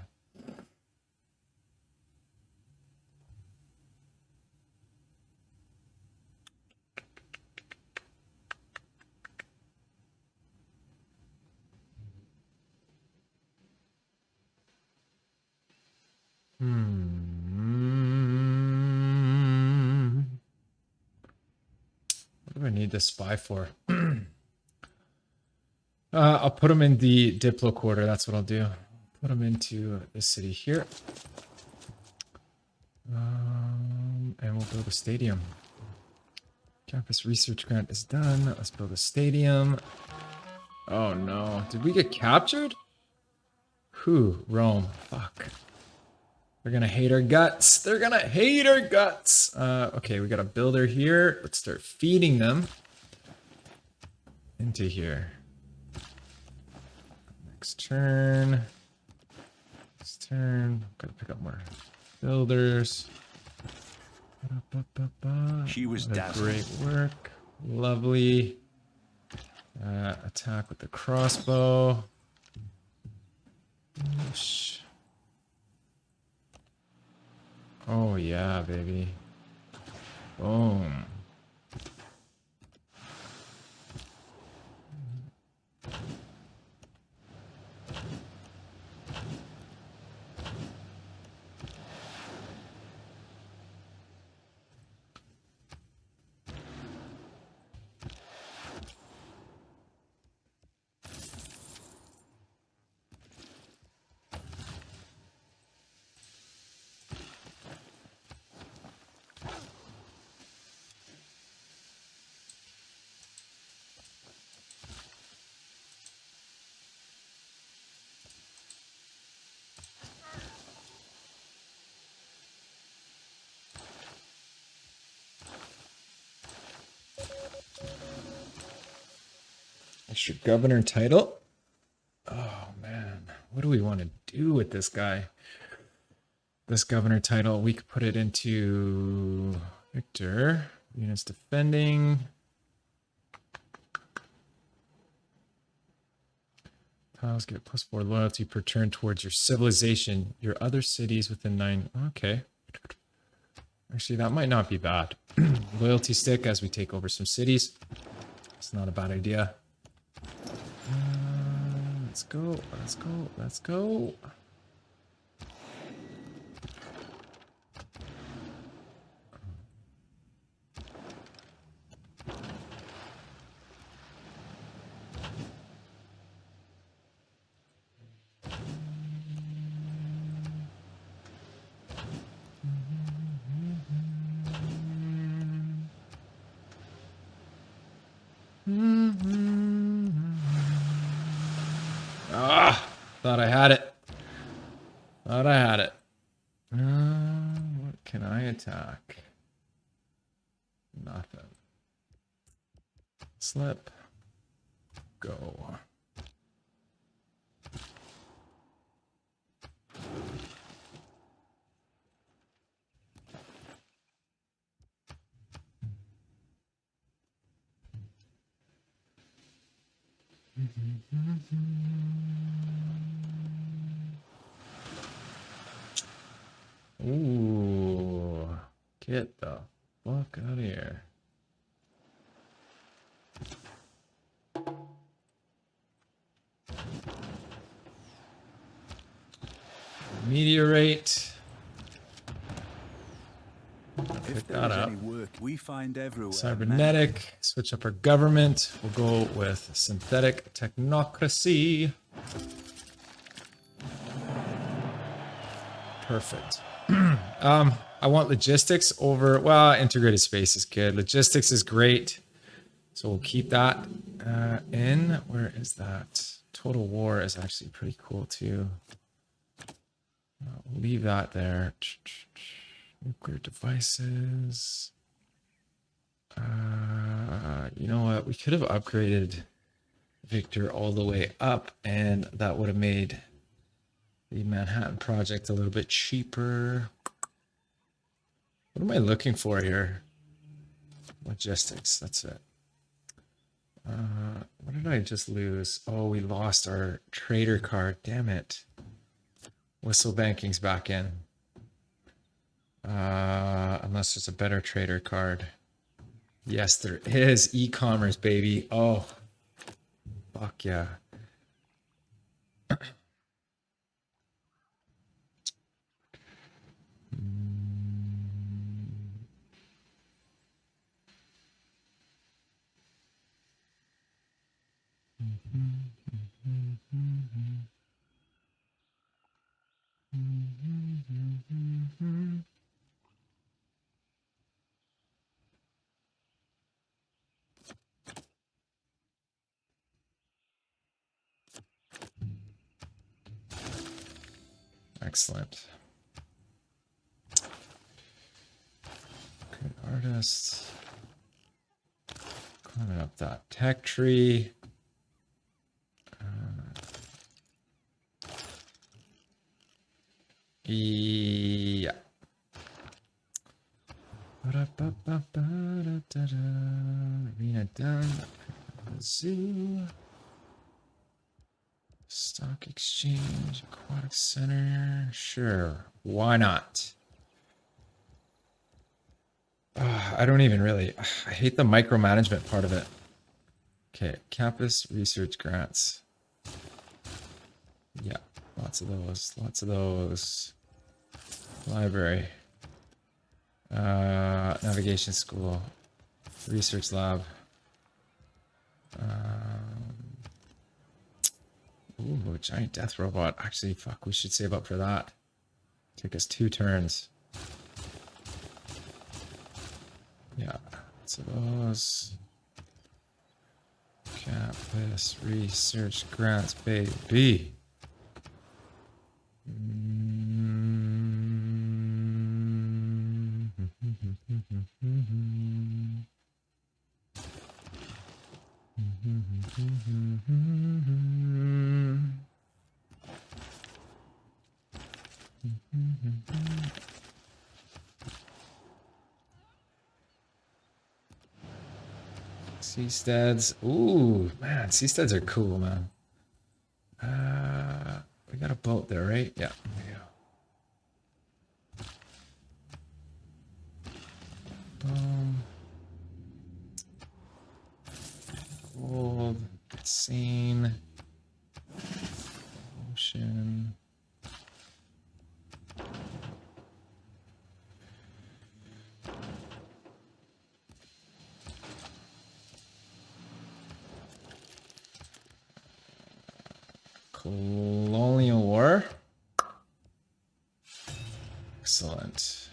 [SPEAKER 1] What do I need this spy for? I'll put them in the Diplo quarter. That's what I'll do. Put them into the city here. And we'll build a stadium. Campus research grant is done. Let's build a stadium. Oh no. Did we get captured? Whew, Rome. Fuck. They're gonna hate our guts. They're gonna hate our guts. Okay, we got a builder here. Let's start feeding them into here. Next turn. Next turn. Gotta pick up more builders.
[SPEAKER 2] She was dazzled.
[SPEAKER 1] Great work. Lovely. Attack with the crossbow. Oh yeah, baby. Boom. Extra governor title. Oh man, what do we want to do with this guy? This governor title, we could put it into Victor. Units defending. Piles get +4 loyalty per turn towards your civilization. Your other cities within 9. Okay. Actually, that might not be bad. Loyalty stick as we take over some cities. It's not a bad idea. Let's go. Let's go. Let's go. Ah, thought I had it. Thought I had it. What can I attack? Nothing. Slip. Go. Ooh, get the fuck out of here. Meteorate. Pick that up.
[SPEAKER 2] We find everywhere.
[SPEAKER 1] Cybernetic. Switch up our government. We'll go with synthetic technocracy. Perfect. I want logistics over, well, integrated space is good. Logistics is great. So we'll keep that in. Where is that? Total war is actually pretty cool too. We'll leave that there. Nuclear devices. You know what? We could have upgraded Victor all the way up, and that would have made the Manhattan Project a little bit cheaper. What am I looking for here? Logistics, that's it. What did I just lose? Oh, we lost our trader card. Damn it. Whistle banking's back in. Unless there's a better trader card. Yes, there is. E-commerce, baby. Oh, fuck yeah. Excellent. Good artist. Climbing up that tech tree. Yeah. Arena done. Zoo. Stock exchange, aquatic center. Sure. Why not? I don't even really. I hate the micromanagement part of it. Okay. Campus research grants. Yeah. Lots of those. Lots of those. Library. Navigation school. Research lab. Ooh, giant death robot. Actually, fuck, we should save up for that. Take us 2 turns. Yeah, so those. Campus research grants, baby. Seasteads. Ooh, man, seasteads are cool, man. got a boat there, right? Yeah. Boom. Gold. Insane. Ocean. Colonial War. Excellent.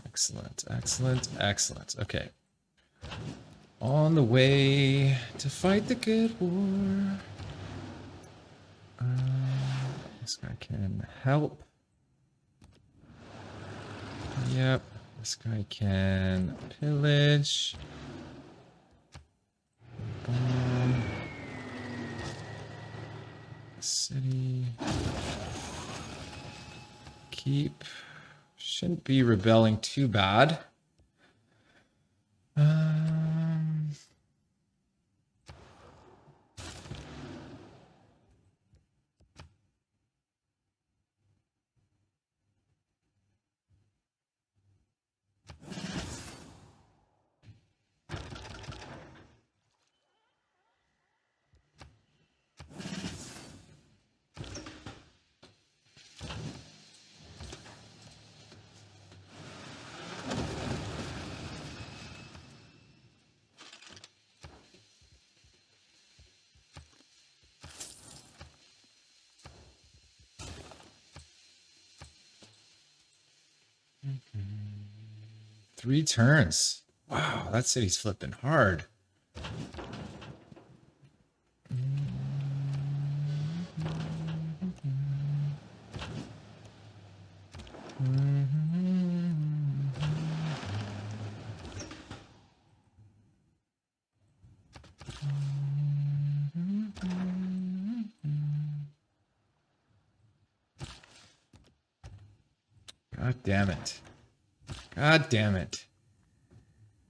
[SPEAKER 1] Excellent, excellent, excellent. Okay. On the way to fight the good war. This guy can help. Yep. This guy can pillage. Bomb. City. Keep. Shouldn't be rebelling too bad. Three turns. Wow, that city's flipping hard. God damn it. God damn it.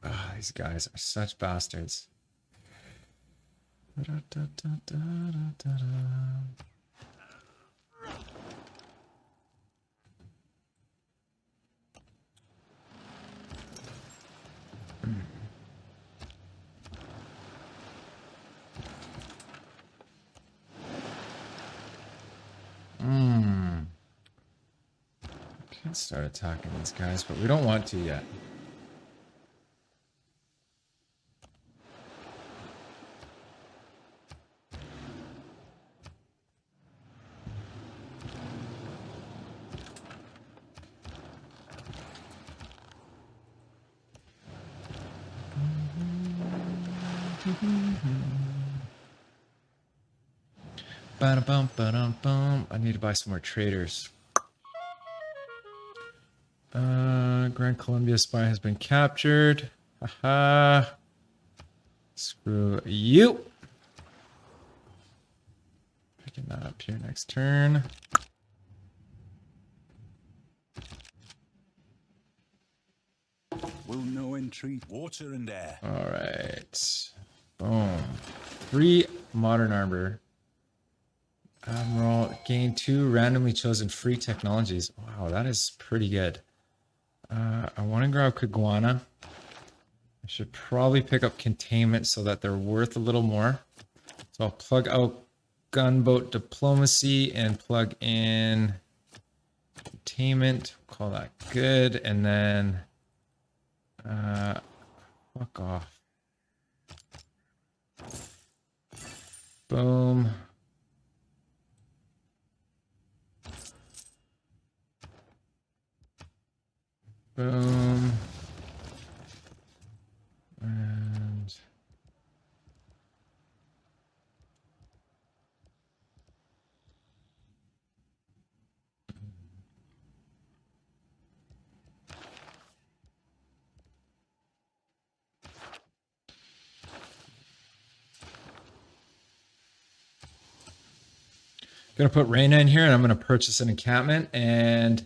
[SPEAKER 1] Oh, these guys are such bastards. Can't start attacking these guys, but we don't want to yet. Ba-da-bum. I need to buy some more traders. Grand Columbia spy has been captured. Haha. Screw you. Picking that up here next turn.
[SPEAKER 2] Will no entreat water and air.
[SPEAKER 1] All right. Boom. 3 modern armor. Admiral, gain 2 randomly chosen free technologies. Wow, that is pretty good. I want to grab Kiguana. I should probably pick up containment so that they're worth a little more. So I'll plug out gunboat diplomacy and plug in containment. Call that good. And then fuck off. Boom. Boom. And gonna put Reyna in here, and I'm gonna purchase an encampment and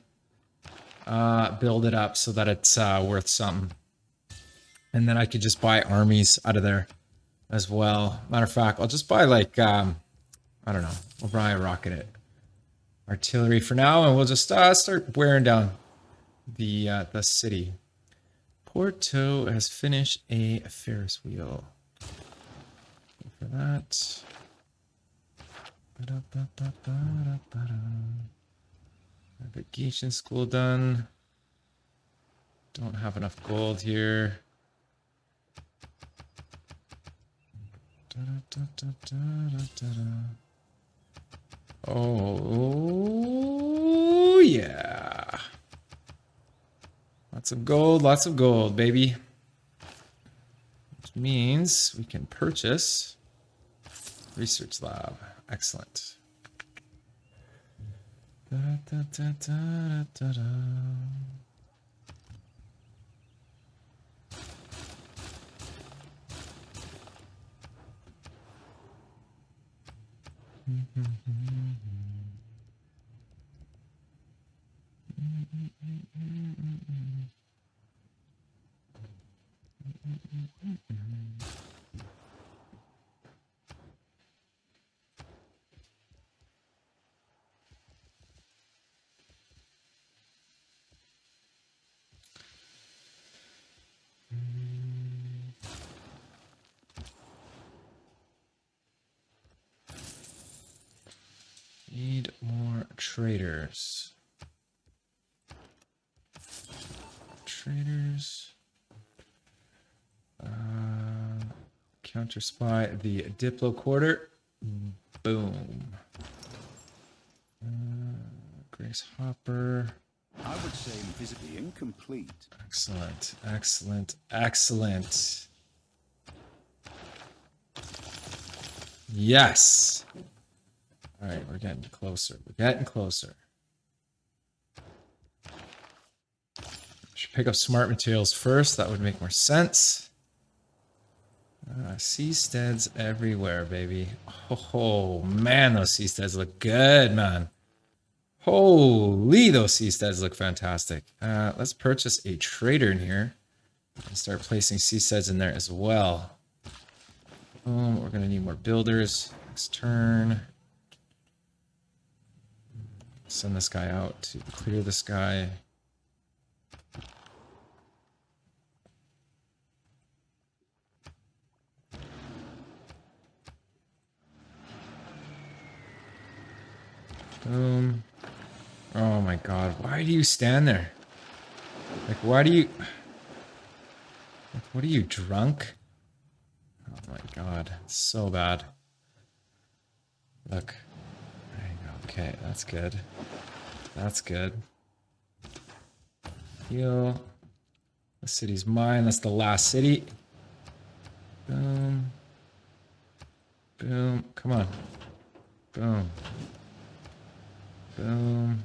[SPEAKER 1] build it up so that it's worth something. And then I could just buy armies out of there. as well. Matter of fact, I'll just buy like I don't know. We'll buy a rocket artillery for now, and we'll just start wearing down the city. Porto has finished a Ferris wheel. Go for that. Navigation school done. Don't have enough gold here. Oh, yeah. Lots of gold, baby. Which means we can purchase research lab. Excellent. Need more traders. Counter spy the Diplo quarter. Boom. Grace Hopper.
[SPEAKER 2] I would say visibly incomplete.
[SPEAKER 1] Excellent, excellent, excellent. Yes. All right, we're getting closer. We're getting closer. Should pick up smart materials first. That would make more sense. Seasteads everywhere, baby. Oh, man, those seasteads look good, man. Holy, those seasteads look fantastic. Let's purchase a trader in here and start placing seasteads in there as well. We're going to need more builders next turn. Send this guy out to clear this guy. Boom. Oh my god, why do you stand there? Like, why do you... Like, what are you, drunk? Oh my god, it's so bad. Look. There you go. Okay, that's good. That's good. Heal. The city's mine. That's the last city. Boom. Boom. Come on. Boom. Boom.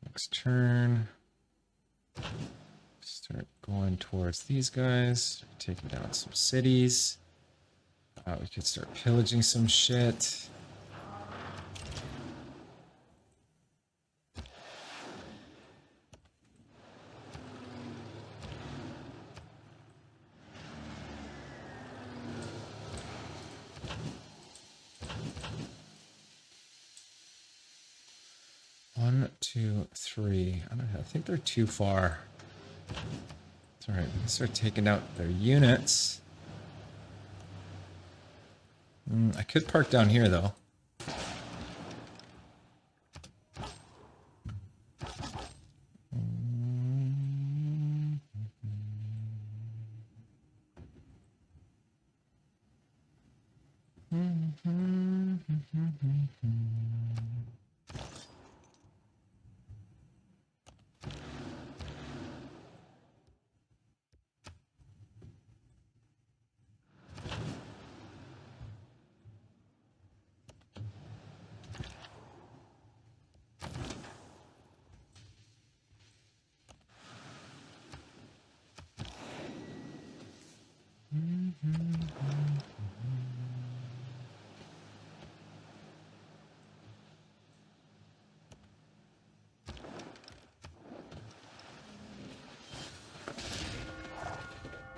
[SPEAKER 1] Next turn. Start going towards these guys. Taking down some cities. We could start pillaging some shit. One, two, three. I don't know. I think they're too far. It's all right. We can start taking out their units. I could park down here, though.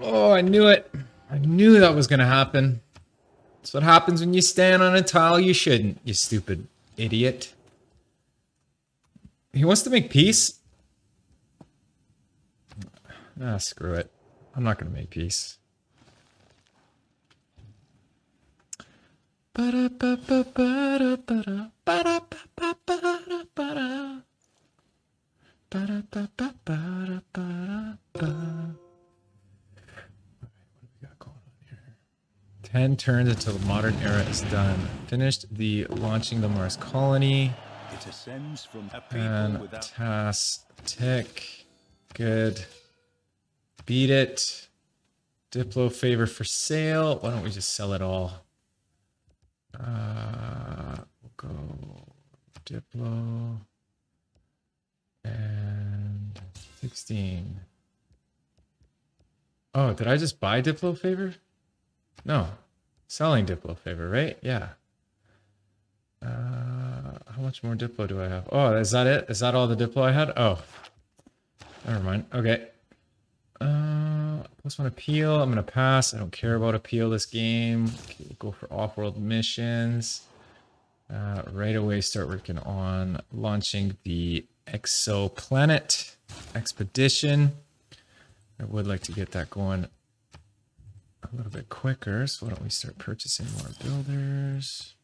[SPEAKER 1] Oh, I knew it. I knew that was going to happen. That's what happens when you stand on a tile you shouldn't, you stupid idiot. He wants to make peace? Ah, screw it. I'm not going to make peace. What do we got going on here? 10 turns until the modern era is done. Finished the launching the Mars colony.
[SPEAKER 2] It ascends from a people
[SPEAKER 1] And
[SPEAKER 2] without
[SPEAKER 1] task tick. Good. Beat it. Diplo favor for sale. Why don't we just sell it all? We'll go Diplo and 16. Oh, did I just buy Diplo favor? No, selling Diplo favor, right? Yeah. How much more Diplo do I have? Oh, is that it? Is that all the Diplo I had? Oh, never mind. Okay. Plus one appeal. I'm gonna pass. I don't care about appeal this game. Okay, we'll go for off-world missions. Right away, start working on launching the exoplanet expedition. I would like to get that going a little bit quicker. So why don't we start purchasing more builders?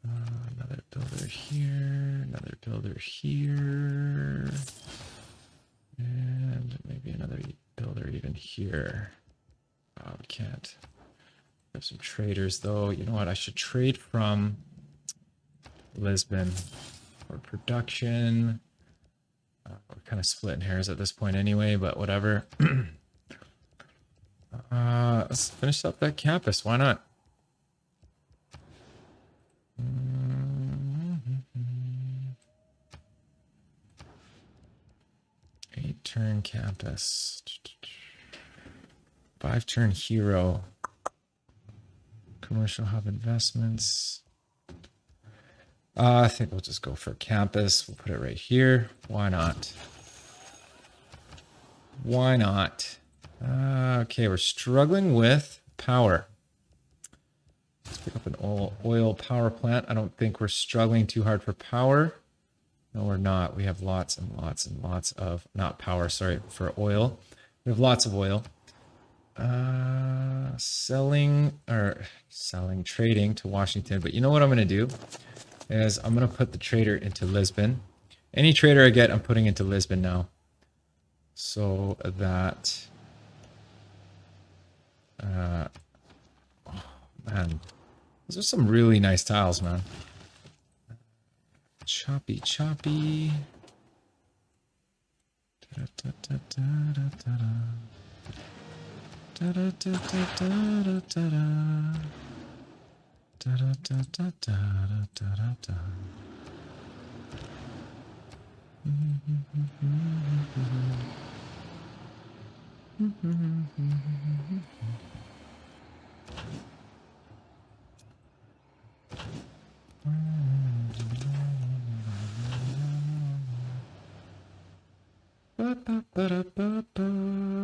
[SPEAKER 1] Another builder here. Another builder here. And maybe another builder even here. Oh, we can't. We have some traders though. You know what? I should trade from Lisbon for production. We're kind of splitting hairs at this point anyway, but whatever. Let's finish up that campus. Why not? 8-turn campus. 5-turn hero. Commercial hub investments. I think we'll just go for campus. We'll put it right here. Why not? Why not? Okay, we're struggling with power. Let's pick up an oil power plant. I don't think we're struggling too hard for power. No, we're not. We have lots and lots and lots of, not power, sorry, for oil. We have lots of oil. Trading to Washington. But you know what I'm going to do is I'm going to put the trader into Lisbon. Any trader I get, I'm putting into Lisbon now. So that, oh man, those are some really nice tiles, man. Choppy, choppy. Da, da, da, da, da, da. Da, da, da, da, da, da, da. Da, da, da, da, da, da, da, da.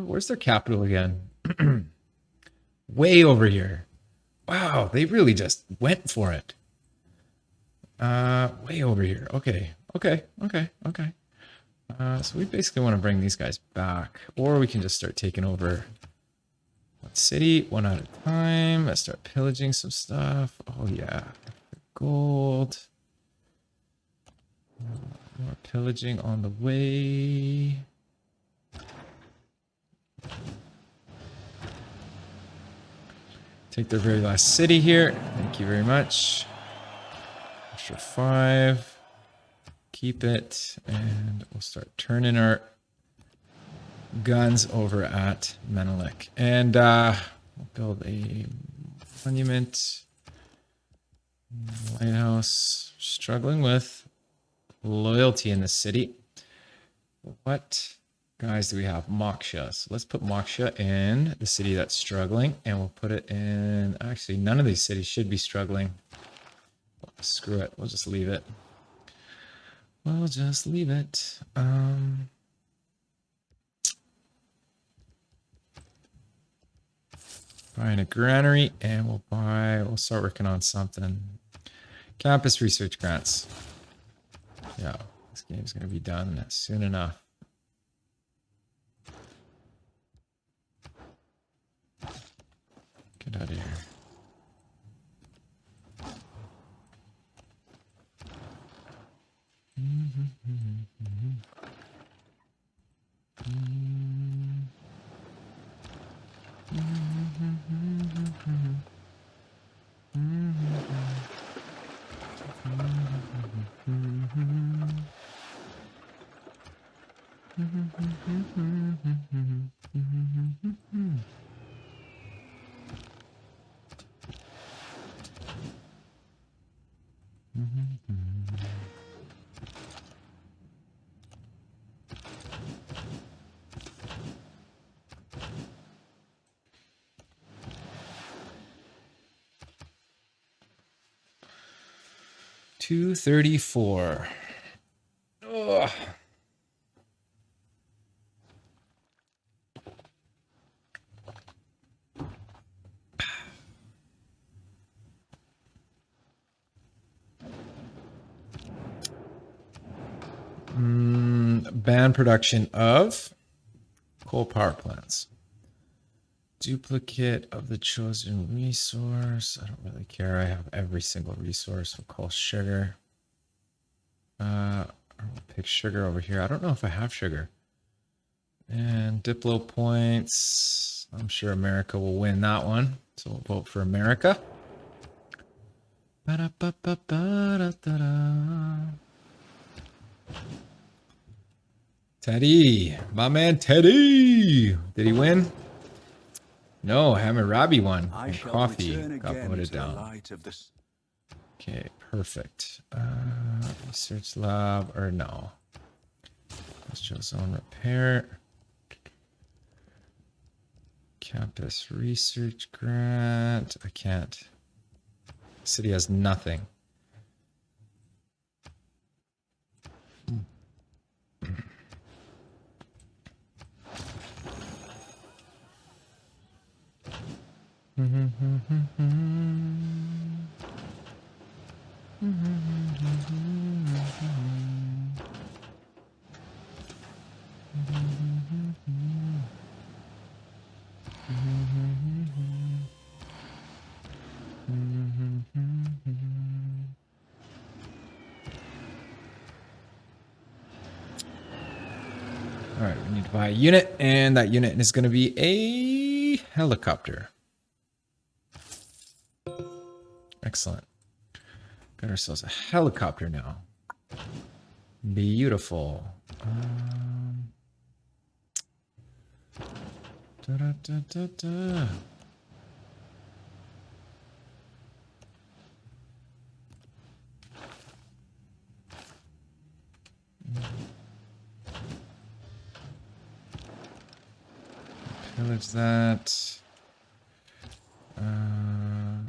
[SPEAKER 1] Where's their capital again? Way over here. Wow, they really just went for it. Way over here. Okay. So we basically want to bring these guys back, or we can just start taking over one city, one at a time. Let's start pillaging some stuff. Oh yeah, gold. More pillaging on the way. Take their very last city here. Thank you very much. Extra 5. Keep it. And we'll start turning our guns over at Menelik. And we'll build a monument. Lighthouse. Struggling with loyalty in the city. What guys do we have? Moksha. So let's put Moksha in the city that's struggling, and we'll put it in, actually none of these cities should be struggling. Screw it, we'll just leave it. Buying a granary, and we'll start working on something. Campus research grants. Yeah, this game's gonna be done soon enough. Get out of here. $234. Ugh. Ban production of coal power plants. Duplicate of the chosen resource. I don't really care. I have every single resource. We'll call sugar. We'll pick sugar over here. I don't know if I have sugar. And Diplo points. I'm sure America will win that one. So we'll vote for America. Teddy. My man Teddy. Did he win? No, Hammurabi won. And coffee got voted down. Okay, perfect. Research lab, or no. Industrial zone repair. Campus research grant. I can't. City has nothing. All right, we need to buy a unit, and that unit is going to be a helicopter. Excellent. Got ourselves a helicopter now. Beautiful. Pillage that.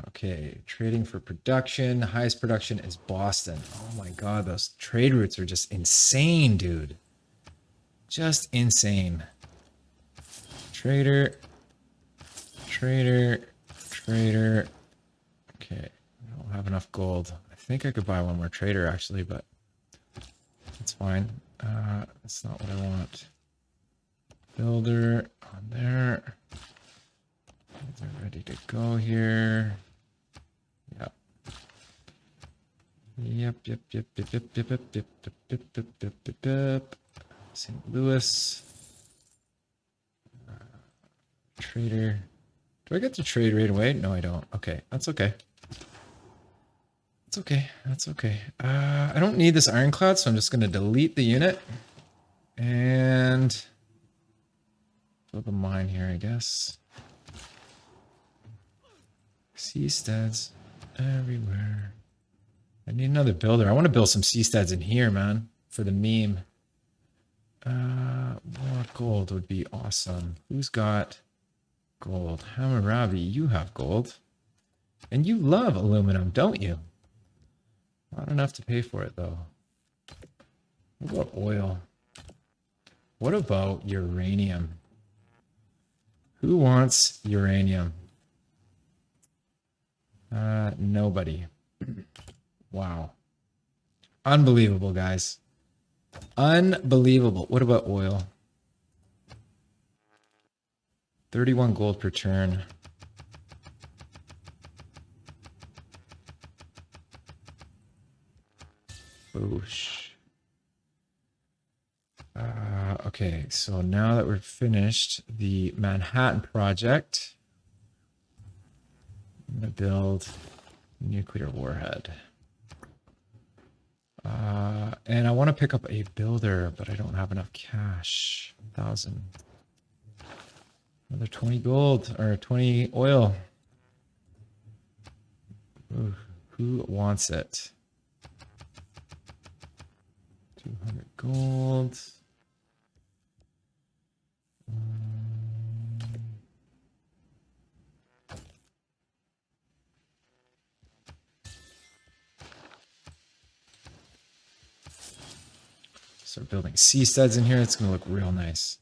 [SPEAKER 1] Okay, trading for production. Highest production is Boston. Oh my god, those trade routes are just insane, dude. Just insane. Trader. Trader. Trader. Okay, I don't have enough gold. I think I could buy one more trader actually, but that's fine. That's not what I want. Builder on there. They're ready to go here. Yep. Yep. St. Louis. Trader. Do I get to trade right away? No, I don't. Okay, that's okay. That's okay. That's okay. I don't need this ironclad, so I'm just going to delete the unit. And build a mine here, I guess. Seasteads everywhere. I need another builder. I want to build some seasteads in here, man, for the meme. More gold would be awesome. Who's got gold? Hammurabi, you have gold. And you love aluminum, don't you? Not enough to pay for it, though. What about oil? What about uranium? Who wants uranium? Nobody. Wow. Unbelievable, guys. Unbelievable. What about oil? 31 gold per turn. Boosh. Okay, so now that we're finished the Manhattan project, I'm going to build a nuclear warhead. And I want to pick up a builder, but I don't have enough cash. 1,000. Another 20 gold, or 20 oil. Ooh, who wants it? 200 gold. Start building seasteads in here. It's going to look real nice.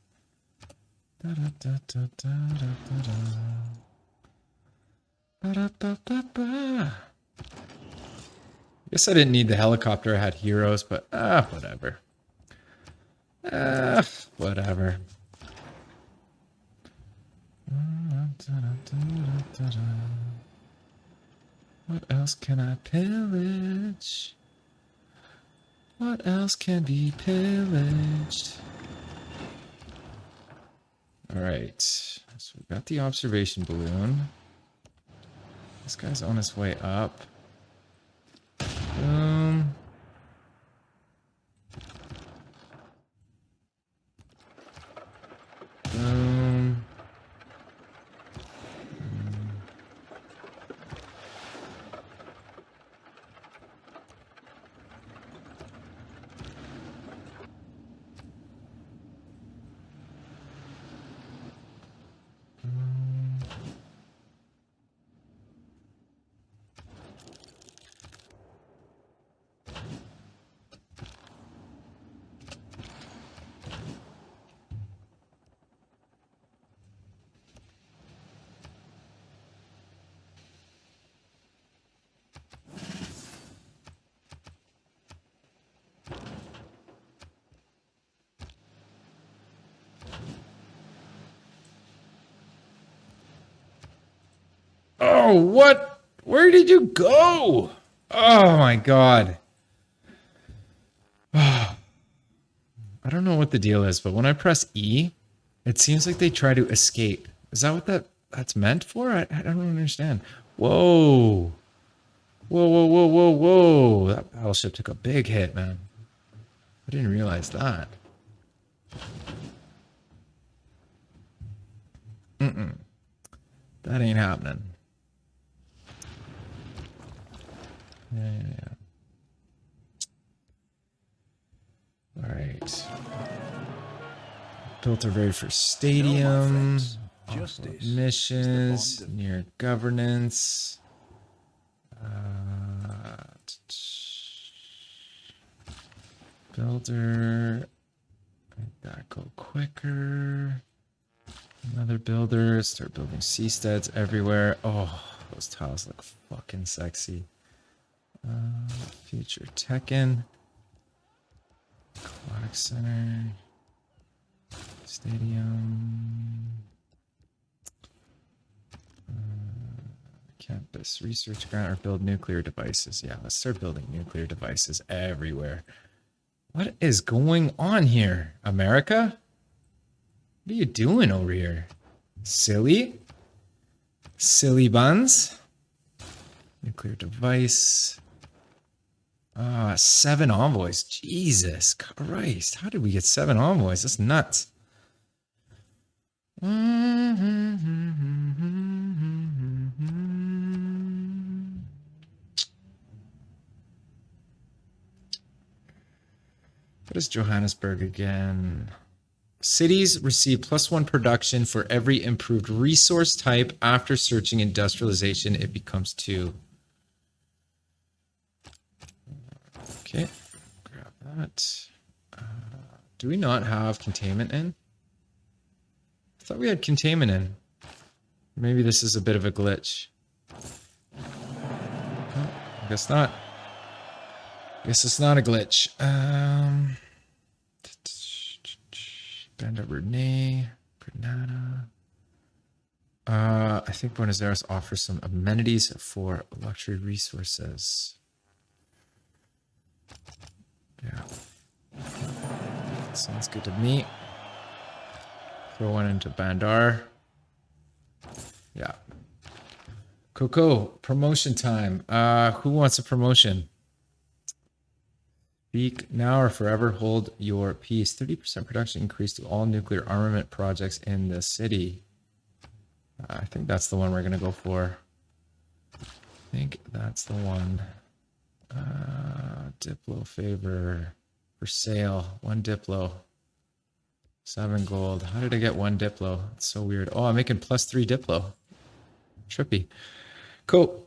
[SPEAKER 1] Guess I didn't need the helicopter. I had heroes, but whatever. Whatever. What else can I pillage? What else can be pillaged? Alright, so we've got the observation balloon. This guy's on his way up. Boom. Boom. Oh, what? Where did you go? Oh my god. I don't know what the deal is, but when I press E, it seems like they try to escape. Is that what that's meant for? I don't understand. Whoa. Whoa, whoa, whoa, whoa, whoa. That battleship took a big hit, man. I didn't realize that. That ain't happening. Yeah. All right. Built our very first stadium. Missions. Near governance. Builder. Make that go quicker. Another builder. Start building seasteads everywhere. Oh, those tiles look fucking sexy. Future Tekken. Aquatic Center. Stadium. Campus research grant or build nuclear devices. Yeah, let's start building nuclear devices everywhere. What is going on here, America? What are you doing over here? Silly? Silly buns? Nuclear device. 7 envoys. Jesus Christ. How did we get 7 envoys? That's nuts. What is Johannesburg again? Cities receive +1 production for every improved resource type. After searching industrialization, it becomes 2. Okay, grab that. Do we not have containment in? I thought we had containment in. Maybe this is a bit of a glitch. Guess not. Guess it's not a glitch. Banda Renee, Granada. I think Buenos Aires offers some amenities for luxury resources. Yeah. Sounds good to me. Throw one into Bandar. Yeah. Coco, promotion time. Who wants a promotion? Speak now or forever hold your peace. 30% production increase to all nuclear armament projects in the city. I think that's the one we're going to go for. I think that's the one. Diplo favor for sale. 1 Diplo. 7 gold. How did I get 1 Diplo? It's so weird. Oh, I'm making +3 Diplo. Trippy. Cool.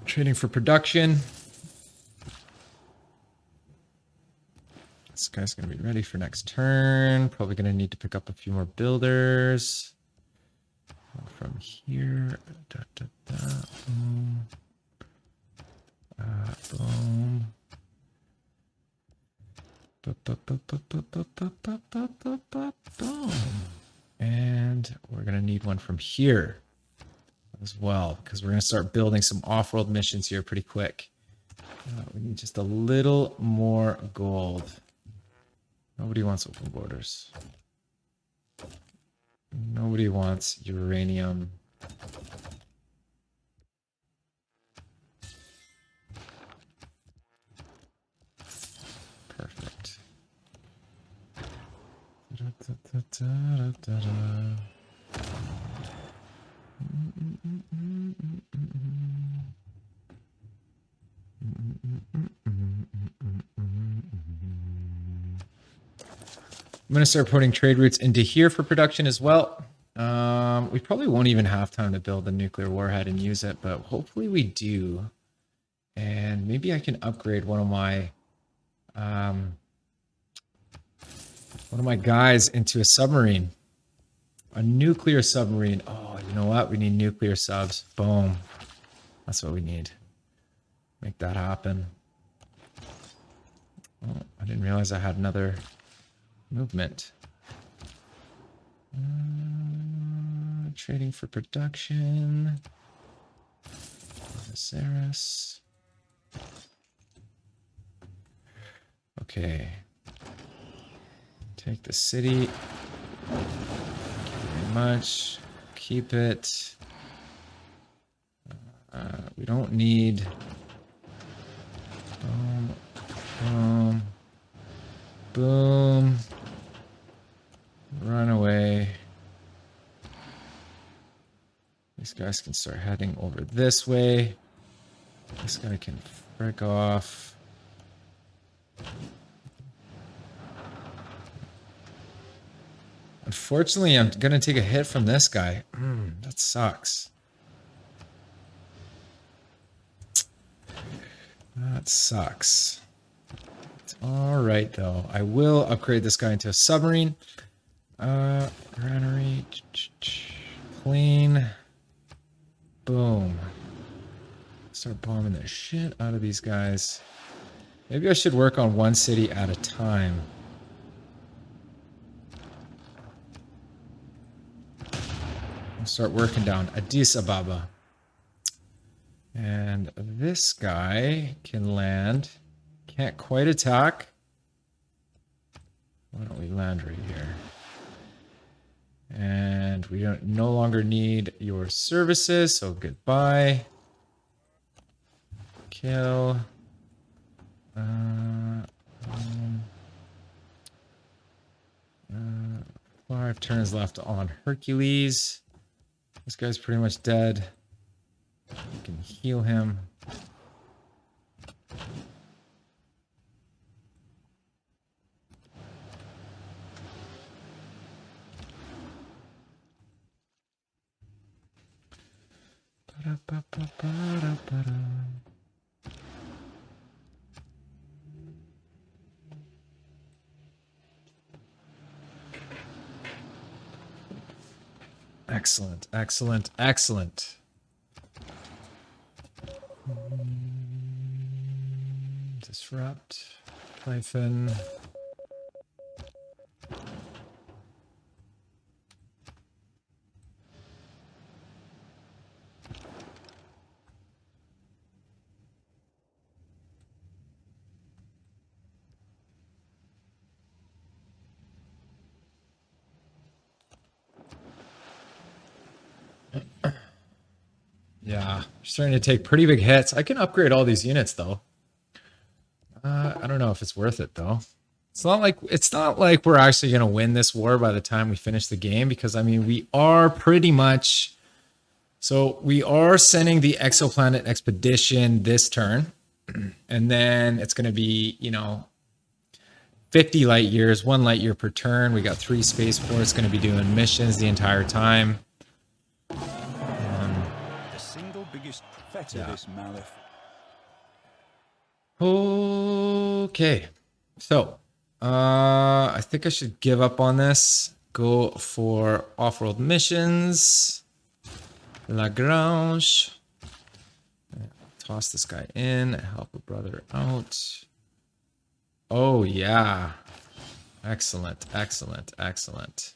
[SPEAKER 1] Trading for production. This guy's going to be ready for next turn. Probably going to need to pick up a few more builders. From here. Da, da, da, boom. Boom. Boom. And we're going to need one from here as well, because we're going to start building some off-world missions here pretty quick. We need just a little more gold. Nobody wants open borders. Nobody wants uranium. Perfect. I'm going to start putting trade routes into here for production as well. We probably won't even have time to build a nuclear warhead and use it, but hopefully we do. And maybe I can upgrade one of my guys into a submarine. A nuclear submarine. Oh, you know what? We need nuclear subs. Boom. That's what we need. Make that happen. Oh, I didn't realize I had another movement. Trading for production. Ceres. Okay. Take the city. Thank you very much. Keep it. We don't need. Boom. Boom. Boom. Run away. These guys can start heading over this way. This guy can frick off. Unfortunately, I'm going to take a hit from this guy. That sucks. That sucks. It's all right, though. I will upgrade this guy into a submarine. Granary. Clean. Boom. Start bombing the shit out of these guys. Maybe I should work on one city at a time. I'll start working down Addis Ababa. And this guy can land. Can't quite attack. Why don't we land right here? And we don't no longer need your services, so goodbye. Kill. 5 turns left on Hercules. This guy's pretty much dead. We can heal him. Excellent, excellent, excellent. Disrupt. Python. Yeah, starting to take pretty big hits. I can upgrade all these units though. I don't know if it's worth it though. It's not like we're actually gonna win this war by the time we finish the game, because I mean we are pretty much. So we are sending the exoplanet expedition this turn, and then it's gonna be 50 light years, 1 light year per turn. We got 3 spaceports going to be doing missions the entire time.
[SPEAKER 2] The single biggest professor this Malif.
[SPEAKER 1] Okay, so I think I should give up on this. Go for off-world missions. Lagrange. Toss this guy in. Help a brother out. Oh yeah, excellent, excellent, excellent.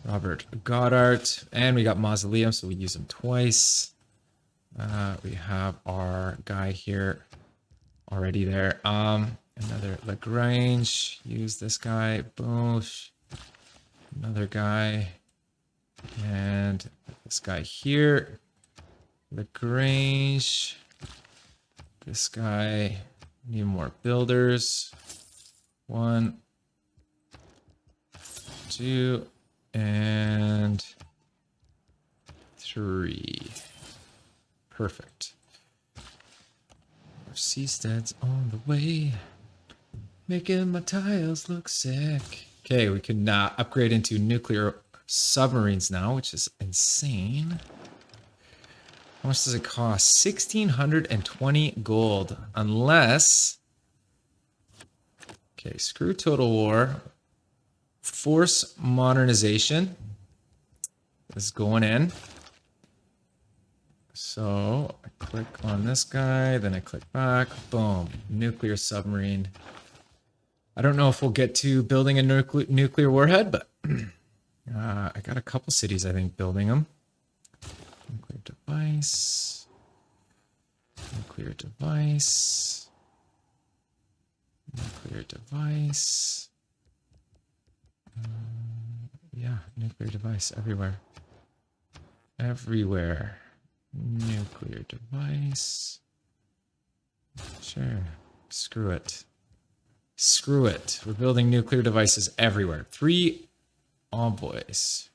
[SPEAKER 1] Robert Goddard, and we got Mausoleum, so we use him twice. We have our guy here already there. Another Lagrange. Use this guy. Bosch. Another guy, and this guy here. Lagrange. This guy. Need more builders. 1, 2, and 3. Perfect. Our seasteads on the way, making my tiles look sick. Okay, we can upgrade into nuclear submarines now, which is insane. How much does it cost? 1,620 gold. Unless... Okay, screw Total War. Force Modernization is going in. So I click on this guy, then I click back. Boom. Nuclear submarine. I don't know if we'll get to building a nuclear warhead, but I got a couple cities, I think, building them. Nuclear device. Nuclear device. Nuclear device. Yeah, nuclear device everywhere. Everywhere. Nuclear device. Sure. Screw it. Screw it. We're building nuclear devices everywhere. 3 envoys.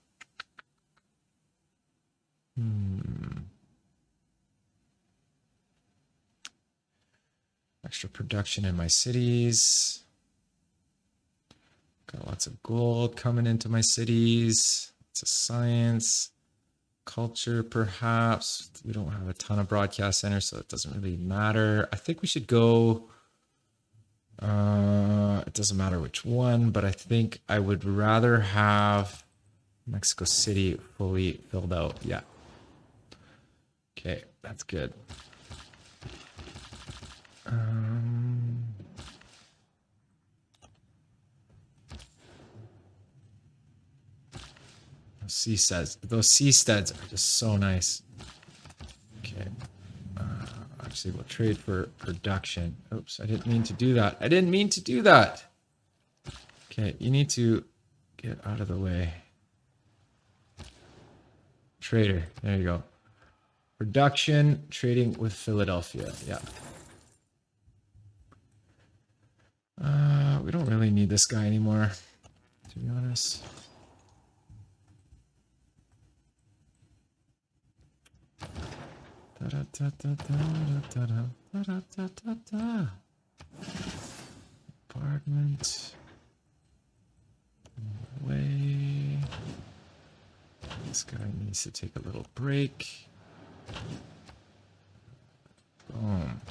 [SPEAKER 1] Extra production in my cities. Got lots of gold coming into my cities. Lots of science. Culture, perhaps. We don't have a ton of broadcast centers, so it doesn't really matter. I think we should go... it doesn't matter which one, but I think I would rather have Mexico City fully filled out. Yeah. Okay, that's good. Those seasteads are just so nice. Okay. Actually, we'll trade for production. Oops, I didn't mean to do that. I didn't mean to do that. Okay, you need to get out of the way. Trader, there you go. Production, trading with Philadelphia. Yeah. We don't really need this guy anymore, to be honest. Apartment. Way. This guy needs to take a little break. Boom.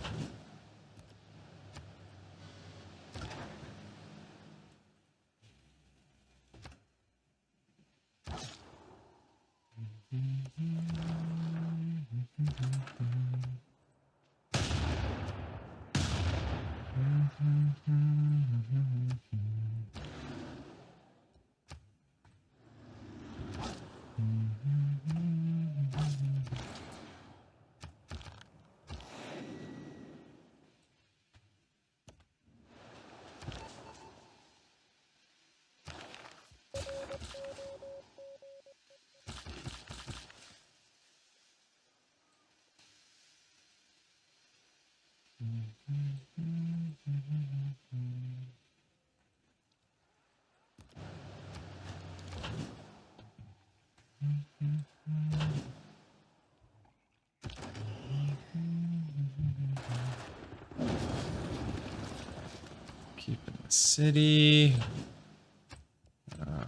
[SPEAKER 1] Keep in the city.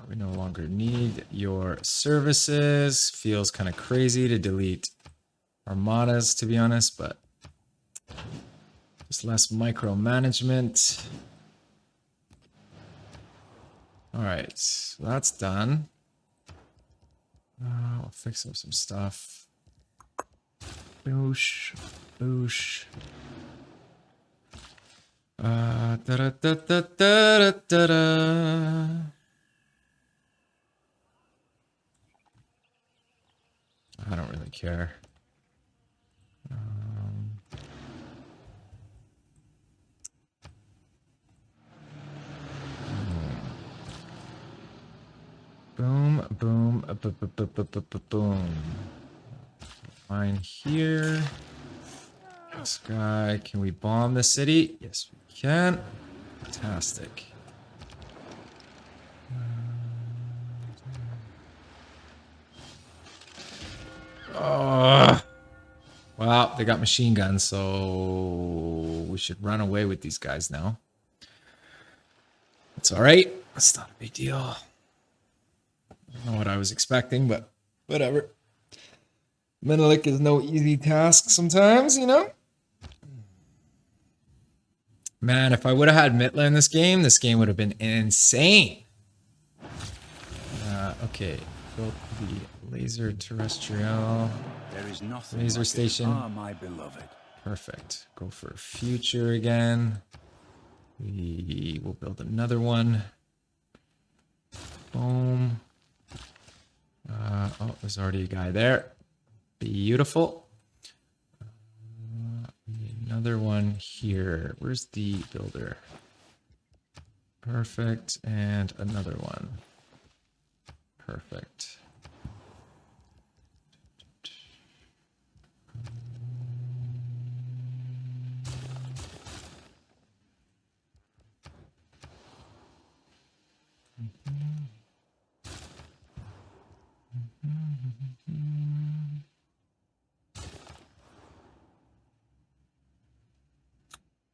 [SPEAKER 1] We no longer need your services. Feels kind of crazy to delete armadas, to be honest, but just less micromanagement. All right, so that's done. I'll fix up some stuff. Boosh, boosh. Da da da da da da da. I don't really care. Boom, boom, boom. Mine here. This guy, can we bomb the city? Yes, we can. Fantastic. Oh. Well, they got machine guns, so we should run away with these guys now. It's all right. That's not a big deal. I don't know what I was expecting, but whatever. Menelik is no easy task sometimes, you know? Man, if I would have had Mitla in this game would have been insane. Okay, built the laser terrestrial.
[SPEAKER 2] There is nothing
[SPEAKER 1] Laser
[SPEAKER 2] like it.
[SPEAKER 1] station.
[SPEAKER 2] Ah, my beloved.
[SPEAKER 1] Perfect. Go for future again. We will build another one. Boom. Oh, there's already a guy there. Beautiful. Another one here. Where's the builder? Perfect. And another one. Perfect.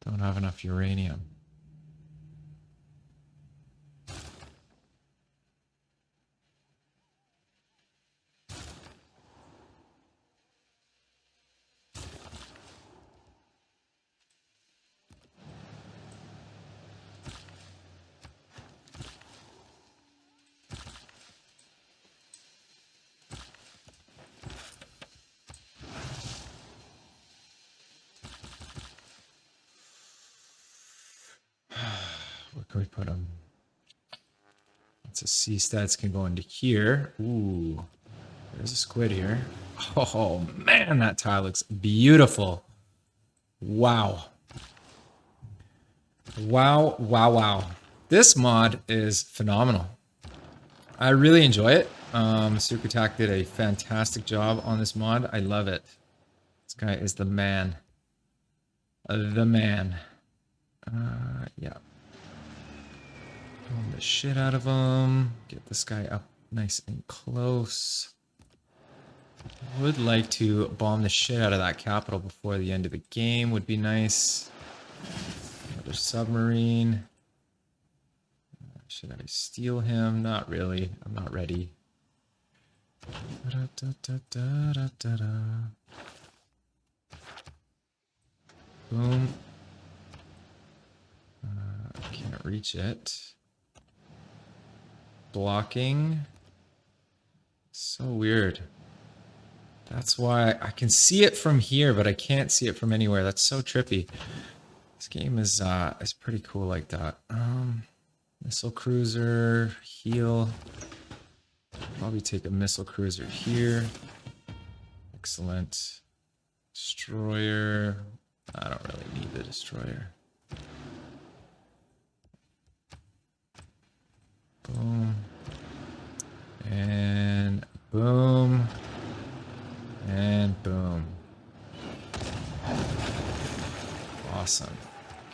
[SPEAKER 1] Don't have enough uranium. Where can we put them? Let's just see, stats can go into here. Ooh, there's a squid here. Oh man, that tile looks beautiful. Wow. Wow, wow, wow. This mod is phenomenal. I really enjoy it. SUKRITACT did a fantastic job on this mod. I love it. This guy is the man. The man. Yeah. Bomb the shit out of him. Get this guy up nice and close. Would like to bomb the shit out of that capital before the end of the game. Would be nice. Another submarine. Should I steal him? Not really. I'm not ready. Boom. Can't reach it. Blocking. So weird. That's why I can see it from here, but I can't see it from anywhere. That's so trippy. This game is pretty cool like that. Missile cruiser, heal. Probably take a missile cruiser here. Excellent. Destroyer. I don't really need the destroyer. Boom. And boom. And boom. Awesome.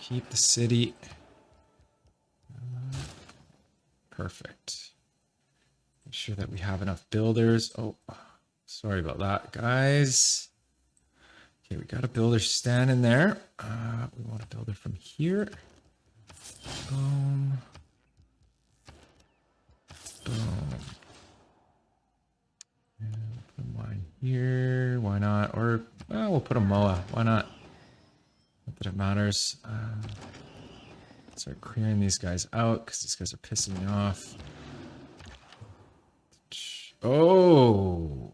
[SPEAKER 1] Keep the city. Perfect. Make sure that we have enough builders. Oh, sorry about that, guys. Okay, we got a builder standing there. We want a builder from here. Boom. Boom. And put a mine here. Why not? Or, well, we'll put a MOA. Why not? Not that it matters. Start clearing these guys out because these guys are pissing me off. Oh!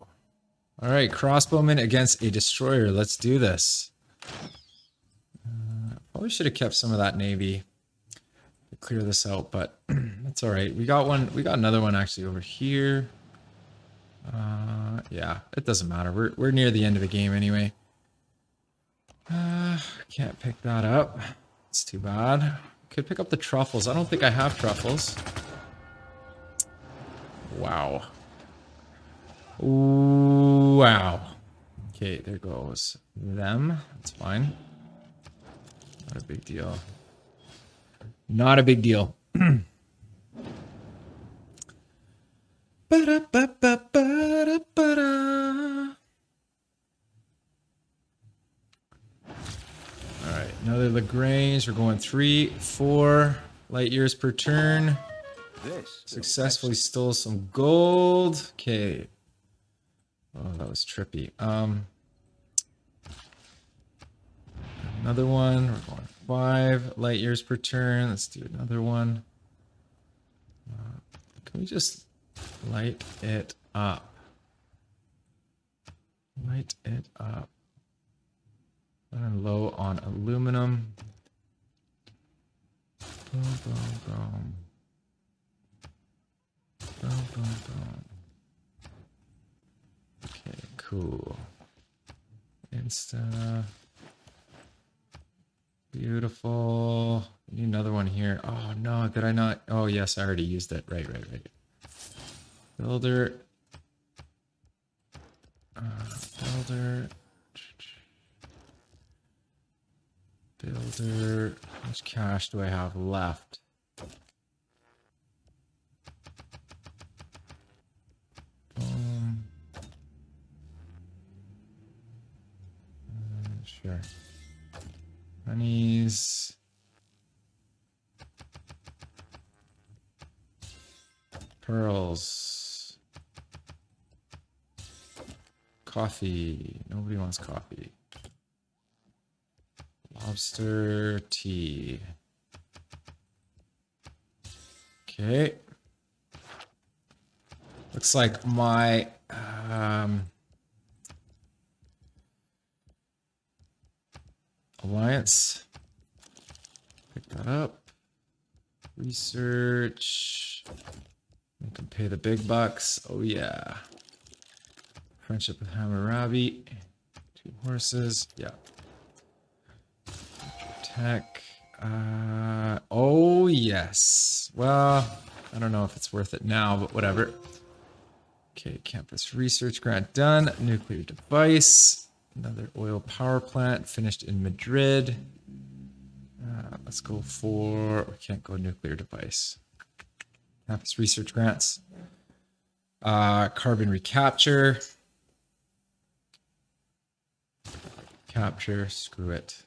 [SPEAKER 1] Alright, crossbowman against a destroyer. Let's do this. Probably should have kept some of that navy to clear this out, but that's alright. We got one. We got another one actually over here. Yeah, it doesn't matter. We're near the end of the game anyway. Can't pick that up. It's too bad. Could pick up the truffles. I don't think I have truffles. Wow. Wow. Okay, there goes them. That's fine. Not a big deal. Not a big deal. Alright, another Lagrange. We're going 3, 4 light years per turn. Successfully stole some gold. Okay. Oh, that was trippy. Another one. We're going 5 light years per turn. Let's do another one. Can we just light it up? Light it up. Running low on aluminum. Boom, boom, boom. Boom, boom, boom. Okay, cool. Insta. Beautiful. Need another one here. Oh no, did I not? Oh yes, I already used it. Right. Builder. Builder. Builder. How much cash do I have left? Boom. Sure. Honeys. Pearls. Coffee. Nobody wants coffee. Lobster tea. Okay. Looks like my alliance. Pick that up. Research. We can pay the big bucks. Oh yeah. Friendship with Hammurabi. 2 horses. Yeah. Tech. Oh yes. Well, I don't know if it's worth it now, but whatever. Okay, campus research grant done. Nuclear device. Another oil power plant finished in Madrid. Let's go for... We can't go nuclear device. Campus research grants. Carbon recapture. Capture. Screw it.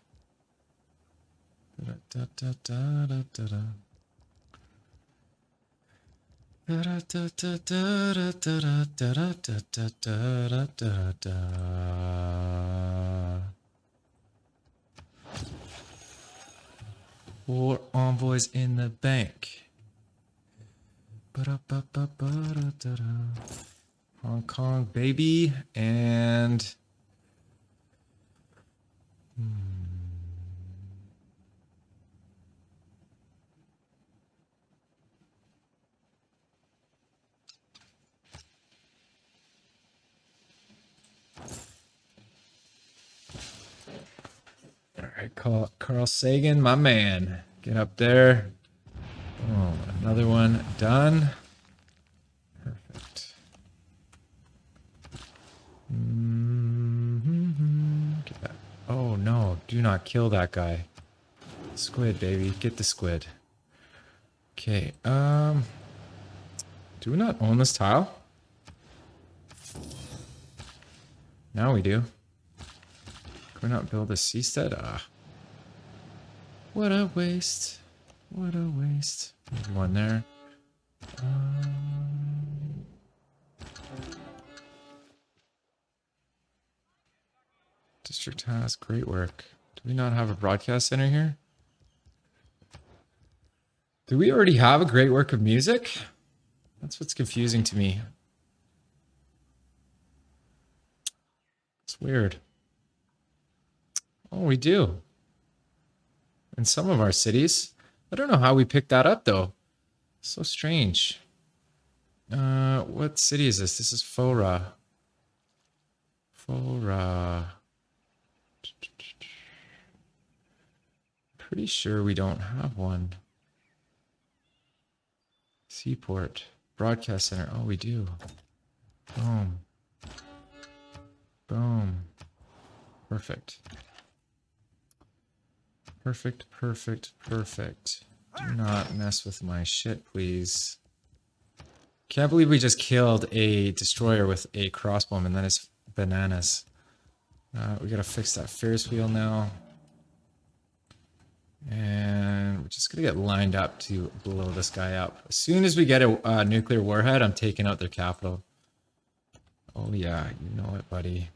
[SPEAKER 1] Four envoys in the bank. Hong Kong, baby, and all right, Carl Sagan, my man, get up there. Oh, another one done. Perfect. Get that. Oh no, do not kill that guy. Squid, baby, get the squid. Okay, do we not own this tile? Now we do. Can we not build a seastead? Ah. What a waste. What a waste. There's one there. District has great work. Do we not have a broadcast center here? Do we already have a great work of music? That's what's confusing to me. It's weird. Oh, we do. In some of our cities. I don't know how we picked that up though. So strange. What city is this? This is Fora. Pretty sure we don't have one. Seaport. Broadcast center. Oh, we do. Boom. Boom. Perfect. Perfect. Do not mess with my shit, please. Can't believe we just killed a destroyer with a crossbow, and then it's bananas. We gotta fix that Ferris wheel now. And we're just gonna get lined up to blow this guy up. As soon as we get a nuclear warhead, I'm taking out their capital. Oh yeah, you know it, buddy.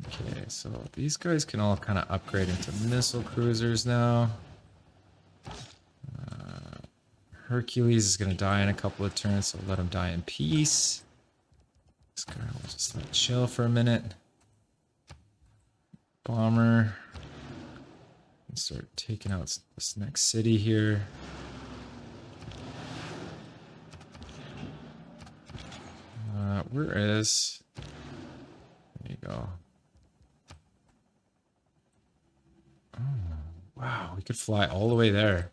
[SPEAKER 1] Okay, so these guys can all kind of upgrade into missile cruisers now. Hercules is going to die in a couple of turns, so let him die in peace. This guy will just let chill for a minute. Bomber. And start taking out this next city here. Where is... There you go. Oh, wow, we could fly all the way there.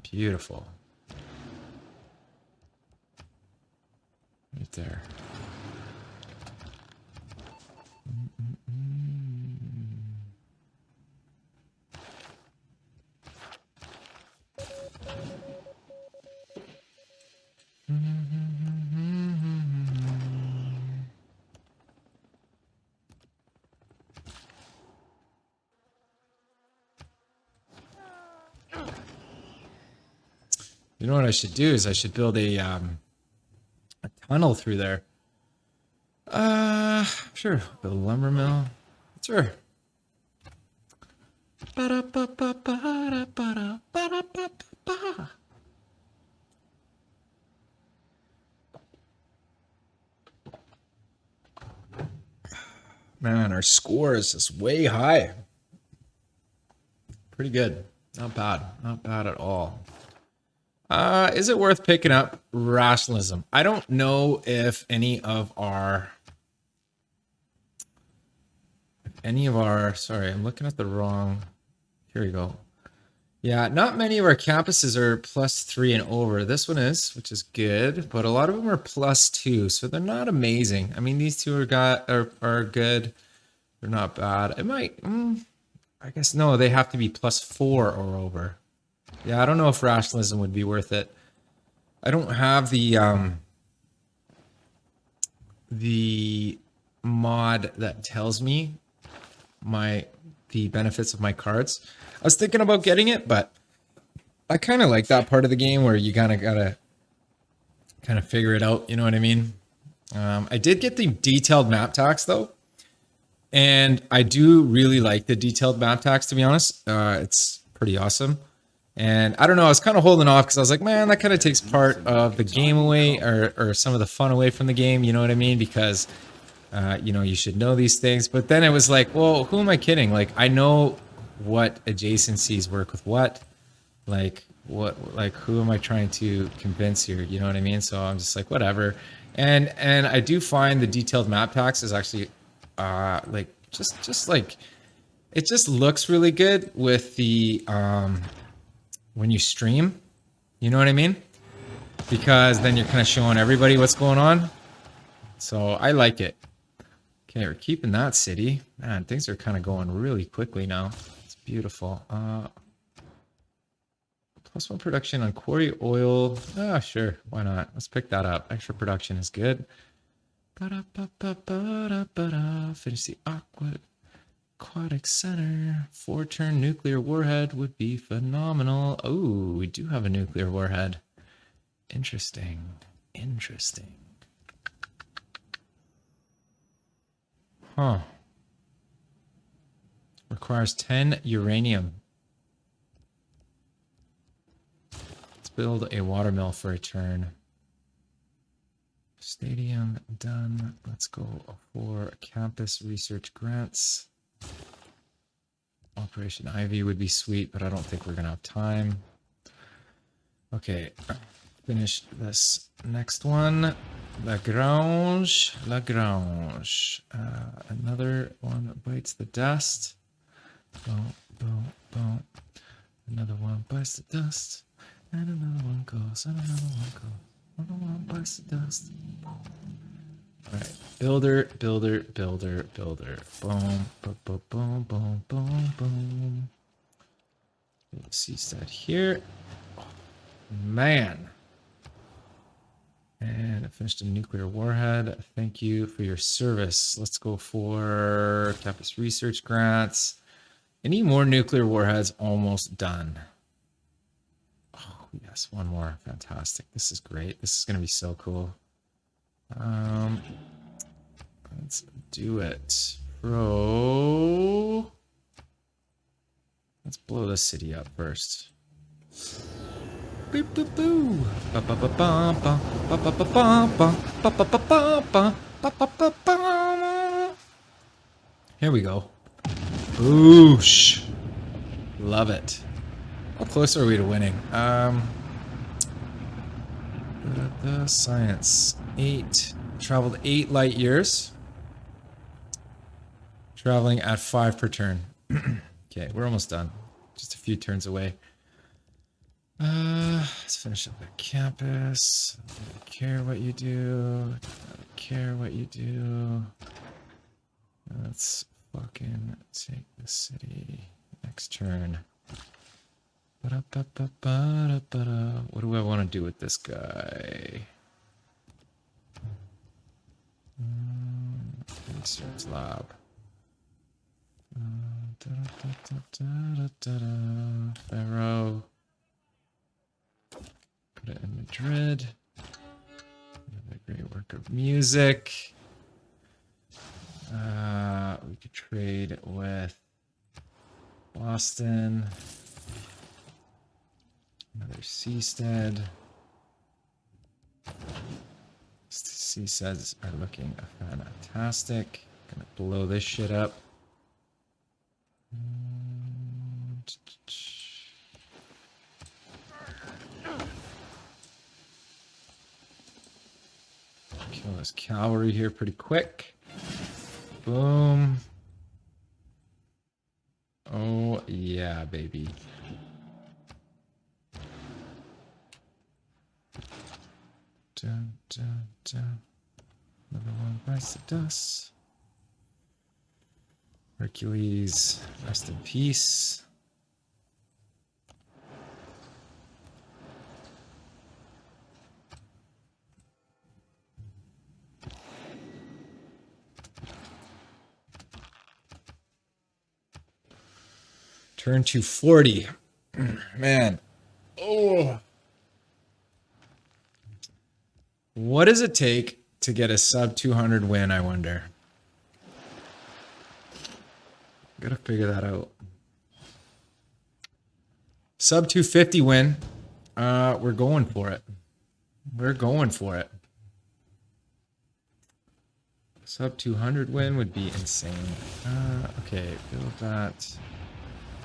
[SPEAKER 1] Beautiful. Right there. You know what I should do is I should build a tunnel through there. Sure. Build a lumber mill. Sure. Man, our score is just way high. Pretty good. Not bad. Not bad at all. Is it worth picking up rationalism? I don't know if any of our, sorry, I'm looking at the wrong, here we go. Yeah, not many of our campuses are +3 and over. This one is, which is good, but a lot of them are +2, so they're not amazing. I mean, these two are good. They're not bad. It might, I guess, no, they have to be +4 or over. Yeah, I don't know if rationalism would be worth it. I don't have the mod that tells me the benefits of my cards. I was thinking about getting it, but I kind of like that part of the game where you kind of gotta figure it out. You know what I mean? I did get the detailed map tax though, and I do really like the detailed map tax. To be honest, it's pretty awesome. And I don't know, I was kind of holding off because I was like, man, that kind of takes part of the game away or some of the fun away from the game. You know what I mean? Because, you know, you should know these things. But then it was like, well, who am I kidding? Like, I know what adjacencies work with what. Like, who am I trying to convince here? You know what I mean? So I'm just like, whatever. And I do find the detailed map packs is actually, like, just like, it just looks really good with the, when you stream, you know what I mean? Because then you're kind of showing everybody what's going on. So I like it. Okay, we're keeping that city. Man, things are kind of going really quickly now. It's beautiful. +1 production on quarry oil. Ah, sure, why not? Let's pick that up. Extra production is good. Ba-da-ba-ba-ba-da-ba-da. Finish the aquatic center. 4-turn nuclear warhead would be phenomenal. Oh, we do have a nuclear warhead. Interesting. Interesting. Huh. Requires 10 uranium. Let's build a watermill for a turn. Stadium done. Let's go for campus research grants. Operation Ivy would be sweet, but I don't think we're gonna have time. Okay, finish this next one. Lagrange. Another one bites the dust. Boom, boom, boom. Another one bites the dust. And another one goes, and another one goes. Another one bites the dust. Alright, builder. Boom, boom, boom, boom, boom, boom, boom. Seastead here. Oh, man. And I finished a nuclear warhead. Thank you for your service. Let's go for campus research grants. Any more nuclear warheads? Almost done. Oh, yes, one more. Fantastic. This is great. This is going to be so cool. Let's do it. Let's blow this city up first. Boop, boop, boo. Ba, ba, ba, ba, ba, ba, ba, ba, ba, ba, ba, ba, ba, ba, ba, ba, ba, ba. Here we go. Boosh. Love it. How close are we to winning? The science. 8. Traveled 8 light years. Traveling at 5 per turn. Okay, we're almost done. Just a few turns away. Let's finish up the campus. I don't care what you do. I don't care what you do. Let's fucking take the city. Next turn. Ba-da-ba-ba-ba-da-ba-da. What do I want to do with this guy? Research lab. Pharaoh. Put it in Madrid. Another great work of music. We could trade with Boston. Another seastead. Seasteads are looking fantastic. Gonna blow this shit up. Kill this cavalry here pretty quick. Boom. Oh, yeah, baby. Dun, dun, dun. Another one bites the dust. Hercules, rest in peace. Turn to 40. Man. Oh. What does it take to get a sub 200 win, I wonder? Gotta figure that out. Sub 250 win. We're going for it. We're going for it. Sub 200 win would be insane. Okay, build that.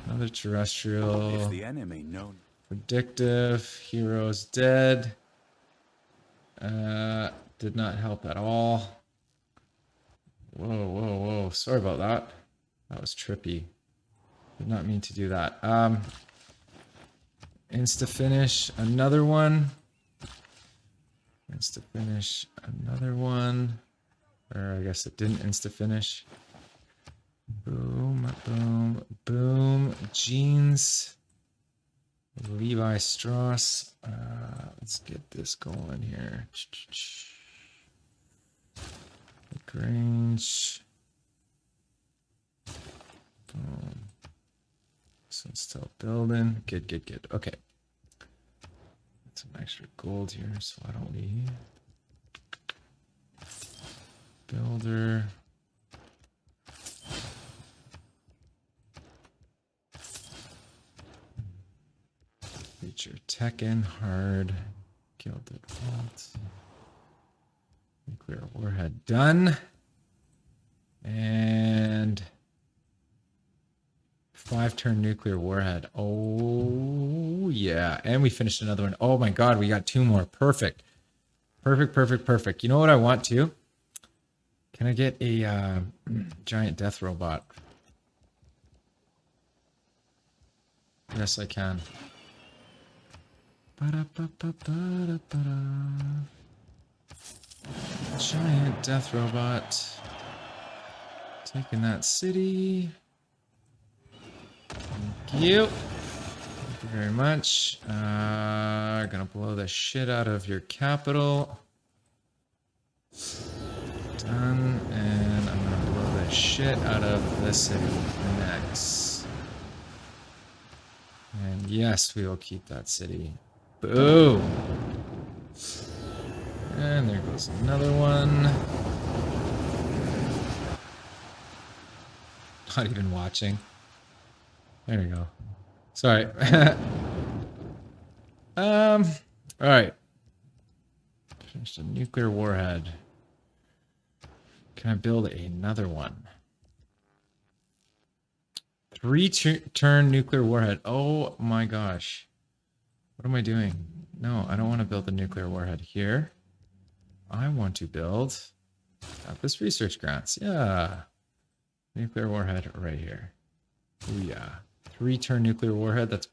[SPEAKER 1] Another terrestrial.
[SPEAKER 2] If the enemy known.
[SPEAKER 1] Predictive. Heroes dead. Did not help at all. Whoa, whoa, whoa. Sorry about that. That was trippy. Did not mean to do that. Insta finish another one. Insta finish another one. Or I guess it didn't insta finish. Boom, boom, boom. Jeans. Levi Strauss. Let's get this going here. range. Boom. This one's still building. Good, good, good. Okay. Some extra gold here, so why don't we builder. Feature tech in hard. Gilded vault. Nuclear warhead done. And 5-turn nuclear warhead. Oh, yeah. And we finished another one. Oh, my God. We got 2 more. Perfect. Perfect, perfect, perfect. You know what I want to? Can I get a giant death robot? Yes, I can. Giant death robot. Taking that city. Thank you. Thank you very much. Gonna blow the shit out of your capital. Done. And I'm gonna blow the shit out of this city next. And yes, we will keep that city. Boom. And there goes another one. Not even watching. There we go. Sorry. All right. Finished a nuclear warhead. Can I build another one? 3-turn nuclear warhead. Oh my gosh. What am I doing? No, I don't want to build a nuclear warhead here. I want to build this research grants. Yeah. Nuclear warhead right here. Oh yeah. 3-turn nuclear warhead. That's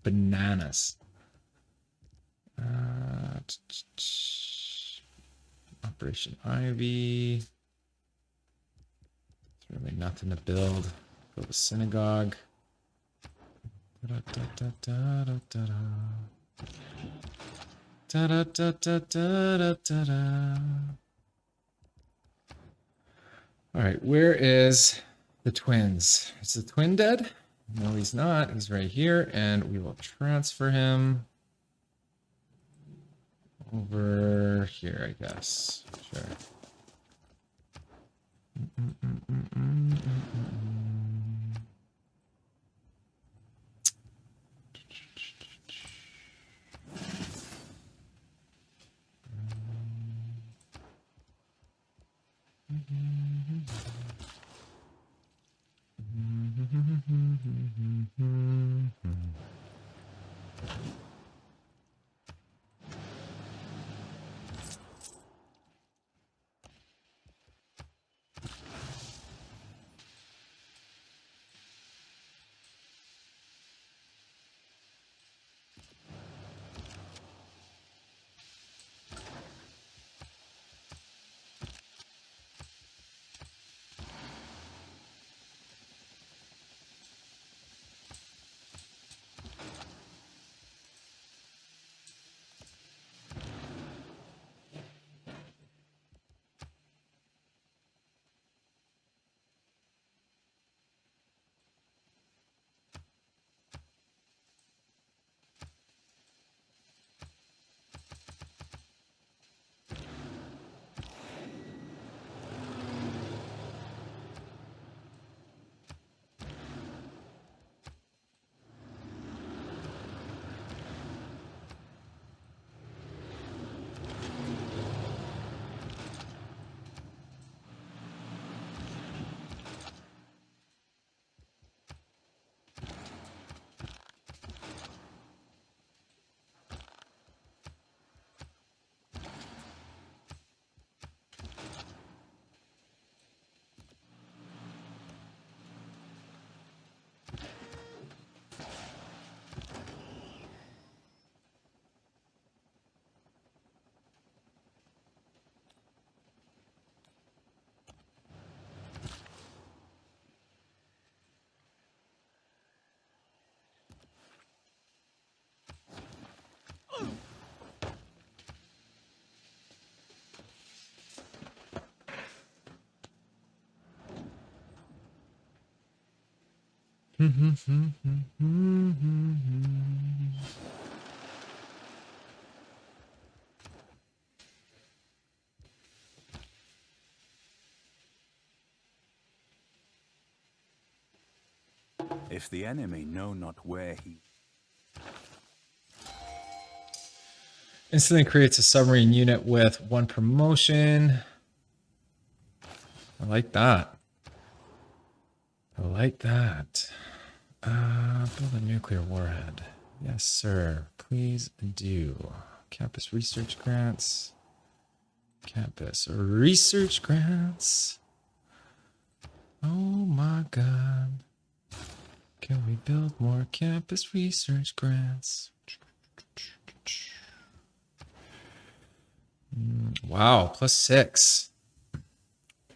[SPEAKER 1] bananas. Operation Ivy. There's really nothing to build. Build a synagogue. All right, where is the twins? Is the twin dead? No, he's not. He's right here, and we will transfer him over here, I guess. Sure.
[SPEAKER 2] If the enemy know not where he...
[SPEAKER 1] Instantly creates a submarine unit with 1 promotion. I like that. I like that. Build a nuclear warhead. Yes, sir. Please do. Campus research grants. Campus research grants. Oh my god. Can we build more campus research grants? Wow, +6.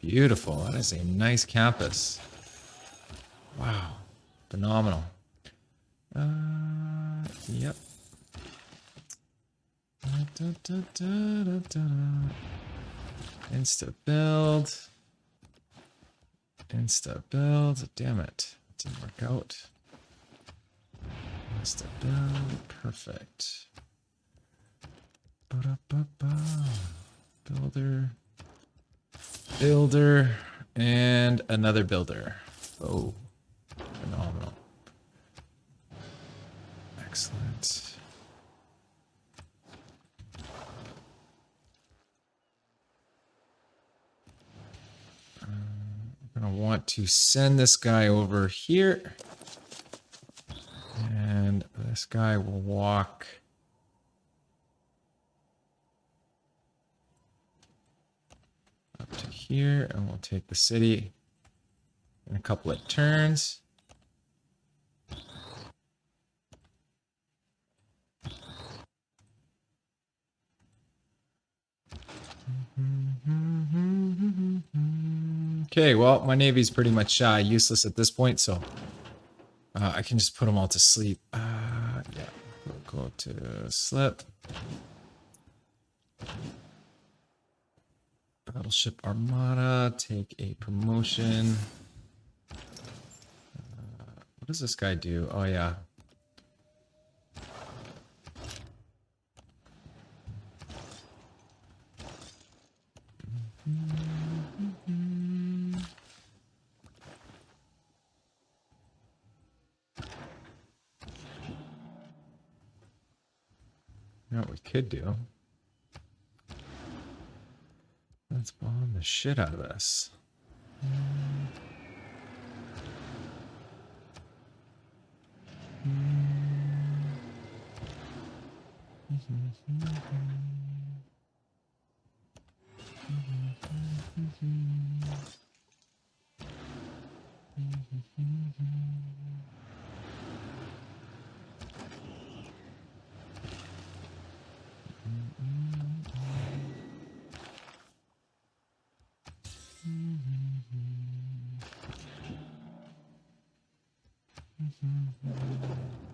[SPEAKER 1] Beautiful. That is a nice campus. Wow. Phenomenal. Yep. Insta build. Insta build. Damn it. Didn't work out. Insta build. Perfect. Builder. Builder. And another builder. Oh. Phenomenal. Excellent. I'm going to want to send this guy over here. And this guy will walk up to here, and we'll take the city in a couple of turns. Okay, well, my navy's pretty much useless at this point, so I can just put them all to sleep. Yeah, we'll go to slip. Battleship Armada, take a promotion. What does this guy do? Oh, yeah. You know what we could do? Let's bomb the shit out of this.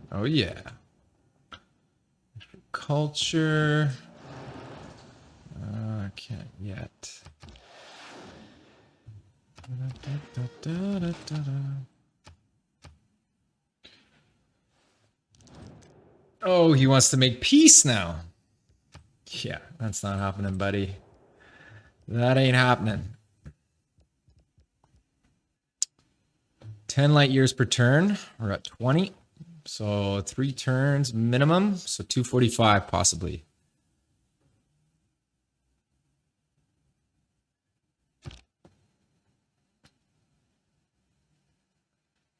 [SPEAKER 1] Oh yeah. Culture. Can't yet. Oh, he wants to make peace now. Yeah, that's not happening, buddy. That ain't happening. 10 light years per turn. We're at 20. So 3 turns minimum. So 245 possibly.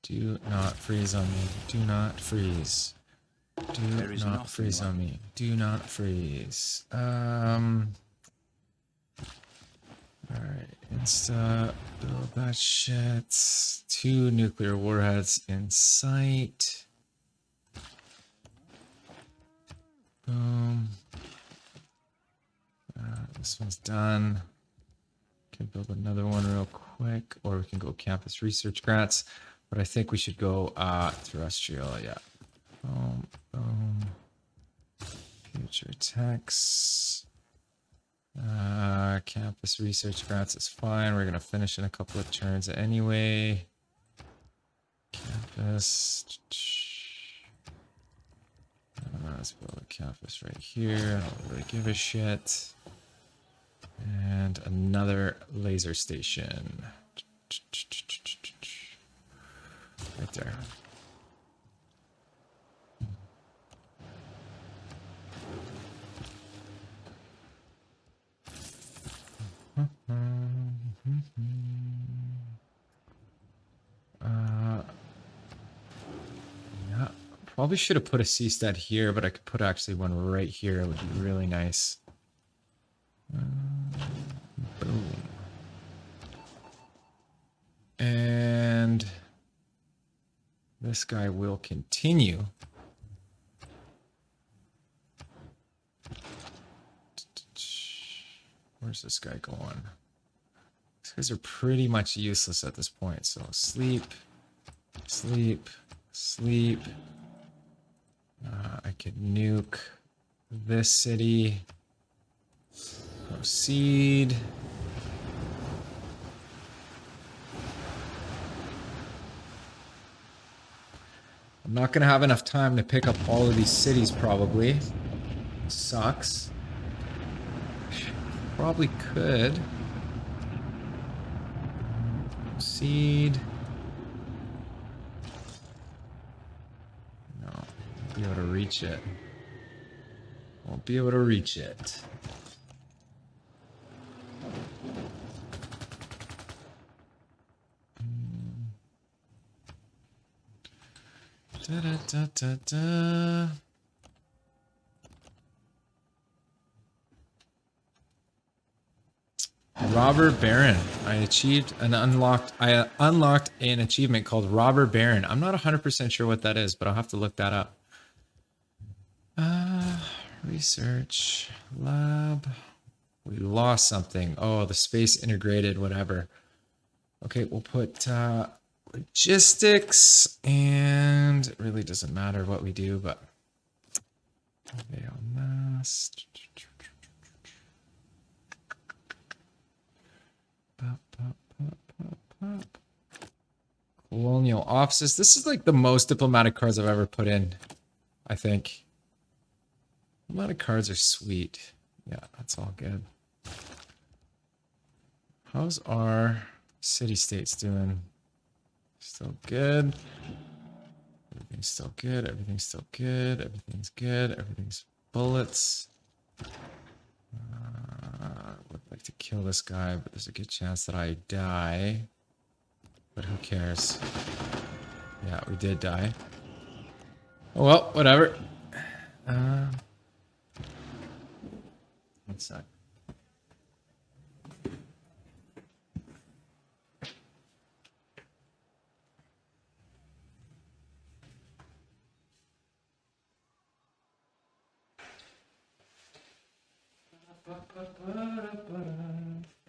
[SPEAKER 1] Do not freeze on me. Do not freeze. Do not freeze on me. Do not freeze. Alright, insta build that shit. 2 nuclear warheads in sight. Boom. This one's done. Can build another one real quick, or we can go campus research grants. But I think we should go terrestrial, yeah. Boom, boom. Future Tacts. Campus research grants is fine. We're gonna finish in a couple of turns anyway. Campus this. Let's build a campus right here. I don't really give a shit. And another laser station. Right there. Yeah, probably should have put a seastead here, but I could put actually one right here. It would be really nice. Boom. And this guy will continue. Where's this guy going? These guys are pretty much useless at this point. So sleep, sleep, sleep. I could nuke this city. Proceed. I'm not going to have enough time to pick up all of these cities probably. Sucks. Probably could. Proceed. No, won't be able to reach it. Won't be able to reach it. Da, da, da, da, da. Robber Baron. I unlocked an achievement called Robber Baron. I'm not 100% sure what that is, but I'll have to look that up. Research lab. We lost something. Oh, the space integrated whatever. Okay, we'll put logistics, and it really doesn't matter what we do, but mass. Colonial offices. This is like the most diplomatic cards I've ever put in, I think. Diplomatic cards are sweet. Yeah, that's all good. How's our city-states doing? Still good. Everything's still good. Everything's still good. Everything's good. Everything's bullets. Would like to kill this guy, but there's a good chance that I die. But who cares? Yeah, we did die. Oh well, whatever. One sec.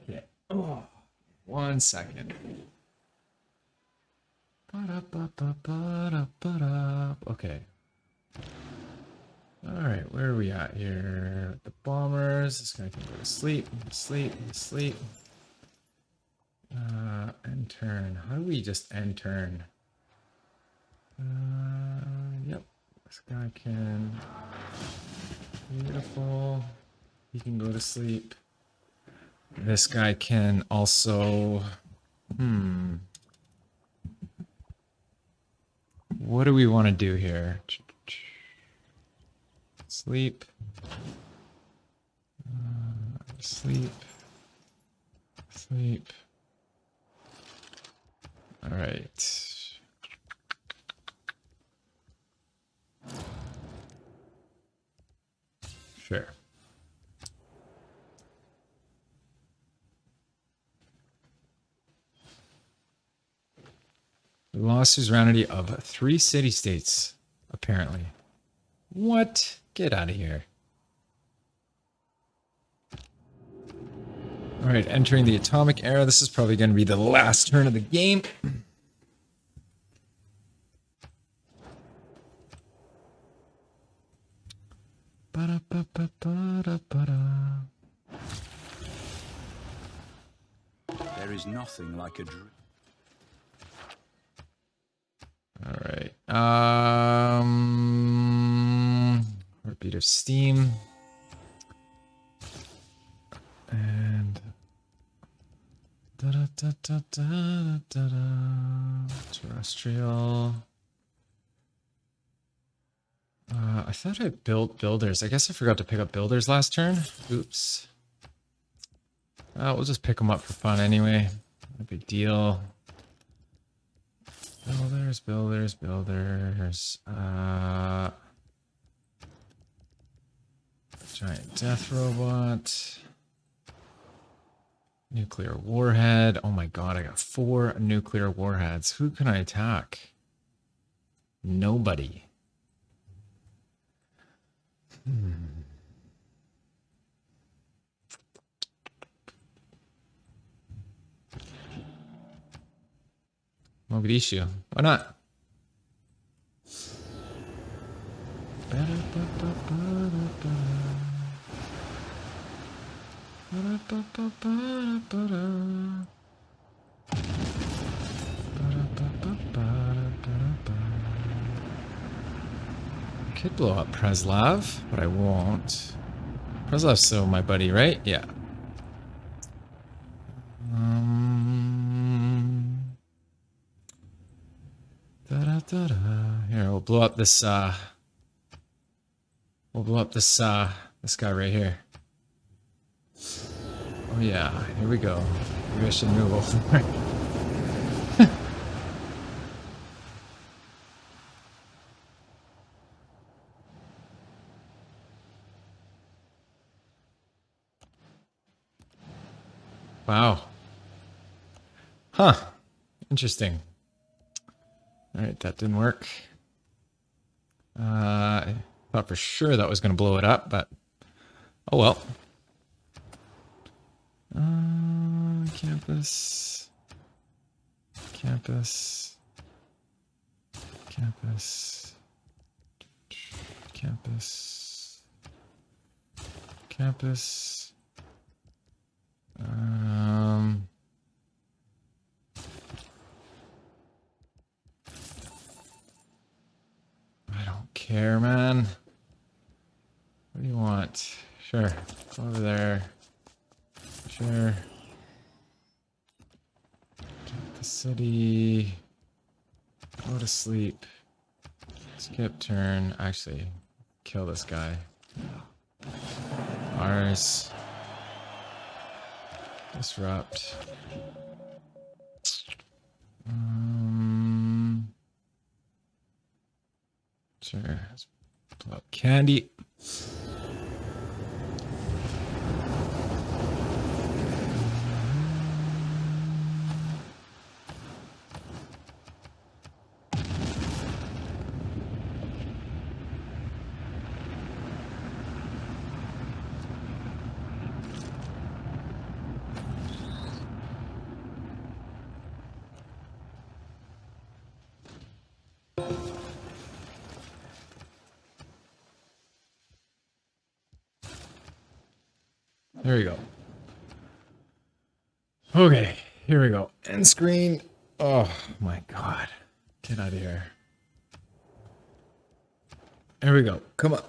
[SPEAKER 1] Okay. Oh, 1 second. Okay. Alright, where are we at here? The bombers. This guy can go to sleep, sleep, sleep. End turn. How do we just end turn? Yep. This guy can. Beautiful. He can go to sleep. This guy can also. What do we want to do here? Sleep. Sleep. Sleep. All right. Sure. We lost suzerainty of 3 city-states, apparently. What? Get out of here. Alright, entering the atomic era. This is probably going to be the last turn of the game.
[SPEAKER 2] There is nothing like a dream.
[SPEAKER 1] All Heartbeat of Steam. And terrestrial. I thought I built builders. I guess I forgot to pick up builders last turn. Oops. We'll just pick them up for fun anyway. No big deal. Builders, builders, builders. Giant death robot. Nuclear warhead. Oh my god, I got 4 nuclear warheads. Who can I attack? Nobody. Mogadishu. Why not? Could blow up Preslav, but I won't. Preslav's still my buddy, right? Yeah. Here, we'll blow up this. We'll blow up this guy right here. Oh yeah, here we go. Maybe I should move over. Wow. Huh. Interesting. Alright, that didn't work. I thought for sure that was going to blow it up, but oh well. Campus. Campus. Campus. Campus. Campus. I don't care, man. What do you want? Sure. Go over there. Sure. Get the city. Go to sleep. Skip turn. Actually, kill this guy. Ours. Disrupt. Sure. Let's pull out candy. There we go. Okay, here we go. End screen. Oh my god. Get out of here. There we go. Come on.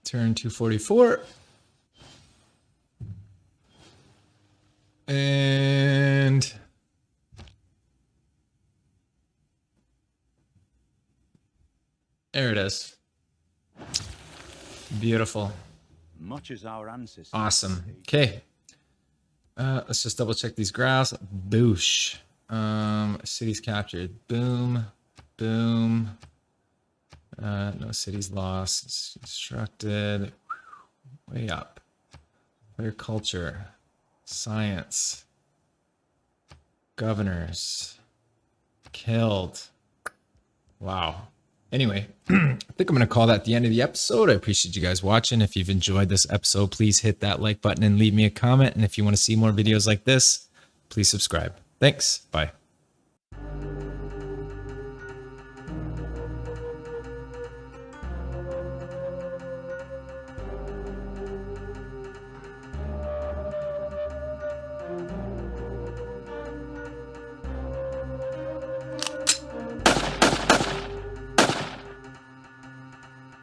[SPEAKER 1] Turn 244. And there it is. Beautiful.
[SPEAKER 2] Much as our ancestors.
[SPEAKER 1] Awesome. Okay. Let's just double check these graphs. Boosh. Cities captured. Boom. Boom. No cities lost. It's instructed. Way up. Player culture. Science. Governors. Killed. Wow. Anyway, I think I'm going to call that the end of the episode. I appreciate you guys watching. If you've enjoyed this episode, please hit that like button and leave me a comment. And if you want to see more videos like this, please subscribe. Thanks. Bye.